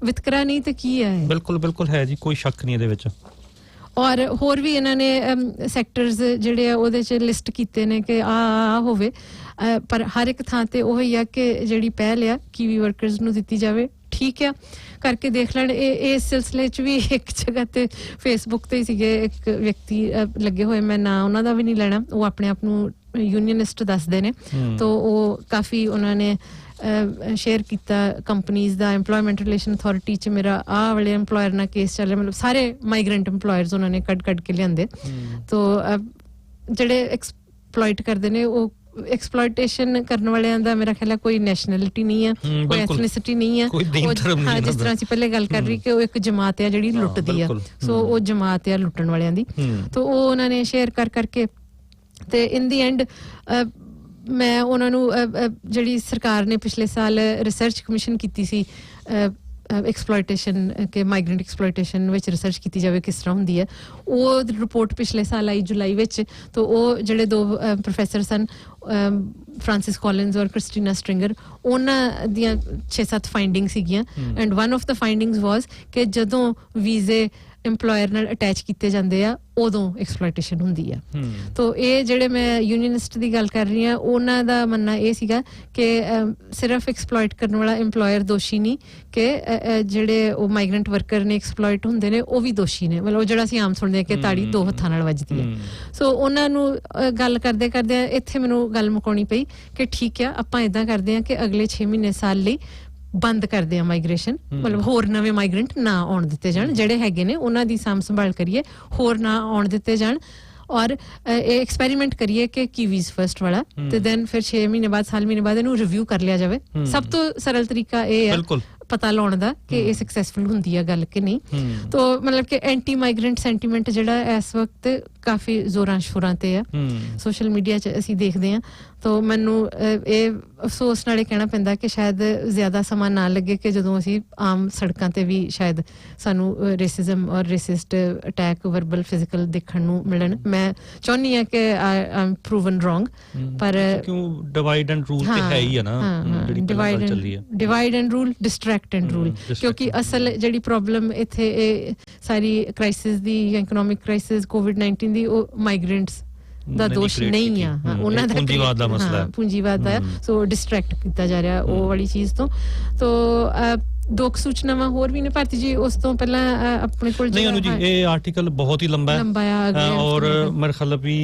ਵਿਤਕਰਾ ਨਹੀਂ ਤੇ ਕੀ ਹੈ
ਬਿਲਕੁਲ ਬਿਲਕੁਲ ਹੈ ਜੀ ਕੋਈ ਸ਼ੱਕ ਨਹੀਂ ਇਹਦੇ ਵਿੱਚ
ਔਰ ਹੋਰ ਵੀ ਇਹਨਾਂ ਨੇ ਸੈਕਟਰਸ ਜਿਹੜੇ ਆ ਉਹਦੇ ਚ ਲਿਸਟ ਕੀਤੇ ਨੇ ਕਿ ਆ ਹੋਵੇ ਪਰ ਹਰ ਇੱਕ ਥਾਂ ਤੇ ਉਹ ਹੀ ਆ ਕਿ ਜਿਹੜੀ ਪਹਿਲ ਆ ਕੀਵੀ ਵਰਕਰਸ ਨੂੰ ਦਿੱਤੀ ਜਾਵੇ ਠੀਕ ਆ ਕਰਕੇ ਦੇਖ ਲੈਣ ਇਸ ਸਿਲਸਿਲੇ ਚ ਵੀ ਇੱਕ ਜਗ੍ਹਾ ਤੇ ਫੇਸਬੁੱਕ ਤੇ ਸੀਗੇ ਇੱਕ ਵਿਅਕਤੀ ਲੱਗੇ ਹੋਏ ਮੈਂ ਨਾਂ ਉਹਨਾਂ ਦਾ ਵੀ ਨਹੀਂ ਲੈਣਾ ਉਹ ਆਪਣੇ ਆਪ ਨੂੰ ਯੂਨੀਅਨਿਸਟ ਦੱਸਦੇ ਨੇ ਤਾਂ ਉਹ ਕਾਫੀ ਉਹਨਾਂ ਨੇ ਸ਼ੇਅਰ ਕੀਤਾ ਕੰਪਨੀਜ਼ ਦਾ EMPLOYMENT ਰਿਲੇਸ਼ਨ ਅਥਾਰਟੀ ਚ ਮੇਰਾ ਆਹ ਵਾਲੇ EMPLOYER ਨਾਲ ਕੇਸ ਚੱਲ ਰਿਹਾ ਮਤਲਬ ਸਾਰੇ ਮਾਈਗ੍ਰੈਂਟ EMPLOYERS ਉਹਨਾਂ ਨੇ ਕੱਢ ਕੇ ਲਿਆਂਦੇ ਤਾਂ ਜਿਹੜੇ ਐਕਸਪਲੋਇਟ ਕਰਦੇ ਨੇ ਉਹ ਐਕਸਪਲੋਇਟੇਸ਼ਨ ਕਰਨ ਵਾਲਿਆਂ ਦਾ ਮੇਰਾ ਖਿਆਲ ਹੈ ਕੋਈ ਨੈਸ਼ਨੈਲਿਟੀ ਨਹੀਂ ਆ ਕੋਈ ਐਥਨਿਸਿਟੀ ਨਹੀਂ ਆ ਹਾਂ ਜਿਸ ਤਰ੍ਹਾਂ ਅਸੀਂ ਪਹਿਲੇ ਗੱਲ ਕਰ ਰਹੀ ਕਿ ਉਹ ਇੱਕ ਜਮਾਤ ਆ ਜਿਹੜੀ ਲੁੱਟਦੀ ਆ ਸੋ ਉਹ ਜਮਾਤ ਆ ਲੁੱਟਣ ਵਾਲਿਆਂ ਦੀ ਤਾਂ ਉਹ ਉਹਨਾਂ ਨੇ ਸ਼ੇਅਰ ਕਰਕੇ ਤੇ ਇਨ ਦੀ ਐਂਡ ਮੈਂ ਉਹਨਾਂ ਨੂੰ ਜਿਹੜੀ ਸਰਕਾਰ ਨੇ ਪਿਛਲੇ ਸਾਲ ਰਿਸਰਚ ਕਮਿਸ਼ਨ ਕੀਤੀ ਸੀ ਐਕਸਪਲੋਇਟੇਸ਼ਨ ਕਿ ਮਾਈਗ੍ਰੈਂਟ ਐਕਸਪਲੋਇਟੇਸ਼ਨ ਵਿੱਚ ਰਿਸਰਚ ਕੀਤੀ ਜਾਵੇ ਕਿਸ ਤਰ੍ਹਾਂ ਹੁੰਦੀ ਹੈ ਉਹ ਰਿਪੋਰਟ ਪਿਛਲੇ ਸਾਲ ਆਈ ਜੁਲਾਈ ਵਿੱਚ ਤਾਂ ਉਹ ਜਿਹੜੇ ਦੋ ਪ੍ਰੋਫੈਸਰ ਸਨ ਫ੍ਰਾਂਸਿਸ ਕੋਲਿਨਸ ਔਰ ਕ੍ਰਿਸਟੀਨਾ ਸਟ੍ਰਿੰਗਰ ਉਹਨਾਂ ਦੀਆਂ 6-7 ਫਾਈਂਡਿੰਗ ਸੀਗੀਆਂ and one of the findings was ਕਿ ਜਦੋਂ ਵੀਜ਼ੇ EMPLOYER ਨਾਲ ਅਟੈਚ ਕੀਤੇ ਜਾਂਦੇ ਆ ਉਦੋਂ ਐਕਸਪਲੋਇਟੇਸ਼ਨ ਹੁੰਦੀ ਆ ਤਾਂ ਇਹ ਜਿਹੜੇ ਮੈਂ ਯੂਨੀਅਨਿਸਟ ਦੀ ਗੱਲ ਕਰ ਰਹੀ ਹਾਂ ਉਹਨਾਂ ਦਾ ਮੰਨਣਾ ਇਹ ਸੀਗਾ ਕਿ ਸਿਰਫ ਐਕਸਪਲੋਇਟ ਕਰਨ ਵਾਲਾ EMPLOYER ਦੋਸ਼ੀ ਨਹੀਂ ਕਿ ਜਿਹੜੇ ਉਹ ਮਾਈਗ੍ਰੈਂਟ ਵਰਕਰ ਨੇ ਐਕਸਪਲੋਇਟ ਹੁੰਦੇ ਨੇ ਉਹ ਵੀ ਦੋਸ਼ੀ ਨੇ ਮਤਲਬ ਜਿਹੜਾ ਅਸੀਂ ਆਮ ਸੁਣਦੇ ਹਾਂ ਕਿ ਤਾੜੀ ਦੋ ਹੱਥਾਂ ਨਾਲ ਵੱਜਦੀ ਹੈ ਸੋ ਉਹਨਾਂ ਨੂੰ ਗੱਲ ਕਰਦੇ ਇੱਥੇ ਮੈਨੂੰ ਗੱਲ ਮੁਕਾਉਣੀ ਪਈ ਕਿ ਠੀਕ ਆ ਆਪਾਂ ਇਦਾਂ ਕਰਦੇ ਹਾਂ ਕਿ ਅਗਲੇ 6 ਮਹੀਨੇ ਸਾਲ ਲਈ ਬੰਦ ਕਰਦੇ ਆ ਮਾਈਗ੍ਰੇਸ਼ਨ ਮਤਲਬ ਹੋਰ ਨਵੇਂ ਮਾਈਗ੍ਰੈਂਟ ਨਾ ਆਉਣ ਦਿੱਤੇ ਜਾਣ ਜਿਹੜੇ ਹੈਗੇ ਨੇ ਉਹਨਾਂ ਦੀ ਸਾਂਭ ਸੰਭਾਲ ਕਰੀਏ ਹੋਰ ਨਾ ਆਉਣ ਦਿੱਤੇ ਜਾਣ ਔਰ ਇਹ ਐਕਸਪੈਰੀਮੈਂਟ ਕਰੀਏ ਕਿ ਕੀਵੀਜ਼ ਫਰਸਟ ਵਾਲਾ ਤੇ ਦੈਨ ਫਿਰ 6 ਮਹੀਨੇ ਬਾਅਦ ਸਾਲ ਮਹੀਨੇ ਬਾਅਦ ਇਹਨੂੰ ਰਿਵਿਊ ਕਰ ਲਿਆ ਜਾਵੇ ਸਭ ਤੋਂ ਸਰਲ ਤਰੀਕਾ ਇਹ ਹੈ ਪਤਾ ਲਾਉਣ ਦਾ ਕਿ ਇਹ ਸਕਸੈਸਫੁਲ ਹੁੰਦੀ ਆ ਗੱਲ ਕਿ ਨਹੀਂ ਤਾਂ ਮਤਲਬ ਕਿ ਐਂਟੀ ਮਾਈਗ੍ਰੈਂਟ ਸੈਂਟੀਮੈਂਟ ਜਿਹੜਾ ਇਸ ਵਕਤ ਕਾਫੀ ਜ਼ੋਰਾਂ ਸ਼ੋਰਾਂ ਤੇ ਆ ਸੋਸ਼ਲ ਮੀਡੀਆ 'ਚ ਅਸੀਂ ਦੇਖਦੇ ਹਾਂ ਤਾਂ ਮੈਨੂੰ ਇਹ ਅਫਸੋਸ ਨਾਲੇ ਕਹਿਣਾ ਪੈਂਦਾ ਕਿ ਸ਼ਾਇਦ ਜ਼ਿਆਦਾ ਸਮਾਂ ਨਾ ਲੱਗੇ ਕਿ ਜਦੋਂ ਅਸੀਂ ਆਮ ਸੜਕਾਂ ਤੇ ਵੀ ਸ਼ਾਇਦ ਸਾਨੂੰ ਰੇਸਿਜ਼ਮ ਔਰ ਰੇਸਿਸਟ ਅਟੈਕ ਵਰਬਲ ਫਿਜ਼ੀਕਲ ਦੇਖਣ ਨੂੰ ਮਿਲਣ ਮੈਂ ਚਾਹੁੰਦੀ ਹਾਂ ਕਿ ਆਈ ਐਮ ਪ੍ਰੂਵਨ ਰੋਂਗ ਪਰ
ਕਿਉਂ ਡਿਵਾਈਡ ਐਂਡ ਰੂਲ ਤੇ ਹੈ ਹੀ ਆ ਨਾ ਜਿਹੜੀ ਗੱਲ ਚੱਲੀ ਹੈ
divide and rule distract and rule ਕਿਉਂਕਿ ਅਸਲ ਜਿਹੜੀ ਪ੍ਰੋਬਲਮ ਇੱਥੇ ਇਹ ਸਾਰੀ ਕ੍ਰਾਈਸਿਸ ਦੀ ਇਕਨੋਮਿਕ ਕ੍ਰਾਈਸਿਸ COVID-19 ਦੀ ਉਹ ਮਾਈਗ੍ਰੈਂਟਸ ਦਾ ਦੋਸ਼ ਨਹੀਂ ਆ ਉਹਨਾਂ ਦਾ
ਪੂੰਜੀਵਾਦ ਦਾ ਮਸਲਾ ਹੈ
ਪੂੰਜੀਵਾਦ ਦਾ ਸੋ ਡਿਸਟਰੈਕਟ ਕੀਤਾ ਜਾ ਰਿਹਾ ਉਹ ਵਾਲੀ ਚੀਜ਼ ਤੋਂ ਦੋ ਸੂਚਨਾਵਾਂ ਹੋਰ ਵੀ ਨੇ ਭਾਰਤੀ ਜੀ ਉਸ ਤੋਂ ਪਹਿਲਾਂ ਆਪਣੇ ਕੋਲ
ਨਹੀਂ ਅਨੂ ਜੀ ਇਹ ਆਰਟੀਕਲ ਬਹੁਤ ਹੀ ਲੰਬਾ ਹੈ ਔਰ ਮੇਰੇ ਖਿਆਲ ਵੀ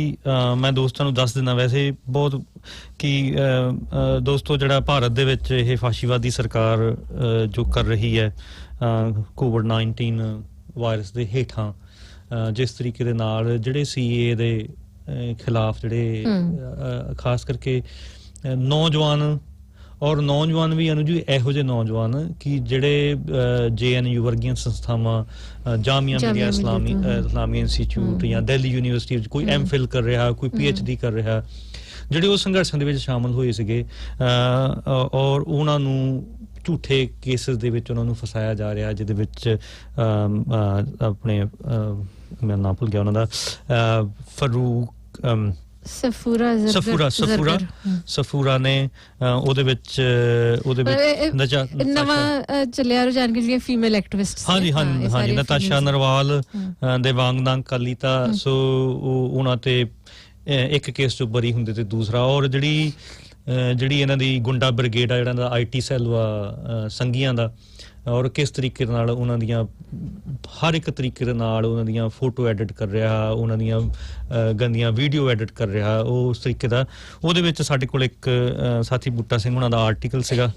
ਮੈਂ ਦੋਸਤਾਂ ਨੂੰ ਦੱਸ ਦਿੰਦਾ ਵੈਸੇ ਬਹੁਤ ਕਿ ਦੋਸਤੋ ਜਿਹੜਾ ਭਾਰਤ ਦੇ ਵਿੱਚ ਇਹ ਫਾਸ਼ੀਵਾਦੀ ਸਰਕਾਰ ਜੋ ਕਰ ਰਹੀ ਹੈ COVID-19 ਵਾਇਰਸ ਦੇ ਹੇਠਾਂ ਜਿਸ ਤਰੀਕੇ ਦੇ ਨਾਲ ਜਿਹੜੇ CAA ਦੇ ਖਿਲਾਫ ਜਿਹੜੇ ਖਾਸ ਕਰਕੇ ਨੌਜਵਾਨ ਔਰ ਨੌਜਵਾਨ ਵੀ ਅਨੂ ਜੀ ਇਹੋ ਜਿਹੇ ਨੌਜਵਾਨ ਕਿ ਜਿਹੜੇ JNU ਵਰਗੀਆਂ ਸੰਸਥਾਵਾਂ ਜਾਮੀਆ ਮਿਲੀਆ ਇਸਲਾਮੀ ਇੰਸਟੀਚਿਊਟ ਜਾਂ ਦਿੱਲੀ ਯੂਨੀਵਰਸਿਟੀ ਵਿੱਚ ਕੋਈ MPhil ਕਰ ਰਿਹਾ ਕੋਈ PhD ਕਰ ਰਿਹਾ ਜਿਹੜੇ ਉਹ ਸੰਘਰਸ਼ਾਂ ਦੇ ਵਿੱਚ ਸ਼ਾਮਲ ਹੋਏ ਸੀਗੇ ਔਰ ਉਹਨਾਂ ਨੂੰ ਝੂਠੇ ਕੇਸਿਸ ਦੇ ਵਿੱਚ ਉਹਨਾਂ ਨੂੰ ਫਸਾਇਆ ਜਾ ਰਿਹਾ ਜਿਹਦੇ ਵਿੱਚ ਆਪਣੇ ਮੈਂ ਨਾਮ ਭੁੱਲ ਗਿਆ ਉਹਨਾਂ ਦਾ ਫਰੂਕ ਸਫੂਰਾ ਨੇ ਉਹਦੇ ਵਿੱਚ
ਨਵਾਂ ਚੱਲਿਆ ਰੁਝਾਨ ਕਿ ਫੀਮੇਲ ਐਕਟਿਵਿਸਟ
ਹਾਂਜੀ ਨਤਾਸ਼ਾ ਨਰਵਾਲ ਦੇ ਵਾਂਗਡਾਂਗ ਕਾਲੀਤਾ ਸੋ ਉਹਨਾਂ ਤੇ ਇੱਕ ਕੇਸ ਚੋਂ ਬਰੀ ਹੁੰਦੇ ਤੇ ਦੂਸਰਾ ਔਰ ਜਿਹੜੀ ਇਹਨਾਂ ਦੀ ਗੁੰਡਾ ਬ੍ਰਿਗੇਡ ਆ ਜਿਹੜਾ ਦਾ IT ਸੈੱਲ ਵਾ ਸੰਘੀਆਂ ਦਾ ਔਰ ਕਿਸ ਤਰੀਕੇ ਨਾਲ ਉਹਨਾਂ ਦੀਆਂ ਹਰ ਇੱਕ ਤਰੀਕੇ ਦੇ ਨਾਲ ਉਹਨਾਂ ਦੀਆਂ ਫੋਟੋ ਐਡਿਟ ਕਰ ਰਿਹਾ ਉਹਨਾਂ ਦੀਆਂ ਗੰਦੀਆਂ ਵੀਡੀਓ ਐਡਿਟ ਕਰ ਰਿਹਾ ਉਸ ਤਰੀਕੇ ਦਾ ਉਹਦੇ ਵਿੱਚ ਸਾਡੇ ਕੋਲ ਇੱਕ ਸਾਥੀ ਬੂਟਾ ਸਿੰਘ ਉਹਨਾਂ ਦਾ ਆਰਟੀਕਲ ਸੀਗਾ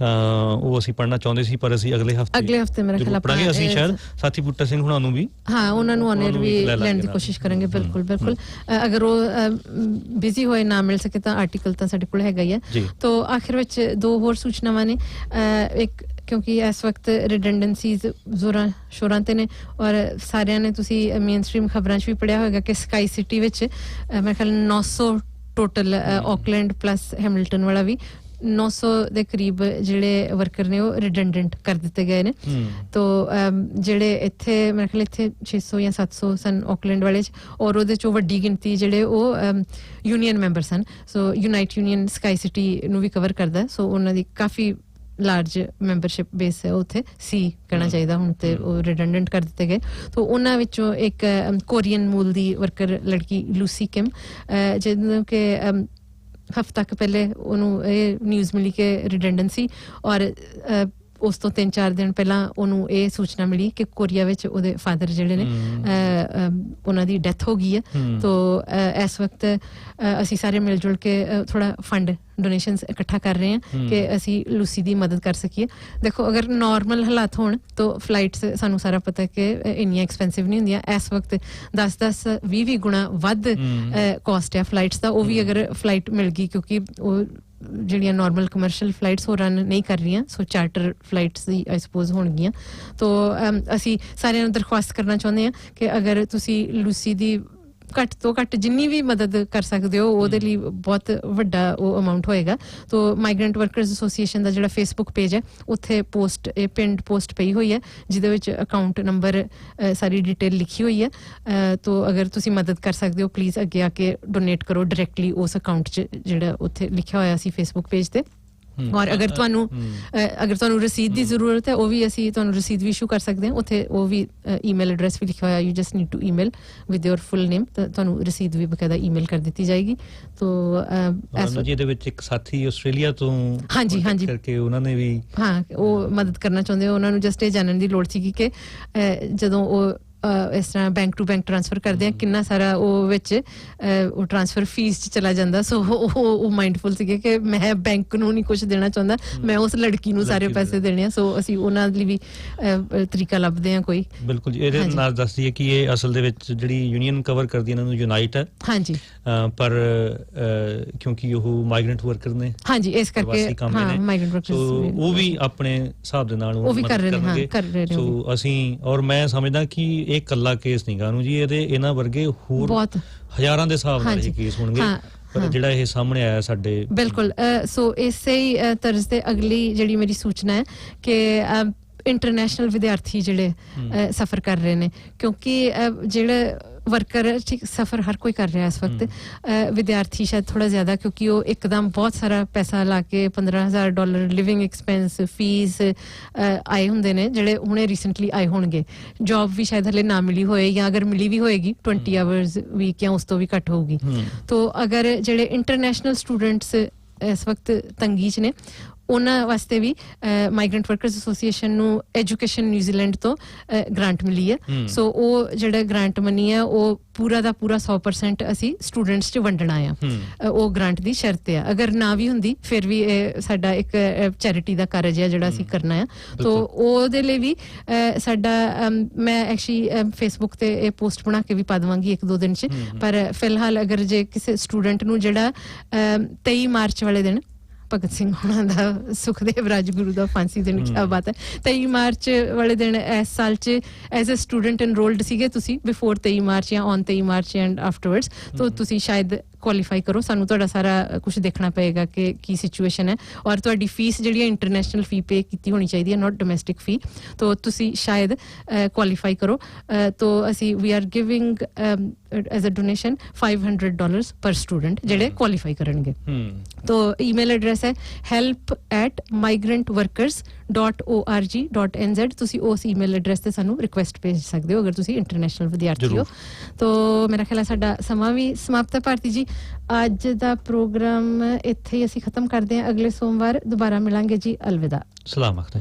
ਉਹ ਅਸੀਂ ਪੜ੍ਹਨਾ ਚਾਹੁੰਦੇ ਸੀ ਪਰ ਅਸੀਂ ਅਗਲੇ ਹਫਤੇ
ਮੇਰਾ ਖਿਆਲ
ਪੜਾਂਗੇ। ਅਸੀਂ ਸ਼ਾਇਦ ਸਾਥੀ ਬੂਟਾ ਸਿੰਘ ਹੁਣਾਂ ਨੂੰ ਵੀ
ਉਹਨਾਂ ਨੂੰ ਆਨਰ ਵੀ ਲੈਣ ਦੀ ਕੋਸ਼ਿਸ਼ ਕਰਾਂਗੇ। ਬਿਲਕੁਲ ਅਗਰ ਉਹ ਬਿਜ਼ੀ ਹੋਏ ਨਾ ਮਿਲ ਸਕੇ ਤਾਂ ਆਰਟੀਕਲ ਤਾਂ ਸਾਡੇ ਕੋਲ ਹੈਗਾ ਹੀ ਹੈ। ਤੋ ਆਖਿਰ ਵਿੱਚ ਦੋ ਹੋਰ ਸੂਚਨਾਵਾਂ ਨੇ। ਇੱਕ ਕਿਉਂਕਿ ਇਸ ਵਕਤ ਰਿਡੰਡੈਂਸੀਜ਼ ਜ਼ੋਰਾਂ ਸ਼ੋਰਾਂ ਤੇ ਨੇ ਔਰ ਸਾਰਿਆਂ ਨੇ ਤੁਸੀਂ ਮੇਨ ਸਟ੍ਰੀਮ ਖਬਰਾਂ 'ਚ ਵੀ ਪੜ੍ਹਿਆ ਹੋਏਗਾ ਕਿ ਸਕਾਈ ਸਿਟੀ ਵਿੱਚ ਮੇਰੇ ਖਿਆਲ 900 ਟੋਟਲ ਆਕਲੈਂਡ ਪਲੱਸ ਹੈਮਿਲਟਨ ਵਾਲਾ ਵੀ 900 ਦੇ ਕਰੀਬ ਜਿਹੜੇ ਵਰਕਰ ਨੇ ਉਹ ਰਿਡੰਡੈਂਟ ਕਰ ਦਿੱਤੇ ਗਏ ਨੇ। ਤੋ ਜਿਹੜੇ ਇੱਥੇ ਮੇਰੇ ਖਿਆਲ ਇੱਥੇ 600 ਜਾਂ 700 ਸਨ ਆਕਲੈਂਡ ਵਾਲੇ 'ਚ ਔਰ ਉਹਦੇ 'ਚੋਂ ਵੱਡੀ ਗਿਣਤੀ ਜਿਹੜੇ ਉਹ ਯੂਨੀਅਨ ਮੈਂਬਰ ਸਨ। ਸੋ ਯੂਨਾਈਟ ਯੂਨੀਅਨ ਸਕਾਈ ਸਿਟੀ ਨੂੰ ਵੀ ਕਵਰ ਕਰਦਾ। ਸੋ ਉਹਨਾਂ ਦੀ ਕਾਫੀ ਲਾਰਜ ਮੈਂਬਰਸ਼ਿਪ ਬੇਸ ਹੈ ਉੱਥੇ ਸੀ ਕਹਿਣਾ ਚਾਹੀਦਾ ਹੁਣ ਤੇ ਉਹ ਰਿਡੰਡੈਂਟ ਕਰ ਦਿੱਤੇ ਗਏ। ਤੋ ਉਹਨਾਂ ਵਿੱਚੋਂ ਇੱਕ ਕੋਰੀਅਨ ਮੂਲ ਦੀ ਵਰਕਰ ਲੜਕੀ ਲੂਸੀ ਕਿਮ ਜਿਹਨੂੰ ਕਿ ਹਫ਼ਤਾ ਕੁ ਪਹਿਲੇ ਉਹਨੂੰ ਇਹ ਨਿਊਜ਼ ਮਿਲੀ ਕਿ ਰਿਡੰਡੈਂਸੀ ਔਰ ਉਸ ਤੋਂ 3-4 ਦਿਨ ਪਹਿਲਾਂ ਉਹਨੂੰ ਇਹ ਸੂਚਨਾ ਮਿਲੀ ਕਿ ਕੋਰੀਆ ਵਿੱਚ ਉਹਦੇ ਫਾਦਰ ਜਿਹੜੇ ਨੇ ਉਹਨਾਂ ਦੀ ਡੈਥ ਹੋ ਗਈ ਹੈ। ਤੋ ਇਸ ਵਕਤ ਅਸੀਂ ਸਾਰੇ ਮਿਲ ਜੁਲ ਕੇ ਥੋੜਾ ਫੰਡ ਡੋਨੇਸ਼ਨਸ ਇਕੱਠਾ ਕਰ ਰਹੇ ਹਾਂ ਕਿ ਅਸੀਂ ਲੂਸੀ ਦੀ ਮਦਦ ਕਰ ਸਕੀਏ। ਦੇਖੋ ਅਗਰ ਨਾਰਮਲ ਹਾਲਾਤ ਹੋਣ ਤਾਂ ਫਲਾਈਟਸ ਸਾਨੂੰ ਸਾਰਾ ਪਤਾ ਕਿ ਇੰਨੀਆਂ ਐਕਸਪੈਂਸਿਵ ਨਹੀਂ ਹੁੰਦੀਆਂ। ਇਸ ਵਕਤ 10-20 ਗੁਣਾ ਵੱਧ ਕਾਸਟ ਹੈ ਫਲਾਈਟਸ ਦਾ। ਉਹ ਵੀ ਅਗਰ ਫਲਾਈਟ ਮਿਲ ਗਈ ਕਿਉਂਕਿ ਉਹ ਜਿਹੜੀਆਂ ਨਾਰਮਲ ਕਮਰਸ਼ੀਅਲ ਫਲਾਈਟਸ ਉਹ ਰਨ ਨਹੀਂ ਕਰ ਰਹੀਆਂ ਸੋ ਚਾਰਟਰ ਫਲਾਈਟਸ ਦੀ ਆਈ ਸਪੋਜ਼ ਹੋਣਗੀਆਂ। ਤੋ ਅਸੀਂ ਸਾਰਿਆਂ ਨੂੰ ਦਰਖਾਸਤ ਕਰਨਾ ਚਾਹੁੰਦੇ ਹਾਂ ਕਿ ਅਗਰ ਤੁਸੀਂ ਲੂਸੀ ਦੀ ਘੱਟ ਤੋਂ ਘੱਟ ਜਿੰਨੀ ਵੀ ਮਦਦ ਕਰ ਸਕਦੇ ਹੋ ਉਹਦੇ ਲਈ ਬਹੁਤ ਵੱਡਾ ਉਹ ਅਮਾਊਂਟ ਹੋਏਗਾ। ਤੋ ਮਾਈਗ੍ਰੈਂਟ ਵਰਕਰਸ ਐਸੋਸੀਏਸ਼ਨ ਦਾ ਜਿਹੜਾ ਫੇਸਬੁੱਕ ਪੇਜ ਹੈ ਉੱਥੇ ਪਿੰਡ ਪੋਸਟ ਪਈ ਹੋਈ ਹੈ ਜਿਹਦੇ ਵਿੱਚ ਅਕਾਊਂਟ ਨੰਬਰ ਸਾਰੀ ਡਿਟੇਲ ਲਿਖੀ ਹੋਈ ਹੈ। ਤੋ ਅਗਰ ਤੁਸੀਂ ਮਦਦ ਕਰ ਸਕਦੇ ਹੋ ਪਲੀਜ਼ ਅੱਗੇ ਆ ਕੇ ਡੋਨੇਟ ਕਰੋ ਡਾਇਰੈਕਟਲੀ ਉਸ ਅਕਾਊਂਟ 'ਚ ਜਿਹੜਾ ਉੱਥੇ ਲਿਖਿਆ ਹੋਇਆ ਸੀ ਫੇਸਬੁੱਕ ਪੇਜ ਤੇ। ਔਰ ਅਗਰ ਤੁਹਾਨੂੰ ਰਸੀਦ ਦੀ ਜ਼ਰੂਰਤ ਹੈ ਉਹ ਵੀ ਅਸੀਂ ਤੁਹਾਨੂੰ ਰਸੀਦ ਵੀ ਇਸ਼ੂ ਕਰ ਸਕਦੇ ਹਾਂ। ਉੱਥੇ ਉਹ ਵੀ ਈਮੇਲ ਐਡਰੈਸ ਵੀ ਲਿਖਿਆ ਹੋਇਆ you just need to email with your full name ਤਾਂ ਤੁਹਾਨੂੰ ਰਸੀਦ ਵੀ ਬਕਾਇਦਾ ਈਮੇਲ ਕਰ ਦਿੱਤੀ ਜਾਏਗੀ। ਤੋ
ਜਿਹਦੇ ਵਿੱਚ ਇੱਕ ਸਾਥੀ ਆਸਟ੍ਰੇਲੀਆ ਤੋਂ
ਹਾਂਜੀ
ਕਰਕੇ ਉਹਨਾਂ ਨੇ ਵੀ
ਉਹ ਮਦਦ ਕਰਨਾ ਚਾਹੁੰਦੇ ਹੋ। ਉਹਨਾਂ ਨੂੰ ਜਸਟ ਇਹ ਜਾਣਨ ਦੀ ਲੋੜ ਸੀਗੀ ਕਿ ਜਦੋਂ ਉਹ ਇਸ ਤਰ੍ਹਾਂ ਬੈਂਕ ਟੂ ਬੈਂਕ ਟ੍ਰਾਂਸਫਰ ਕਰਦੇ ਆ ਕਿੰਨਾ ਸਾਰਾ ਉਹ ਵਿੱਚ ਉਹ ਟ੍ਰਾਂਸਫਰ ਫੀਸ 'ਚ ਚਲਾ ਜਾਂਦਾ। ਸੋ ਉਹ ਮਾਈਂਡਫੁਲ ਸੀਗੇ ਕਿ ਮੈਂ ਬੈਂਕ ਨੂੰ ਨਹੀਂ ਕੁਝ ਦੇਣਾ ਚਾਹੁੰਦਾ, ਮੈਂ ਉਸ ਲੜਕੀ ਨੂੰ ਸਾਰੇ ਪੈਸੇ ਦੇਣੇ ਆ। ਸੋ ਅਸੀਂ ਉਹਨਾਂ ਲਈ ਵੀ ਤਰੀਕਾ ਲੱਭਦੇ ਆ ਕੋਈ।
ਬਿਲਕੁਲ ਇਹਦੇ ਨਾਲ ਦੱਸਦੀ ਹੈ ਕਿ ਇਹ ਅਸਲ ਦੇ ਵਿੱਚ ਜਿਹੜੀ ਯੂਨੀਅਨ ਕਵਰ ਕਰਦੀ ਇਹਨਾਂ ਨੂੰ ਯੂਨਾਈਟ ਹੈ।
ਹਾਂਜੀ
ਪਰ ਕਿਉਂਕਿ ਉਹ ਮਾਈਗ੍ਰੈਂਟ ਵਰਕਰ ਨੇ
ਇਸ ਕਰਕੇ ਮਾਈਗ੍ਰੈਂਟ ਵਰਕਰਸ
ਉਹ ਵੀ ਆਪਣੇ ਹਿਸਾਬ ਦੇ ਨਾਲ
ਉਹ ਵੀ ਕਰ ਰਹੇ ਨੇ।
ਸੋ ਅਸੀਂ ਔਰ ਮੈਂ ਸਮਝਦਾ ਕਿ ਇਹ ਇਕੱਲਾ ਕੇਸ ਨਹੀਂ ਗਾ ਨੂੰ ਜੀ, ਇਹਨਾਂ ਵਰਗੇ ਹੋਰ ਬਹੁਤ ਹਜ਼ਾਰਾਂ ਦੇ ਹਿਸਾਬ ਨਾਲ ਇਹ ਕੇਸ ਹੋਣਗੇ ਪਰ ਜਿਹੜਾ ਇਹ ਸਾਹਮਣੇ ਆਇਆ ਸਾਡੇ
ਬਿਲਕੁਲ। ਸੋ ਇਸੇ ਹੀ ਤਰਜ਼ ਤੇ ਅਗਲੀ ਜਿਹੜੀ ਮੇਰੀ ਸੂਚਨਾ ਹੈ ਕਿ ਇੰਟਰਨੈਸ਼ਨਲ ਵਿਦਿਆਰਥੀ ਜਿਹੜੇ ਸਫਰ ਕਰ ਰਹੇ ਨੇ ਕਿਉਂਕਿ ਜਿਹੜੇ ਵਰਕਰ ਠੀਕ ਸਫਰ ਹਰ ਕੋਈ ਕਰ ਰਿਹਾ ਇਸ ਵਕਤ, ਵਿਦਿਆਰਥੀ ਸ਼ਾਇਦ ਥੋੜਾ ਜ਼ਿਆਦਾ ਕਿਉਂਕਿ ਉਹ ਇੱਕਦਮ ਬਹੁਤ ਸਾਰਾ ਪੈਸਾ ਲਾ ਕੇ $15,000 ਲਿਵਿੰਗ ਐਕਸਪੈਂਸ ਫੀਸ ਆਏ ਹੁੰਦੇ ਨੇ ਜਿਹੜੇ ਹੁਣੇ ਰੀਸੈਂਟਲੀ ਆਏ ਹੋਣਗੇ। ਜੌਬ ਵੀ ਸ਼ਾਇਦ ਹਲੇ ਨਾ ਮਿਲੀ ਹੋਏ ਜਾਂ ਅਗਰ ਮਿਲੀ ਵੀ ਹੋਏਗੀ 20 ਆਵਰਸ ਵੀਕ ਜਾਂ ਉਸ ਤੋਂ ਵੀ ਘੱਟ ਹੋਊਗੀ। ਤੋ ਅਗਰ ਜਿਹੜੇ ਇੰਟਰਨੈਸ਼ਨਲ ਸਟੂਡੈਂਟਸ ਇਸ ਵਕਤ ਤੰਗੀ 'ਚ ਨੇ ਉਹਨਾਂ ਵਾਸਤੇ ਵੀ ਮਾਈਗ੍ਰੈਂਟ ਵਰਕਰਸ ਐਸੋਸੀਏਸ਼ਨ ਨੂੰ ਐਜੂਕੇਸ਼ਨ ਨਿਊਜ਼ੀਲੈਂਡ ਤੋਂ ਗ੍ਰਾਂਟ ਮਿਲੀ ਹੈ। ਸੋ ਉਹ ਜਿਹੜਾ ਗ੍ਰਾਂਟ ਮਨੀ ਹੈ ਉਹ ਪੂਰਾ ਦਾ ਪੂਰਾ 100% ਅਸੀਂ ਸਟੂਡੈਂਟਸ 'ਚ ਵੰਡਣਾ ਆ। ਉਹ ਗ੍ਰਾਂਟ ਦੀ ਸ਼ਰਤ ਆ, ਅਗਰ ਨਾ ਵੀ ਹੁੰਦੀ ਫਿਰ ਵੀ ਇਹ ਸਾਡਾ ਇੱਕ ਚੈਰਿਟੀ ਦਾ ਕਾਰਜ ਹੈ ਜਿਹੜਾ ਅਸੀਂ ਕਰਨਾ ਆ। ਤੋ ਉਹਦੇ ਲਈ ਵੀ ਸਾਡਾ ਮੈਂ ਐਕਚੁਅਲੀ ਫੇਸਬੁੱਕ ਤੇ ਇਹ ਪੋਸਟ ਬਣਾ ਕੇ ਵੀ ਪਾ ਦੇਵਾਂਗੀ 1-2 ਦਿਨ 'ਚ। ਪਰ ਫਿਲਹਾਲ ਅਗਰ ਜੇ ਕਿਸੇ ਸਟੂਡੈਂਟ ਨੂੰ ਜਿਹੜਾ 23 ਮਾਰਚ ਵਾਲੇ ਦਿਨ ਭਗਤ ਸਿੰਘ ਹੋਣਾ ਦਾ ਸੁਖਦੇਵ ਰਾਜਗੁਰੂ ਦਾ ਫਾਂਸੀ ਦਿਨ ਕੀ ਬਾਤ ਹੈ 23 ਮਾਰਚ ਵਾਲੇ ਦਿਨ ਇਸ ਸਾਲ 'ਚ ਐਜ਼ ਅ ਸਟੂਡੈਂਟ ਐਨਰੋਲਡ ਸੀਗੇ ਤੁਸੀਂ ਬਿਫੋਰ 23 ਮਾਰਚ ਜਾਂ ਔਨ 23 ਮਾਰਚ ਐਂਡ ਆਫਟਰਵਰਡਸ ਤਾਂ ਤੁਸੀਂ ਸ਼ਾਇਦ ਕੁਆਲੀਫਾਈ ਕਰੋ। ਸਾਨੂੰ ਤੁਹਾਡਾ ਸਾਰਾ ਕੁਝ ਦੇਖਣਾ ਪਏਗਾ ਕਿ ਕੀ ਸਿਚੁਏਸ਼ਨ ਹੈ ਔਰ ਤੁਹਾਡੀ ਫੀਸ ਜਿਹੜੀ ਹੈ ਇੰਟਰਨੈਸ਼ਨਲ ਫੀ ਪੇ ਕੀਤੀ ਹੋਣੀ ਚਾਹੀਦੀ ਹੈ ਨਾਟ ਡੋਮੈਸਟਿਕ ਫੀ। ਤਾਂ ਤੁਸੀਂ ਸ਼ਾਇਦ ਕੁਆਲੀਫਾਈ ਕਰੋ। ਤਾਂ ਅਸੀਂ ਵੀ R giving as a donation $500 ਪਰ ਸਟੂਡੈਂਟ ਜਿਹੜੇ ਕੁਆਲੀਫਾਈ ਕਰਨਗੇ। ਤਾਂ ਈਮੇਲ ਐਡਰੈਸ ਹੈ help@migrantworkers.org.nz। ਤੁਸੀਂ ਉਸ ਈਮੇਲ ਐਡਰੈਸ ਤੇ ਸਾਨੂੰ ਰਿਕੁਐਸਟ ਭੇਜ ਸਕਦੇ ਹੋ ਅਗਰ ਤੁਸੀਂ ਇੰਟਰਨੈਸ਼ਨਲ ਵਿਦਿਆਰਥੀ ਹੋ। ਤਾਂ ਮੇਰਾ ਖਿਆਲ ਹੈ ਸਾਡਾ ਸਮਾਂ ਵੀ ਸਮਾਪਤ ਹੈ। ਭਾਰਤੀ ਜੀ ਅੱਜ ਦਾ ਪ੍ਰੋਗਰਾਮ ਇੱਥੇ ਹੀ ਅਸੀਂ ਖਤਮ ਕਰਦੇ ਹਾਂ। ਅਗਲੇ ਸੋਮਵਾਰ ਦੁਬਾਰਾ ਮਿਲਾਂਗੇ ਜੀ। ਅਲਵਿਦਾ।
ਸਲਾਮ ਆਖਦਾ।